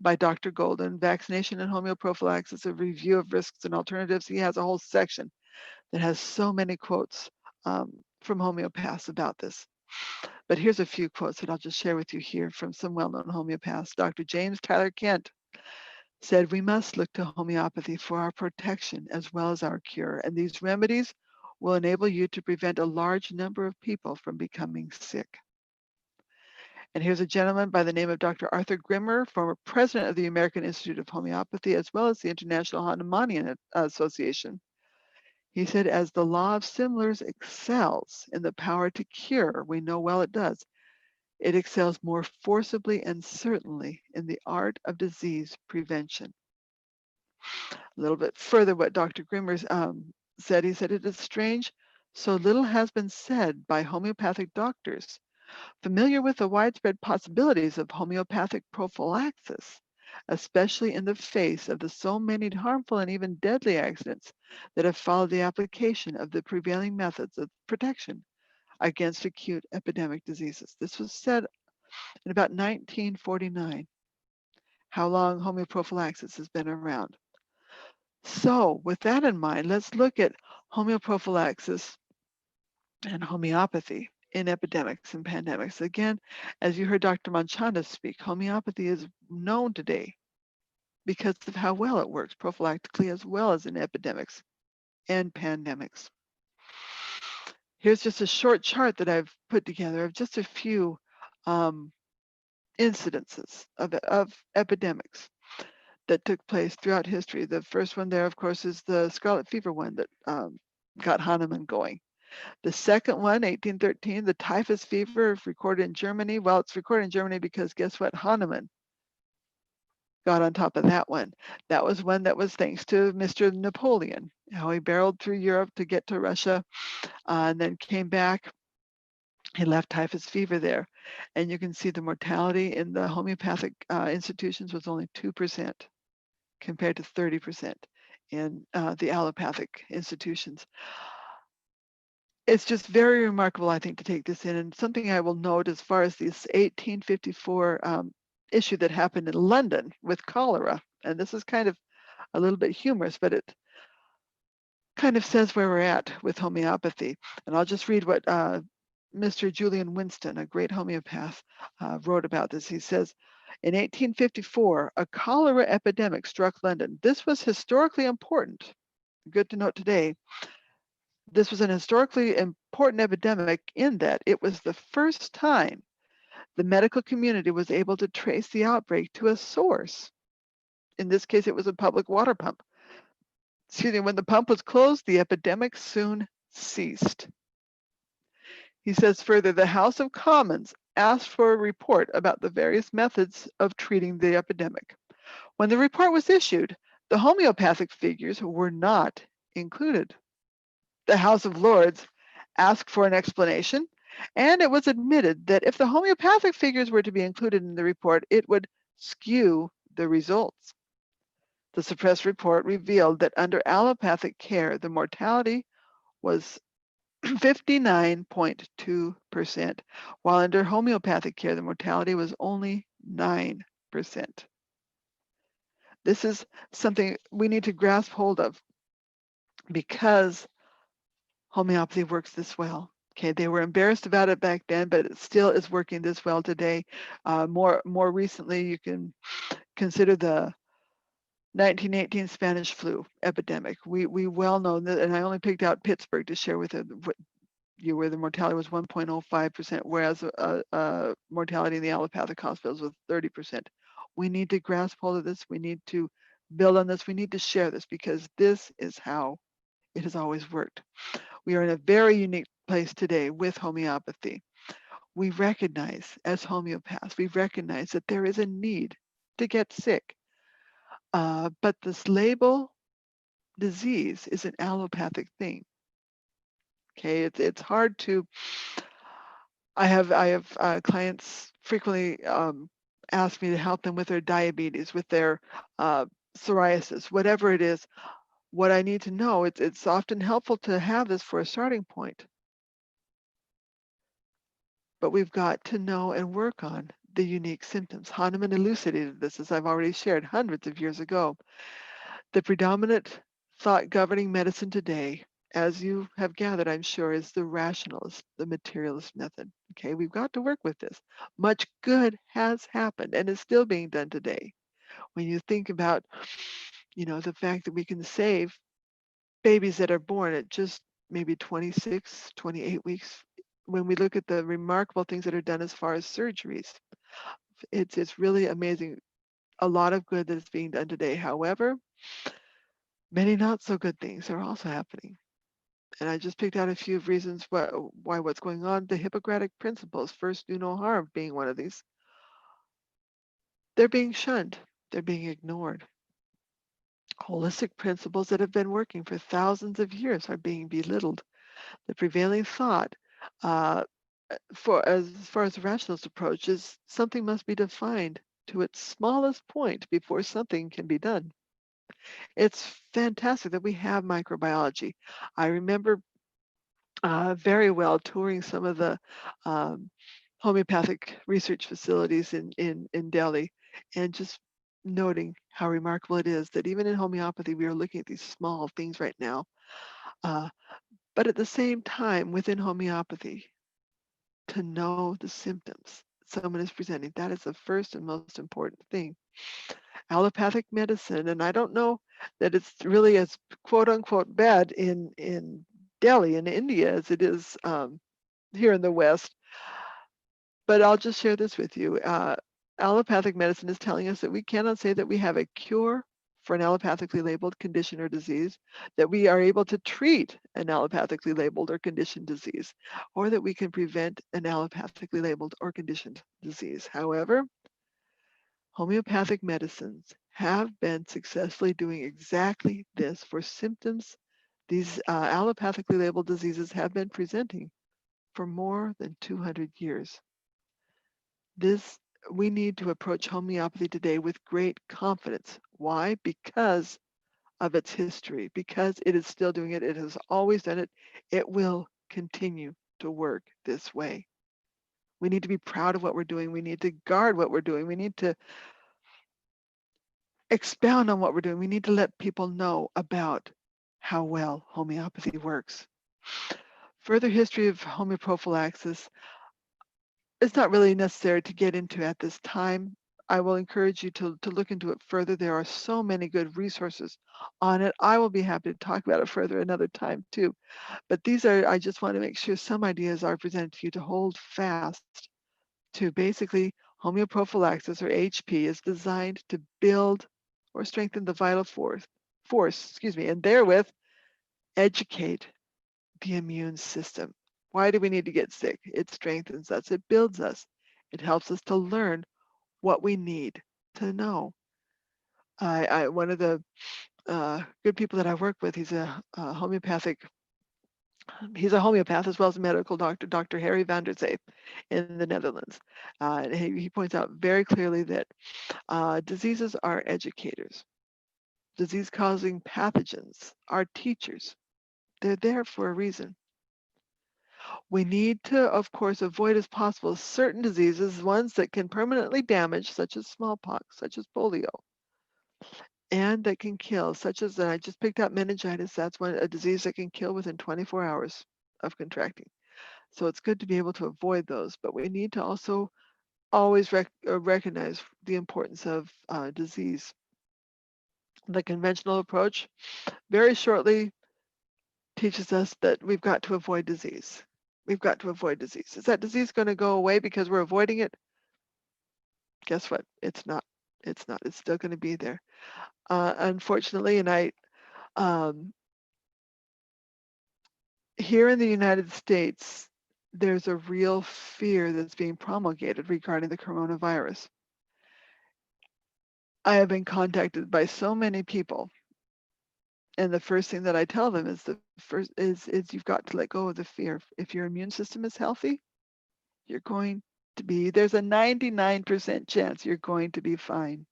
by Dr. Golden, Vaccination and Homeoprophylaxis, a review of risks and alternatives. He has a whole section that has so many quotes from homeopaths about this. But here's a few quotes that I'll just share with you here from some well-known homeopaths. Dr. James Tyler Kent said, "We must look to homeopathy for our protection as well as our cure, and these remedies will enable you to prevent a large number of people from becoming sick." And here's a gentleman by the name of Dr. Arthur Grimmer, former president of the American Institute of Homeopathy, as well as the International Ammonium Association. He said, "As the law of similars excels in the power to cure, we know well it does, it excels more forcibly and certainly in the art of disease prevention." A little bit further, what Dr. Grimmer said, he said, "It is strange, so little has been said by homeopathic doctors familiar with the widespread possibilities of homeopathic prophylaxis, especially in the face of the so many harmful and even deadly accidents that have followed the application of the prevailing methods of protection against acute epidemic diseases." This was said in about 1949, how long homeoprophylaxis has been around. So with that in mind, let's look at homeoprophylaxis and homeopathy in epidemics and pandemics. Again, as you heard Dr. Manchanda speak, homeopathy is known today because of how well it works prophylactically as well as in epidemics and pandemics. Here's just a short chart that I've put together of just a few incidences of epidemics that took place throughout history. The first one there, of course, is the scarlet fever one that got Hahnemann going. The second one, 1813, the typhus fever, recorded in Germany. Well, it's recorded in Germany because guess what? Hahnemann got on top of that one. That was one that was thanks to Mr. Napoleon, how he barreled through Europe to get to Russia and then came back. He left typhus fever there. And you can see the mortality in the homeopathic institutions was only 2% compared to 30% in the allopathic institutions. It's just very remarkable, I think, to take this in. And something I will note as far as this 1854 issue that happened in London with cholera, and this is kind of a little bit humorous, but it kind of says where we're at with homeopathy. And I'll just read what Mr. Julian Winston, a great homeopath, wrote about this. He says, in 1854, a cholera epidemic struck London. This was historically important. Good to note today. This was an historically important epidemic in that it was the first time the medical community was able to trace the outbreak to a source. In this case, it was a public water pump. Excuse me, when the pump was closed, the epidemic soon ceased. He says further, the House of Commons asked for a report about the various methods of treating the epidemic. When the report was issued, the homeopathic figures were not included. The House of Lords asked for an explanation, and it was admitted that if the homeopathic figures were to be included in the report, it would skew the results. The suppressed report revealed that under allopathic care, the mortality was 59.2%, while under homeopathic care, the mortality was only 9%. This is something we need to grasp hold of because homeopathy works this well. Okay, they were embarrassed about it back then, but it still is working this well today. More recently, you can consider the 1918 Spanish flu epidemic. We well know that, and I only picked out Pittsburgh to share with you where the mortality was 1.05%, whereas mortality in the allopathic hospitals was 30%. We need to grasp hold of this. We need to build on this. We need to share this because this is how it has always worked. We are in a very unique place today with homeopathy. We recognize as homeopaths, we recognize that there is a need to get sick. But this label disease is an allopathic thing. Okay, it's hard to. I have clients frequently ask me to help them with their diabetes, with their psoriasis, whatever it is. What I need to know, it's often helpful to have this for a starting point. But we've got to know and work on the unique symptoms. Hahnemann elucidated this, as I've already shared hundreds of years ago. The predominant thought governing medicine today, as you have gathered, I'm sure, is the rationalist, the materialist method. Okay, we've got to work with this. Much good has happened and is still being done today. When you think about, the fact that we can save babies that are born at just maybe 26, 28 weeks, when we look at the remarkable things that are done as far as surgeries, it's really amazing. A lot of good that is being done today. However, many not so good things are also happening. And I just picked out a few reasons why what's going on. The Hippocratic principles, first do no harm, being one of these. They're being shunned. They're being ignored. Holistic principles that have been working for thousands of years are being belittled. The prevailing thought, as far as the rationalist approach, is something must be defined to its smallest point before something can be done. It's fantastic that we have microbiology. I remember very well touring some of the homeopathic research facilities in Delhi and just noting how remarkable it is that even in homeopathy, we are looking at these small things right now. But at the same time, within homeopathy, to know the symptoms someone is presenting, that is the first and most important thing. Allopathic medicine, and I don't know that it's really as quote unquote bad in Delhi in India as it is here in the West, but I'll just share this with you. Allopathic medicine is telling us that we cannot say that we have a cure for an allopathically labeled condition or disease, that we are able to treat an allopathically labeled or conditioned disease, or that we can prevent an allopathically labeled or conditioned disease. However, homeopathic medicines have been successfully doing exactly this for symptoms these allopathically labeled diseases have been presenting for more than 200 years. We need to approach homeopathy today with great confidence. Why? Because of its history, because it is still doing it. It has always done it. It will continue to work this way. We need to be proud of what we're doing. We need to guard what we're doing. We need to expound on what we're doing. We need to let people know about how well homeopathy works. Further history of homeoprophylaxis is not really necessary to get into at this time. I will encourage you to look into it further. There are so many good resources on it. I will be happy to talk about it further another time too. But these are, I just want to make sure some ideas are presented to you to hold fast to. Basically, homeoprophylaxis, or HP, is designed to build or strengthen the vital force, and therewith educate the immune system. Why do we need to get sick? It strengthens us, it builds us, it helps us to learn what we need to know. One of the good people that I work with, he's a homeopath as well as a medical doctor, Dr. Harry van der Zee in the Netherlands. And he points out very clearly that diseases are educators. Disease-causing pathogens are teachers. They're there for a reason. We need to, of course, avoid as possible certain diseases, ones that can permanently damage, such as smallpox, such as polio, and that can kill, such as, I just picked out meningitis. That's a disease that can kill within 24 hours of contracting. So it's good to be able to avoid those, but we need to also always recognize the importance of disease. The conventional approach very shortly teaches us that we've got to avoid disease. We've got to avoid disease. Is that disease going to go away because we're avoiding it? Guess what? It's not. It's not. It's still going to be there. Unfortunately, and here in the United States, there's a real fear that's being promulgated regarding the coronavirus. I have been contacted by so many people, and the first thing that I tell them is you've got to let go of the fear. If your immune system is healthy, you're going to be, there's a 99% chance you're going to be fine.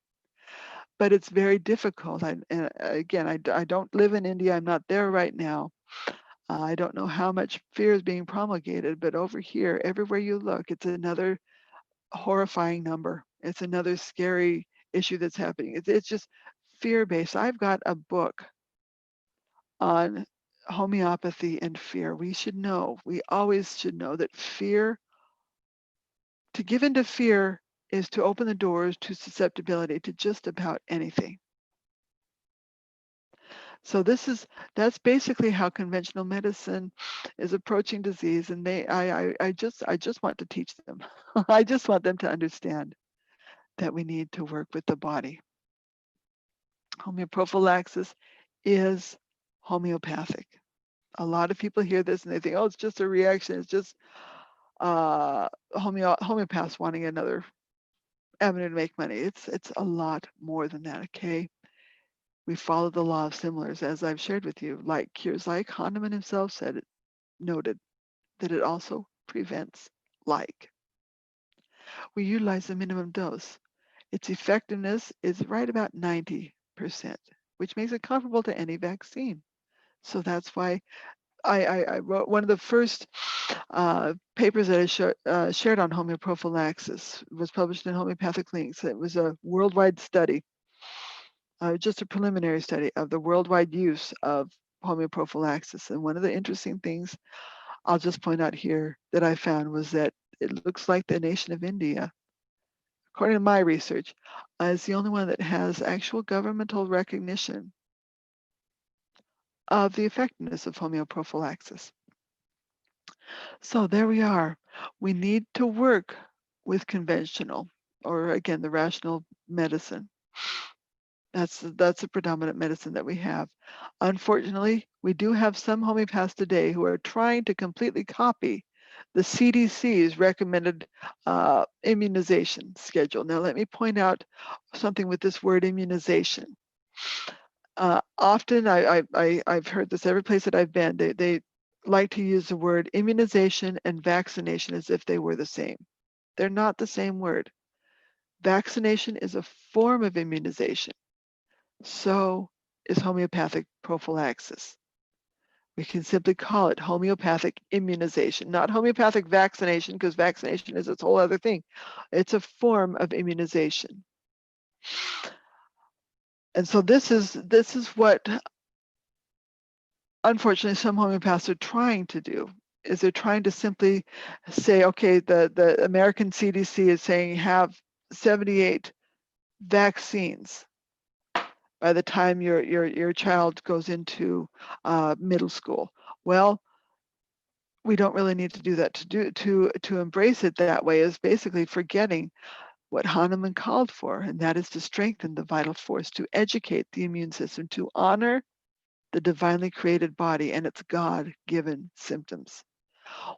But it's very difficult. I don't live in India. I'm not there right now. I don't know how much fear is being promulgated, but over here, everywhere you look, it's another horrifying number. It's another scary issue that's happening. It's just fear-based. I've got a book on homeopathy and fear. We always should know that fear, to give into fear is to open the doors to susceptibility to just about anything. So that's basically how conventional medicine is approaching disease, and I just want to teach them. I just want them to understand that we need to work with the body. Homeoprophylaxis is homeopathic. A lot of people hear this and they think, oh, it's just a reaction. It's just homeopaths wanting another avenue to make money. It's a lot more than that, okay? We follow the law of similars, as I've shared with you. Like cures like. Hahnemann himself noted that it also prevents like. We utilize the minimum dose. Its effectiveness is right about 90%, which makes it comparable to any vaccine. So that's why I wrote one of the first papers that I shared on homeoprophylaxis was published in Homeopathic Links. It was a worldwide study, just a preliminary study of the worldwide use of homeoprophylaxis. And one of the interesting things I'll just point out here that I found was that it looks like the nation of India, according to my research, is the only one that has actual governmental recognition of the effectiveness of homeoprophylaxis. So there we are. We need to work with conventional, or again, the rational medicine. That's the predominant medicine that we have. Unfortunately, we do have some homeopaths today who are trying to completely copy the CDC's recommended immunization schedule. Now, let me point out something with this word immunization. Often, I've heard this every place that I've been, they like to use the word immunization and vaccination as if they were the same. They're not the same word. Vaccination is a form of immunization. So is homeopathic prophylaxis. We can simply call it homeopathic immunization, not homeopathic vaccination, because vaccination is its whole other thing. It's a form of immunization. And so this is what, unfortunately, some homeopaths are trying to do. is they're trying to simply say, okay, the American CDC is saying have 78 vaccines by the time your child goes into middle school. Well, we don't really need to do that. To embrace it that way is basically forgetting what Hahnemann called for, and that is to strengthen the vital force, to educate the immune system, to honor the divinely created body and its God-given symptoms.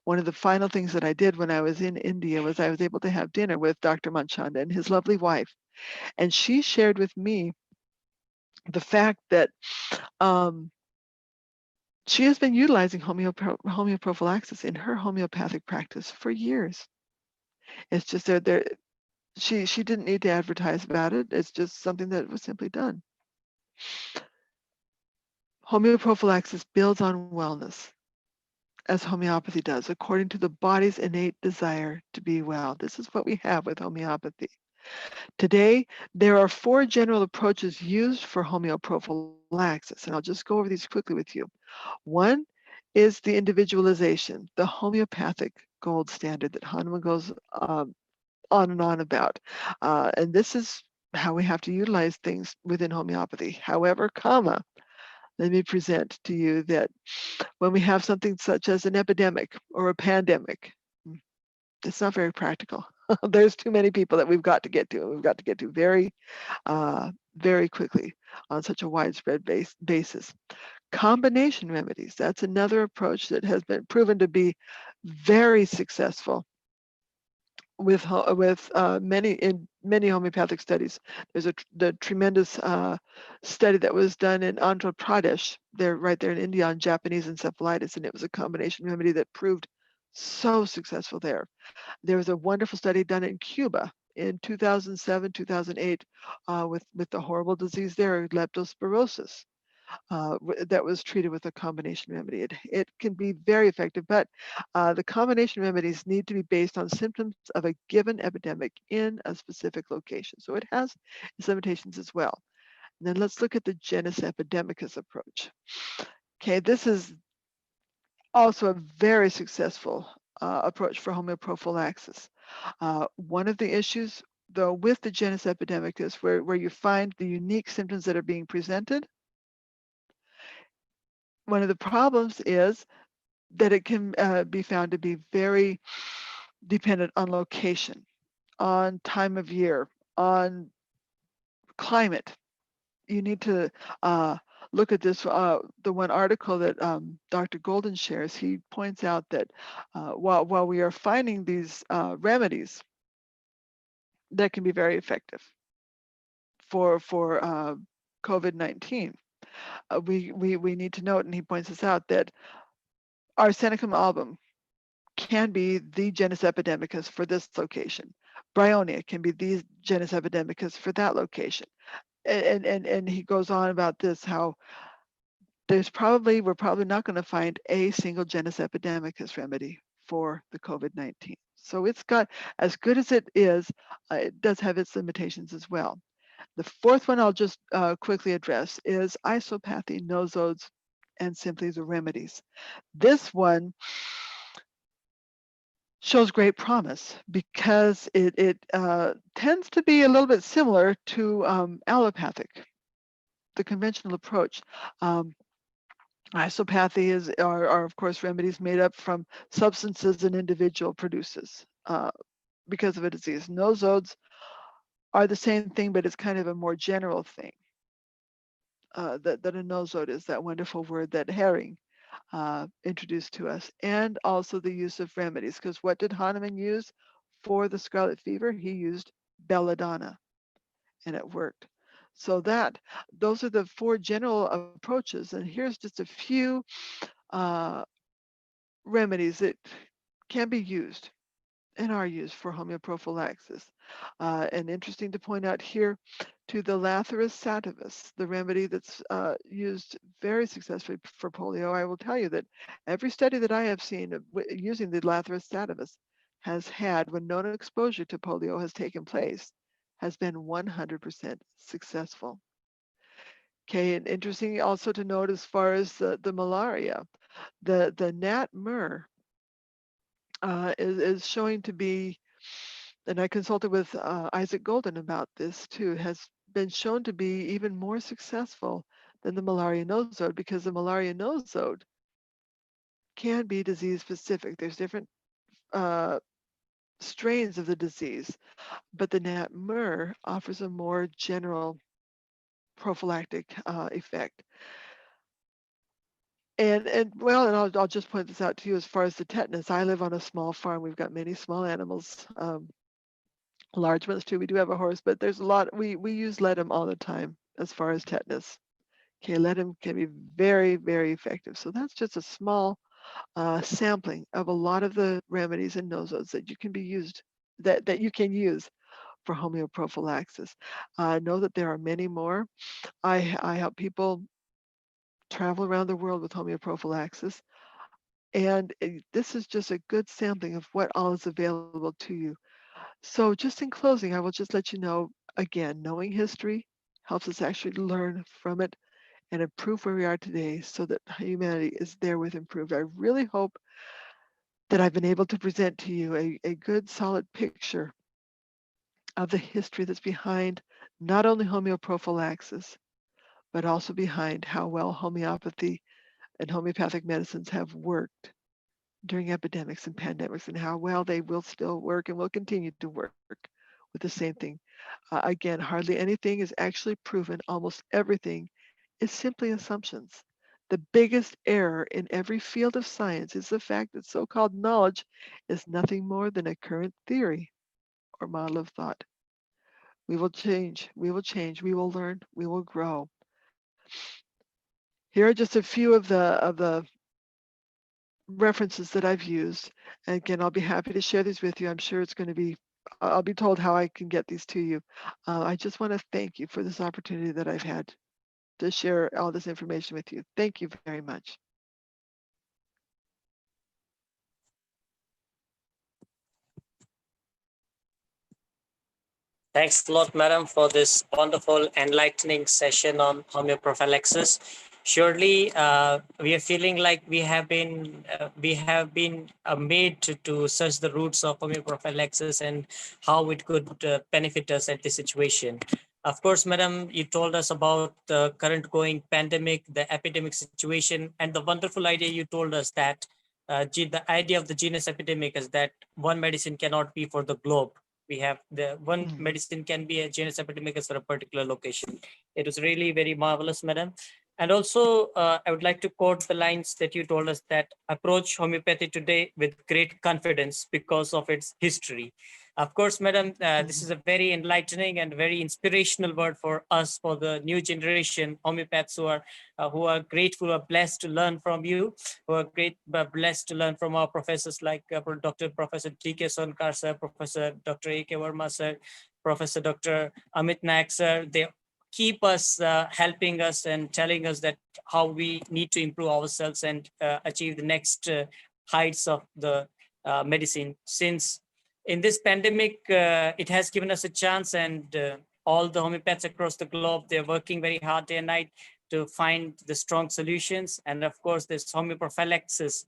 One of the final things that I did when I was in India was I was able to have dinner with Dr. Manchanda and his lovely wife. And she shared with me the fact that she has been utilizing homeoprophylaxis in her homeopathic practice for years. It's just she didn't need to advertise about it. It's just something that was simply done. Homeoprophylaxis builds on wellness, as homeopathy does, according to the body's innate desire to be well. This is what we have with homeopathy. Today, there are 4 general approaches used for homeoprophylaxis, and I'll just go over these quickly with you. One is the individualization, the homeopathic gold standard that Hahnemann goes on and on about. And this is how we have to utilize things within homeopathy. However, let me present to you that when we have something such as an epidemic or a pandemic, it's not very practical. There's too many people that we've got to get to. We've got to get to very, very quickly on such a widespread basis. Combination remedies, that's another approach that has been proven to be very successful with many homeopathic studies. There's the tremendous study that was done in Andhra Pradesh, right there in India, on Japanese encephalitis, and it was a combination remedy that proved so successful there. There was a wonderful study done in Cuba in 2007, 2008, with the horrible disease there, leptospirosis. That was treated with a combination remedy. It can be very effective, but the combination remedies need to be based on symptoms of a given epidemic in a specific location. So it has its limitations as well. And then let's look at the genus epidemicus approach. Okay, this is also a very successful approach for homeoprophylaxis. One of the issues, though, with the genus epidemicus, where you find the unique symptoms that are being presented, one of the problems is that it can be found to be very dependent on location, on time of year, on climate. You need to look at this. The one article that Dr. Golden shares, he points out that while we are finding these remedies that can be very effective for COVID-19, we need to note, and he points this out, that Arsenicum album can be the genus epidemicus for this location. Bryonia can be the genus epidemicus for that location. And he goes on about this, how we're probably not going to find a single genus epidemicus remedy for the COVID-19. So it's got, as good as it is, it does have its limitations as well. The fourth one I'll just quickly address is isopathy, nosodes, and simply the remedies. This one shows great promise because it tends to be a little bit similar to allopathic, the conventional approach. Isopathy are of course remedies made up from substances an individual produces because of a disease. Nosodes are the same thing, but it's kind of a more general thing. That a nosode is that wonderful word that Herring introduced to us, and also the use of remedies, because what did Hahnemann use for the scarlet fever? He used belladonna, and it worked. So those are the 4 general approaches, and here's just a few remedies that can be used and are used for homeoprophylaxis. And interesting to point out here, to the Lathyrus sativus, the remedy that's used very successfully for polio. I will tell you that every study that I have seen using the Lathyrus sativus has had, when known exposure to polio has taken place, has been 100% successful. Okay, and interesting also to note as far as the malaria, the gnat myrrh is showing to be, and I consulted with Isaac Golden about this too, has been shown to be even more successful than the malaria nosode, because the malaria nosode can be disease specific. There's different strains of the disease, but the NAT-MER offers a more general prophylactic effect. And I'll just point this out to you as far as the tetanus. I live on a small farm. We've got many small animals, large ones too. We do have a horse, but there's a lot. We use leadum all the time as far as tetanus. Okay, leadum can be very, very effective. So that's just a small sampling of a lot of the remedies and nosodes that you can be used, that you can use for homeoprophylaxis. Know that there are many more. I help people travel around the world with homeoprophylaxis. And this is just a good sampling of what all is available to you. So just in closing, I will just let you know, again, knowing history helps us actually learn from it and improve where we are today so that humanity is therewith improved. I really hope that I've been able to present to you a good solid picture of the history that's behind not only homeoprophylaxis, but also behind how well homeopathy and homeopathic medicines have worked during epidemics and pandemics, and how well they will still work and will continue to work with the same thing. Again, hardly anything is actually proven. Almost everything is simply assumptions. The biggest error in every field of science is the fact that so-called knowledge is nothing more than a current theory or model of thought. We will change, we will learn, we will grow. Here are just a few of the references that I've used. And again, I'll be happy to share these with you. I'm sure it's going to be, I'll be told how I can get these to you. I just want to thank you for this opportunity that I've had to share all this information with you. Thank you very much. Thanks a lot, madam, for this wonderful, enlightening session on homeoprophylaxis. Surely, we are feeling like we have been made to search the roots of homeoprophylaxis and how it could benefit us at this situation. Of course, madam, you told us about the current going pandemic, the epidemic situation, and the wonderful idea you told us that the idea of the genus epidemic is that one medicine cannot be for the globe. We have the one medicine can be a genus epidemicus for a particular location. It was really very marvelous, madam. And also, I would like to quote the lines that you told us, that approach homeopathy today with great confidence because of its history. Of course, madam, this is a very enlightening and very inspirational word for us, for the new generation homeopaths who are grateful or blessed to learn from you, who are blessed to learn from our professors like Dr. Professor D.K. Sonkar sir, Professor Dr. A.K. Verma sir, Professor Dr. Amit Naik sir. They keep us helping us and telling us that how we need to improve ourselves and achieve the next heights of the medicine. Since in this pandemic, it has given us a chance, and all the homeopaths across the globe, they're working very hard day and night to find the strong solutions. And of course, this homeoprophylaxis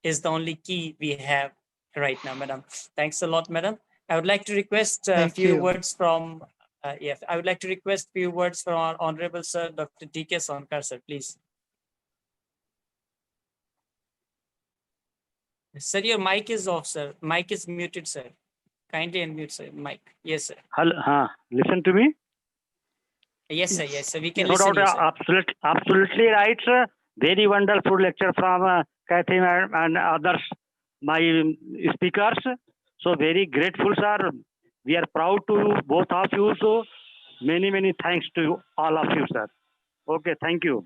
is the only key we have right now, madam. Thanks a lot, madam. I would like to request a few words from, I would like to request few words from our Honorable Sir, Dr. D.K. Sonkar, sir, please. Sir, your mic is off, sir. Mic is muted, sir. Kindly unmute, sir. Mic. Yes, sir. Hello, listen to me. Yes, sir. Yes, sir. We can No listen doubt, to you, sir. absolutely right, sir. Very wonderful lecture from Kathy and others, my speakers. So very grateful, sir. We are proud to both of you. So many thanks to all of you, sir. Okay, thank you.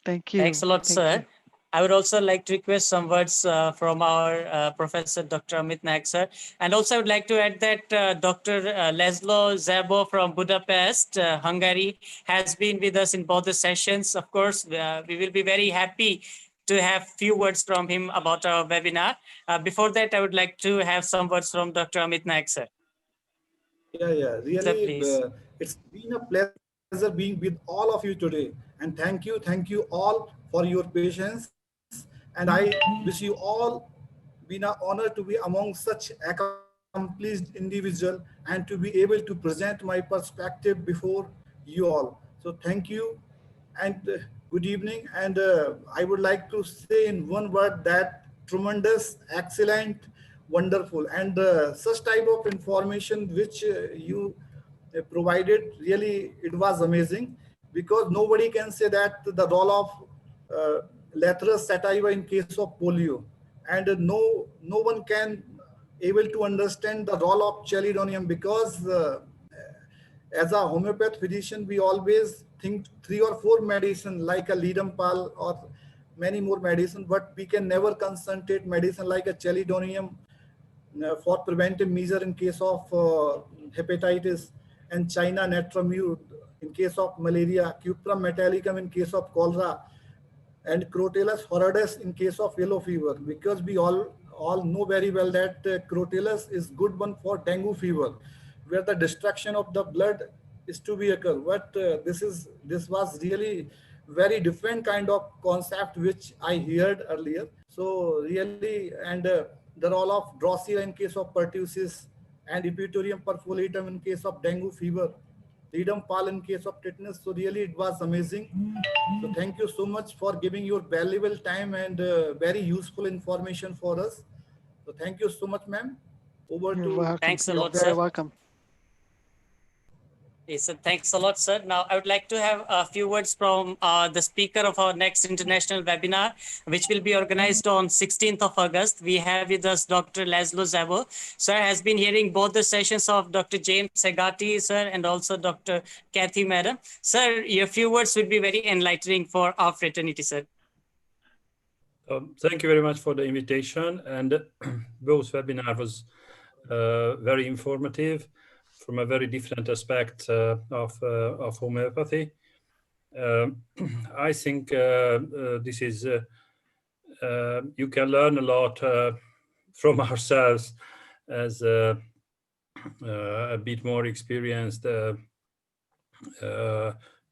Thank you. Thanks a lot, sir. I would also like to request some words from our Professor Dr. Amit Naik, sir. And also I would like to add that Dr. Laszlo Zabo from Budapest, Hungary, has been with us in both the sessions. Of course, we will be very happy to have few words from him about our webinar. Before that, I would like to have some words from Dr. Amit Naik, sir. Yeah, really, sir, it's been a pleasure being with all of you today. And thank you all for your patience. And I wish you all been an honor to be among such accomplished individual and to be able to present my perspective before you all. So thank you and good evening. And I would like to say in one word that tremendous, excellent, wonderful, and such type of information which you provided, really it was amazing, because nobody can say that the role of lateral sativa in case of polio, and no one can able to understand the role of chelidonium, because as a homeopath physician, we always think 3 or 4 medicine like a Lydian or many more medicine, but we can never concentrate medicine like a chelidonium for preventive measure in case of hepatitis, and China natramute in case of malaria, Cuprum metallicum in case of cholera, and Crotellus horridus in case of yellow fever, because we all know very well that Crotellus is good one for dengue fever, where the destruction of the blood is to be occur. But this was really very different kind of concept which I heard earlier. So really, and the role of Drosera in case of pertussis, and Epitorium perfoliatum in case of dengue fever, Lydian pal in case of tetanus. So really it was amazing. So thank you so much for giving your valuable time and very useful information for us. So thank you so much, ma'am. Over You're to welcome. Thanks a You're lot, very sir. welcome. Yes, sir. Thanks a lot, sir. Now, I would like to have a few words from the speaker of our next international webinar, which will be organized on 16th of August. We have with us Dr. Laszlo Szabo. Sir has been hearing both the sessions of Dr. James Segati, sir, and also Dr. Kathy, madam. Sir, your few words will be very enlightening for our fraternity, sir. Thank you very much for the invitation. And both webinar was very informative from a very different aspect of homeopathy. I think this is, you can learn a lot from ourselves as a bit more experienced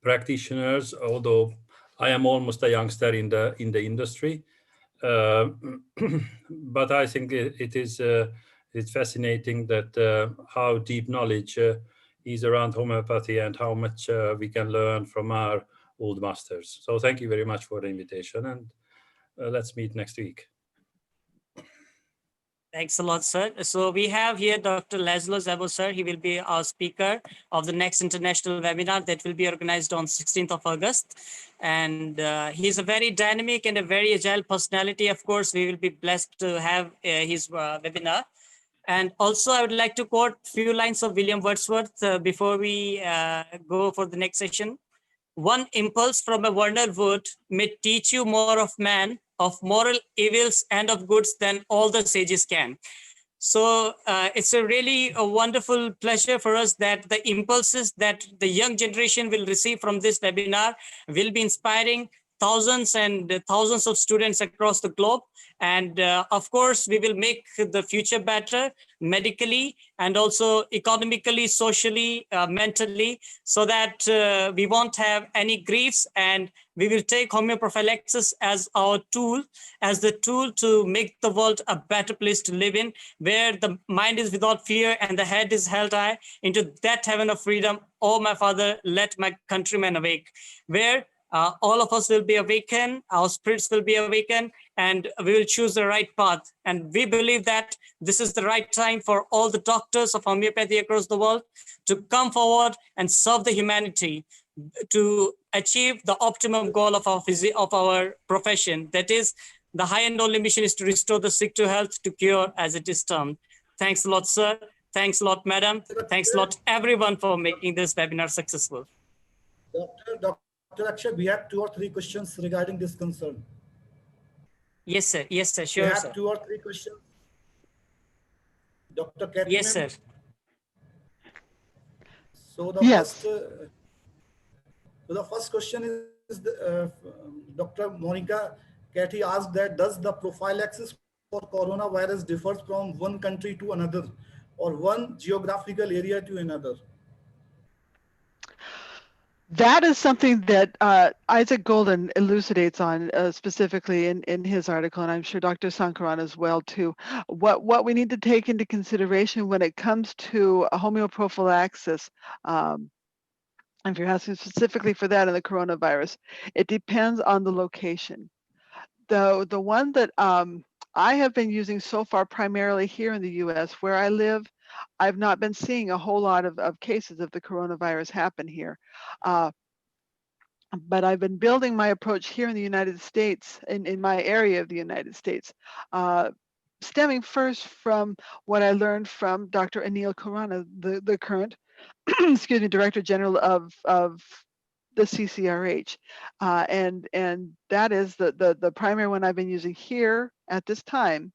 practitioners, although I am almost a youngster in the industry. But I think it's fascinating that how deep knowledge is around homeopathy and how much we can learn from our old masters. So thank you very much for the invitation, and let's meet next week. Thanks a lot, sir. So we have here Dr. Laszlo Szabo, sir. He will be our speaker of the next international webinar that will be organized on 16th of August. And he's a very dynamic and a very agile personality. Of course, we will be blessed to have his webinar. And also, I would like to quote a few lines of William Wordsworth before we go for the next session. One impulse from a Werner Wood may teach you more of man, of moral evils and of goods than all the sages can. So it's a really a wonderful pleasure for us that the impulses that the young generation will receive from this webinar will be inspiring thousands and thousands of students across the globe. And of course, we will make the future better medically and also economically, socially, mentally, so that we won't have any griefs, and we will take homeoprophylaxis as our tool, as the tool to make the world a better place to live in, where the mind is without fear and the head is held high into that heaven of freedom. Oh, my Father, let my countrymen awake, where all of us will be awakened, our spirits will be awakened, and we will choose the right path. And we believe that this is the right time for all the doctors of homeopathy across the world to come forward and serve the humanity to achieve the optimum goal of our profession. That is, the high and only mission is to restore the sick to health, to cure as it is termed. Thanks a lot, sir. Thanks a lot, madam. Thanks a lot, everyone, for making this webinar successful. Dr. Akshay, we have 2 or 3 questions regarding this concern. Yes, sir. Yes, sir. Sure, we have sir. 2 or 3 questions. Dr. Kathy, yes, sir. So the first question is Dr. Monica Kathy asked that, does the prophylaxis for coronavirus differs from one country to another or one geographical area to another? That is something that Isaac Golden elucidates on specifically in his article, and I'm sure Dr. Sankaran as well too. What we need to take into consideration when it comes to homeoprophylaxis, if you're asking specifically for that in the coronavirus, it depends on the location. The one that I have been using so far primarily here in the US where I live, I've not been seeing a whole lot of cases of the coronavirus happen here. But I've been building my approach here in the United States, in my area of the United States, stemming first from what I learned from Dr. Anil Khurana, the current, excuse me, Director General of the CCRH, and that is the primary one I've been using here at this time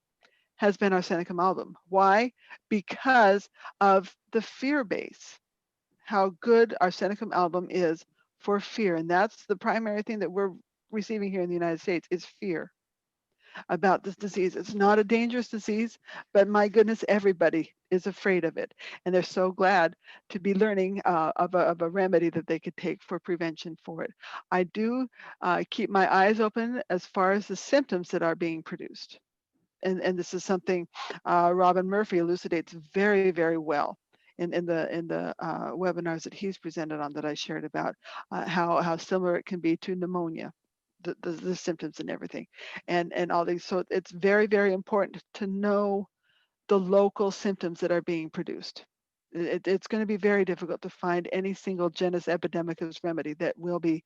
has been arsenicum album. Why? Because of the fear base, how good arsenicum album is for fear. And that's the primary thing that we're receiving here in the United States is fear about this disease. It's not a dangerous disease, but my goodness, everybody is afraid of it. And they're so glad to be learning of a remedy that they could take for prevention for it. I do keep my eyes open as far as the symptoms that are being produced. And this is something Robin Murphy elucidates very, very well in the webinars that he's presented on that I shared about how similar it can be to pneumonia, the symptoms and everything, and all these. So it's very, very important to know the local symptoms that are being produced. It's going to be very difficult to find any single genus epidemicus remedy that will be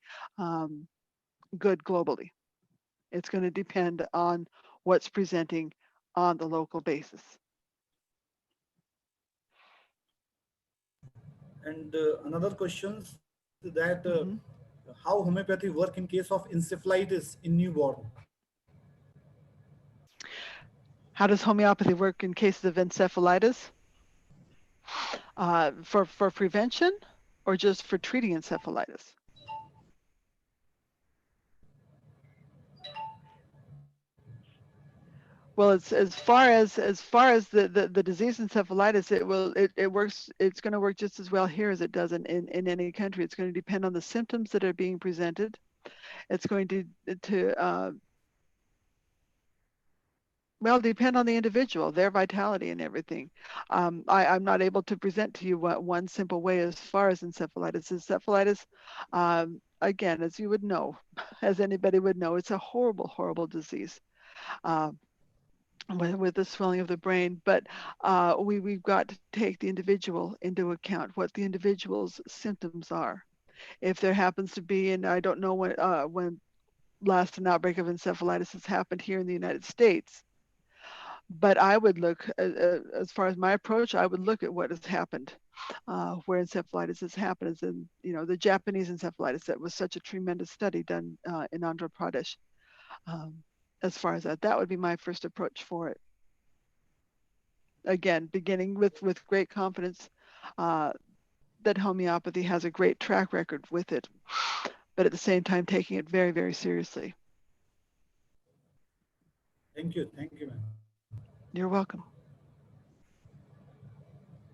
good globally. It's going to depend on what's presenting on the local basis. And another question that how homeopathy work in case of encephalitis in newborn? How does homeopathy work in cases of encephalitis? For prevention or just for treating encephalitis? Well, it's as far as the disease encephalitis, it works. It's going to work just as well here as it does in any country. It's going to depend on the symptoms that are being presented. It's going to well, depend on the individual, their vitality and everything. I'm not able to present to you one simple way as far as encephalitis. Encephalitis, again, as you would know, as anybody would know, it's a horrible, horrible disease. With the swelling of the brain, but we've got to take the individual into account, what the individual's symptoms are. If there happens to be, and I don't know when last an outbreak of encephalitis has happened here in the United States, but I would look, as far as my approach, I would look at what has happened, where encephalitis has happened, as in, the Japanese encephalitis. That was such a tremendous study done in Andhra Pradesh. As far as that would be my first approach for it. Again, beginning with great confidence that homeopathy has a great track record with it, but at the same time taking it very, very seriously. Thank you, ma'am. You're welcome.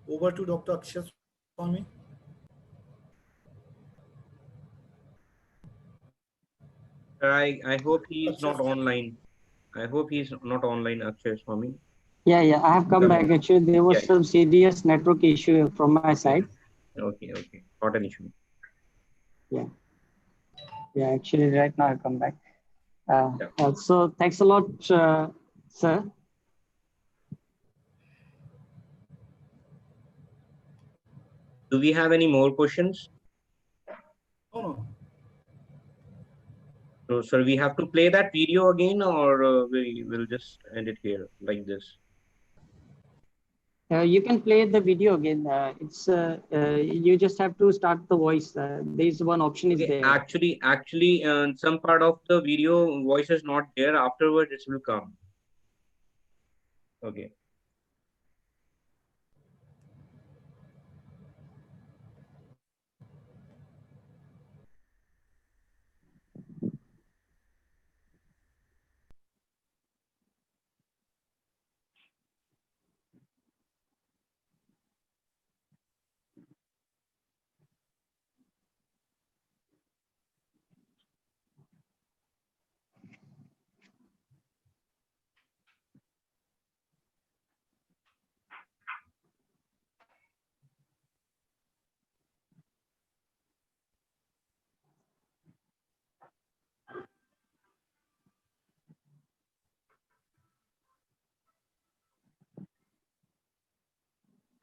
Over to Dr. Akshay Swami. I hope he's not online. I hope he's not online, Akshay Swami. Yeah, I have come back. Actually, there was some serious network issue from my side. Okay, not an issue. Yeah, actually, right now I come back. So thanks a lot, sir. Do we have any more questions? No. So, sir, we have to play that video again, or we will just end it here like this? You can play the video again. It's you just have to start the voice. There is one option is there. Actually, some part of the video voice is not there. Afterwards, it will come. Okay.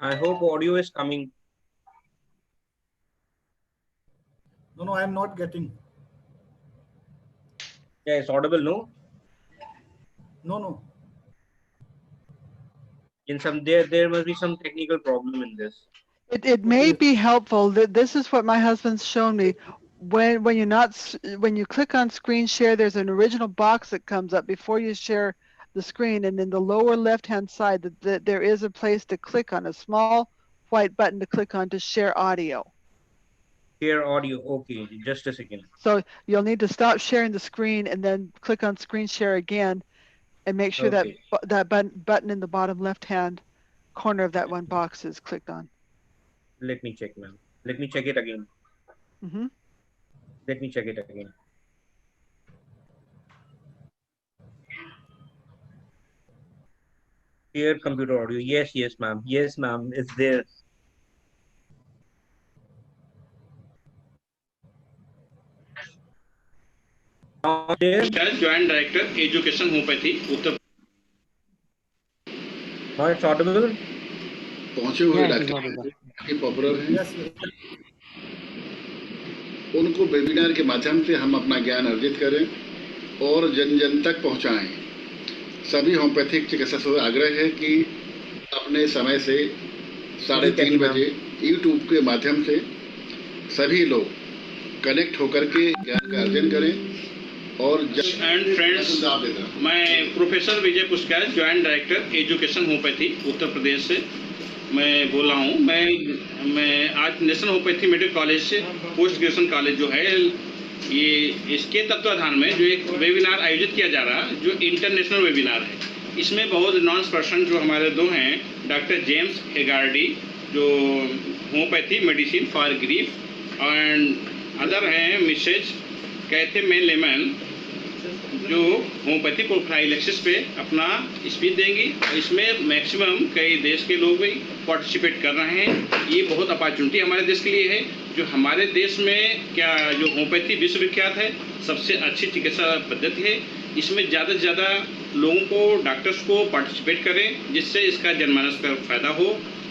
I hope audio is coming. No, I am not getting. Yeah, it's audible, no? No. In some there must be some technical problem in this. It may be helpful. This is what my husband's shown me. When you click on screen share, there's an original box that comes up before you share the screen, and in the lower left-hand side, there is a place to click on, a small white button to click on to share audio. Share audio. Okay, just a second. So you'll need to stop sharing the screen and then click on screen share again, and make sure Okay. that button in the bottom left-hand corner of that one box is clicked on. Let me check, ma'am. Let me check it again. Mm-hmm. Let me check it again. Share computer audio. Yes, ma'am. Yes, ma'am. It's there. Joint Director, Education Homeopathy, Uttar. Now it's audible. पहुंचे हुए doctor काफी popular हैं। उनको webinar के माध्यम से हम अपना ज्ञान अर्जित करें और जन जन तक पहुंचाएं। सभी होम्योपैथिक चिकित्सकों से आग्रह है कि अपने समय से 3:30 बजे यूट्यूब के माध्यम से सभी लोग कनेक्ट होकर के ज्ञान का अर्जन करें। और एंड फ्रेंड्स, मैं professor Vijay Pushkar, joint director education homoeopathy Uttar Pradesh से मैं बोल रहा हूँ। मैं आज नेशनल होम्योपैथी मेडिकल कॉलेज से पोस्ट ग्रेजुएशन कॉलेज जो है, ये इसके तत्वाधान में जो एक वेबिनार आयोजित किया जा रहा है, जो इंटरनेशनल वेबिनार है। इसमें बहुत रिनॉन्स पर्सन जो हमारे दो हैं, डॉक्टर जेम्स हेगार्डी जो homeopathy medicine for grief, and other हैं मिसेज कैथे में लेमन जो होम्योपैथी प्रोफाइलेक्सिस पे अपना स्पीच देंगी। और इसमें मैक्सिमम कई देश के लोग भी पार्टिसिपेट कर रहे हैं। ये बहुत अपॉर्चुनिटी हमारे देश के लिए है। जो हमारे देश में क्या जो होम्योपैथी विश्वविख्यात है, सबसे अच्छी चिकित्सा पद्धति है। इसमें ज़्यादा से ज़्यादा लोगों को, डॉक्टर्स को पार्टिसिपेट करें, जिससे इसका जनमानस का फ़ायदा हो।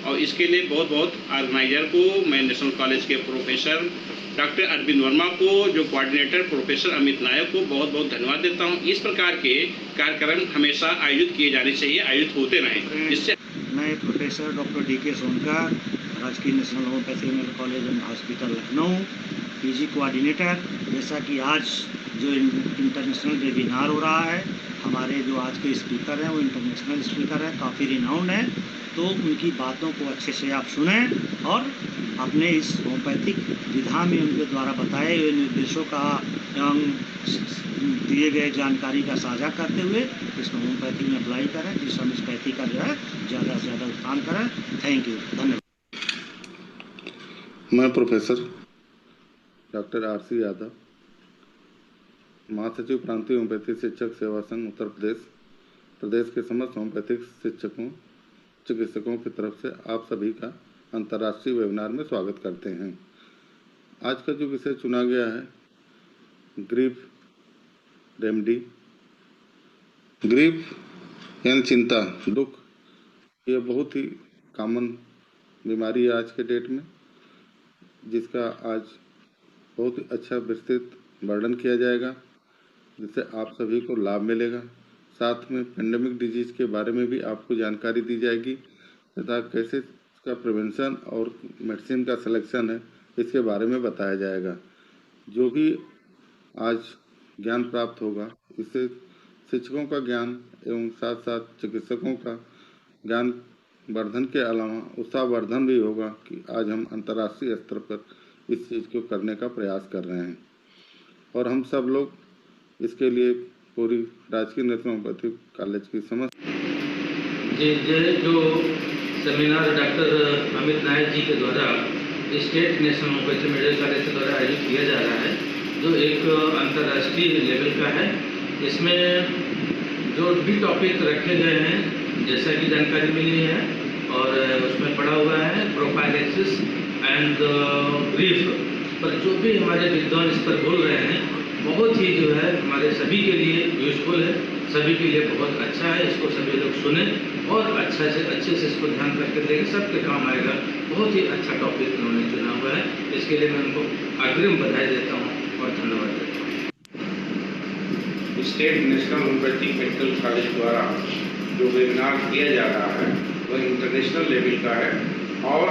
और इसके लिए बहुत बहुत ऑर्गेनाइजर को, मैं नेशनल कॉलेज के प्रोफेसर डॉक्टर अरविंद वर्मा को, जो कोऑर्डिनेटर प्रोफेसर अमित नायक को बहुत बहुत धन्यवाद देता हूं। इस प्रकार के कार्यक्रम हमेशा आयोजित किए जाने चाहिए, आयोजित होते रहें, जिससे मैं प्रोफेसर डॉक्टर डी.के. सोनकर, राजकीय national homoeopathy medical college and hospital Lucknow, PG coordinator. जैसा कि आज जो इंटरनेशनल वेबिनार हो रहा है, हमारे जो आज के स्पीकर हैं वो इंटरनेशनल स्पीकर हैं, काफ़ी रिनाउंड हैं, तो उनकी बातों को अच्छे से आप सुनें और अपने इस होम्योपैथिक विधा में उनके द्वारा बताए हुए निर्देशों का एवं दिए गए जानकारी का साझा करते हुए इसको होम्योपैथी में अप्लाई करें, जिस होम्योपैथी का जो है ज़्यादा से ज़्यादा उत्थान करें। थैंक यू, धन्यवाद। मैं प्रोफेसर डॉक्टर आर.सी. यादव, महासचिव प्रांतीय होम्योपैथी शिक्षक सेवा संघ उत्तर प्रदेश के समस्त होम्योपैथिक शिक्षकों चिकित्सकों की तरफ से आप सभी का अंतर्राष्ट्रीय वेबिनार में स्वागत करते हैं। आज का जो विषय चुना गया है, ग्रीफ रेमेडी। ग्रीफ यानी चिंता, दुख, ये बहुत ही कॉमन बीमारी है आज के डेट में, जिसका आज बहुत ही अच्छा विस्तृत वर्णन किया जाएगा, जिससे आप सभी को लाभ मिलेगा। साथ में पेंडेमिक डिजीज के बारे में भी आपको जानकारी दी जाएगी तथा कैसे इसका प्रिवेंशन और मेडिसिन का सिलेक्शन है, इसके बारे में बताया जाएगा। जो भी आज ज्ञान प्राप्त होगा, इससे शिक्षकों का ज्ञान एवं साथ साथ चिकित्सकों का ज्ञान वर्धन के अलावा उत्साहवर्धन भी होगा कि आज हम अंतर्राष्ट्रीय स्तर पर इस चीज़ को करने का प्रयास कर रहे हैं। और हम सब लोग इसके लिए पूरी राजकीय नेशनल होम्योपैथी कॉलेज की समस्त जो सेमिनार डॉक्टर अमित नायक जी के द्वारा state national homoeopathy medical college के द्वारा आयोजित किया जा रहा है, जो एक अंतर्राष्ट्रीय लेवल का है। इसमें जो भी टॉपिक रखे गए हैं, जैसा कि जानकारी मिली है और उसमें पढ़ा हुआ है प्रोफाइलेक्सिस एंड ग्रीफ पर जो भी हमारे विद्वान इस पर बोल रहे हैं, बहुत ही जो है हमारे सभी के लिए यूजफुल है, सभी के लिए बहुत अच्छा है। इसको सभी लोग सुने और अच्छे से इसको ध्यान करके देखें, सबके काम आएगा। बहुत ही अच्छा टॉपिक उन्होंने चुना हुआ है, इसके लिए मैं उनको अग्रिम बधाई देता हूँ और धन्यवाद देता हूँ। State national homeopathic medical college द्वारा जो वेबिनार किया जा रहा है वह इंटरनेशनल लेवल का है और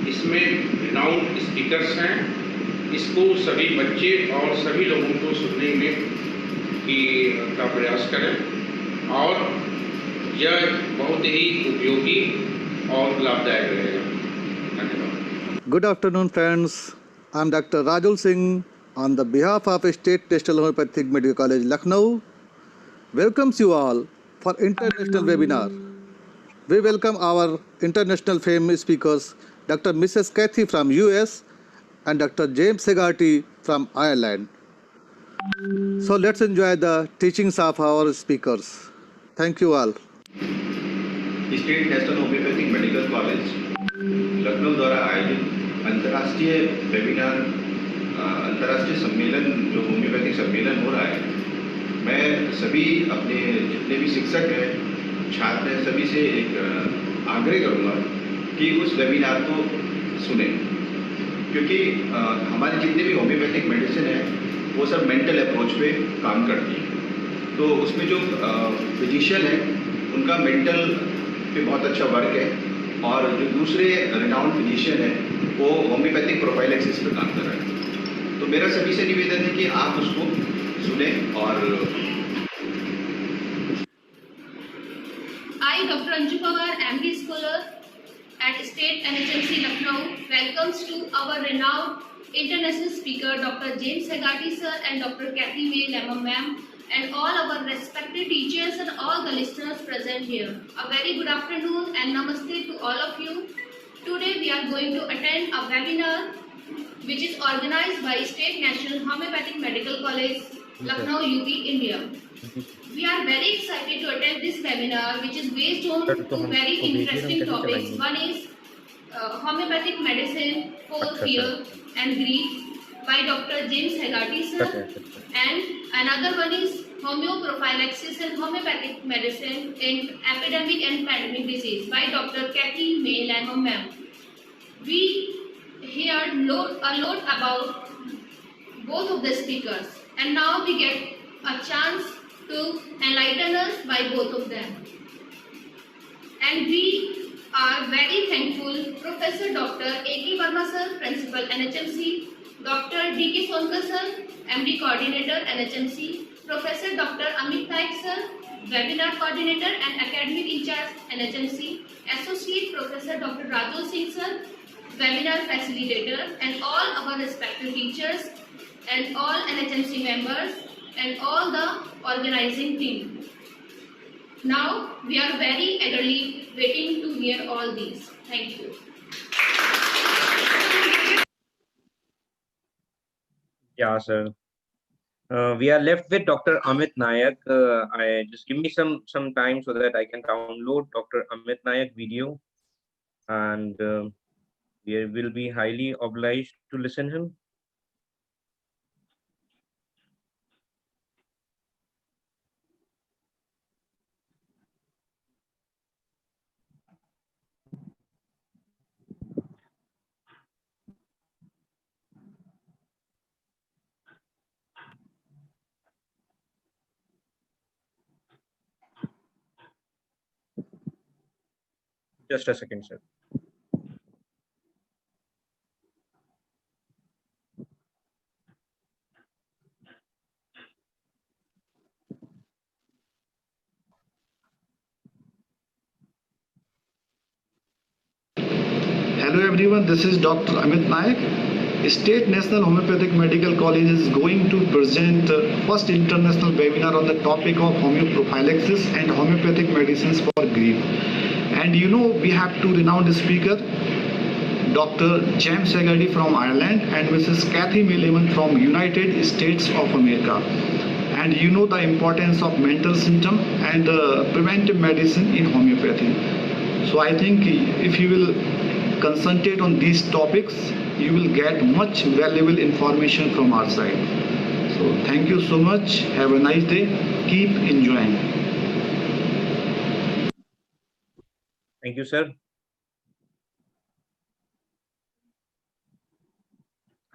इसमें रिनाउंड स्पीकर्स हैं। इसको सभी बच्चे और सभी लोगों को सुनने में का प्रयास करें और यह बहुत ही उपयोगी और लाभदायक रहेगा। धन्यवाद। Good afternoon, friends. I'm Dr. Rajul Singh on the behalf of State National Homeopathic Medical College, Lucknow. Welcomes you all for international webinar. We welcome our international famous speakers, Dr. Mrs. Kathy from US and Dr. James Segati from Ireland. So let's enjoy the teachings of our speakers. Thank you all. State national homeopathic medical college Lucknow द्वारा आयोजित अंतर्राष्ट्रीय webinar अंतर्राष्ट्रीय सम्मेलन जो homeopathic सम्मेलन हो रहा है, मैं सभी अपने जितने भी शिक्षक हैं, छात्र हैं, सभी से एक आग्रह करूँगा कि उस वेबिनार को सुने, क्योंकि हमारे जितने भी होम्योपैथिक मेडिसिन है वो सब मेंटल अप्रोच पे काम करती है। तो उसमें जो फिजिशियन है उनका मेंटल पे बहुत अच्छा वर्क है और जो दूसरे रिनाउंड फिजिशियन है वो होम्योपैथिक प्रोफाइलैक्सिस पे काम कर रहे हैं। तो मेरा सभी से निवेदन है कि आप उसको सुने और I, Dr. Anju Pawar, MD Scholar at State NHMC Lucknow, welcomes to our renowned international speaker Dr. James Segati sir and Dr. Kathy May Lemon ma'am and all our respected teachers and all the listeners present here. A very good afternoon and namaste to all of you. Today we are going to attend a webinar which is organized by State National Homeopathic Medical College, Lucknow, UP, India. We are very excited to attend this webinar which is based on two very interesting topics. One is homeopathic medicine for fear and grief by Dr. James Segati sir, and another one is homeoprophylaxis and homeopathic medicine in epidemic and pandemic disease by Dr. Kathy May Langham ma'am. We heard a lot about both of the speakers, and now we get a chance to enlighten us by both of them. And we are very thankful Professor Dr. A.K. Verma sir, Principal NHMC, Dr. D.K. Sonkar sir, MD Coordinator NHMC, Professor Dr. Amit Naik sir, Webinar Coordinator and Academic Incharge NHMC, Associate Professor Dr. Rajul Singh sir, Webinar Facilitator, and all our respected teachers and all NHMC members and all the organizing team. Now we are very eagerly waiting to hear all these. Thank you. Yeah, sir. We are left with Dr. Amit Nayak. I just give me some time so that I can download Dr. Amit Nayak video, and we will be highly obliged to listen him. Just a second, sir. Hello everyone, this is Dr. Amit Naik. State National Homeopathic Medical College is going to present first international webinar on the topic of homeoprophylaxis and homeopathic medicines for grief. And you know, we have two renowned speakers, Dr. James Segati from Ireland and Mrs. Kathy May Lemon from United States of America. And you know the importance of mental symptom and preventive medicine in homeopathy. So I think if you will concentrate on these topics, you will get much valuable information from our side. So thank you so much. Have a nice day. Keep enjoying. Thank you, sir.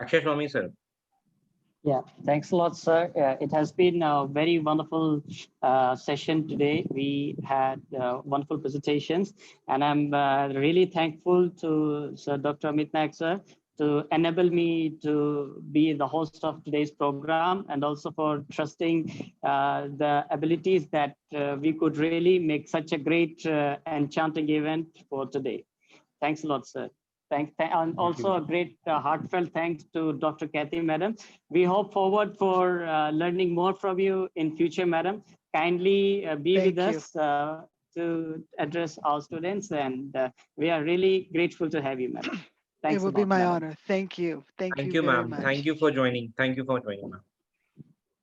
Akshay Swami, sir. Yeah, thanks a lot, sir. It has been a very wonderful session today. We had wonderful presentations, and I'm really thankful to Sir Dr. Amit Naik, sir, to enable me to be the host of today's program, and also for trusting the abilities that we could really make such a great enchanting event for today. Thanks a lot, sir. And also a great heartfelt thanks to Dr. Kathy, madam. We hope forward for learning more from you in future, madam. Kindly be with us to address our students, and we are really grateful to have you, madam. Thanks It will a lot, be my madam. honor. Thank you. Thank you very ma'am. much. Thank you for joining. Thank you for joining, ma'am.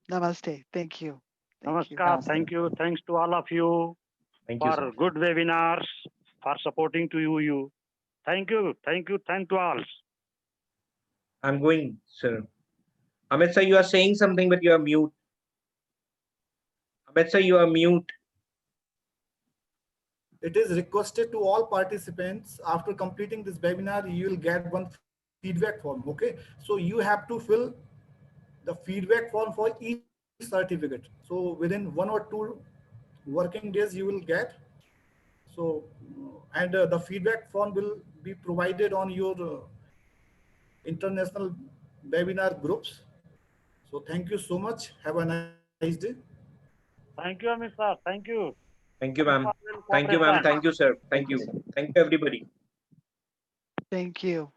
Namaste. Thank you. Namaskar. Thank you. Thanks to all of you Thank you, for sir. good webinars, for supporting to you. Thank you. Thank you. Thank to all. I'm going, sir. Amit sir, you are saying something, but you are mute. Amit sir, you are mute. It is requested to all participants after completing this webinar, you will get one feedback form. Okay, so you have to fill the feedback form for each certificate. So within 1 or 2 working days, you will get. So, and the feedback form will be provided on your international webinar groups. So thank you so much. Have a nice day. Thank you, Amit sir. Thank you. Thank you, ma'am. Thank you, ma'am. Thank you, sir. Thank you. Thank you, everybody. Thank you.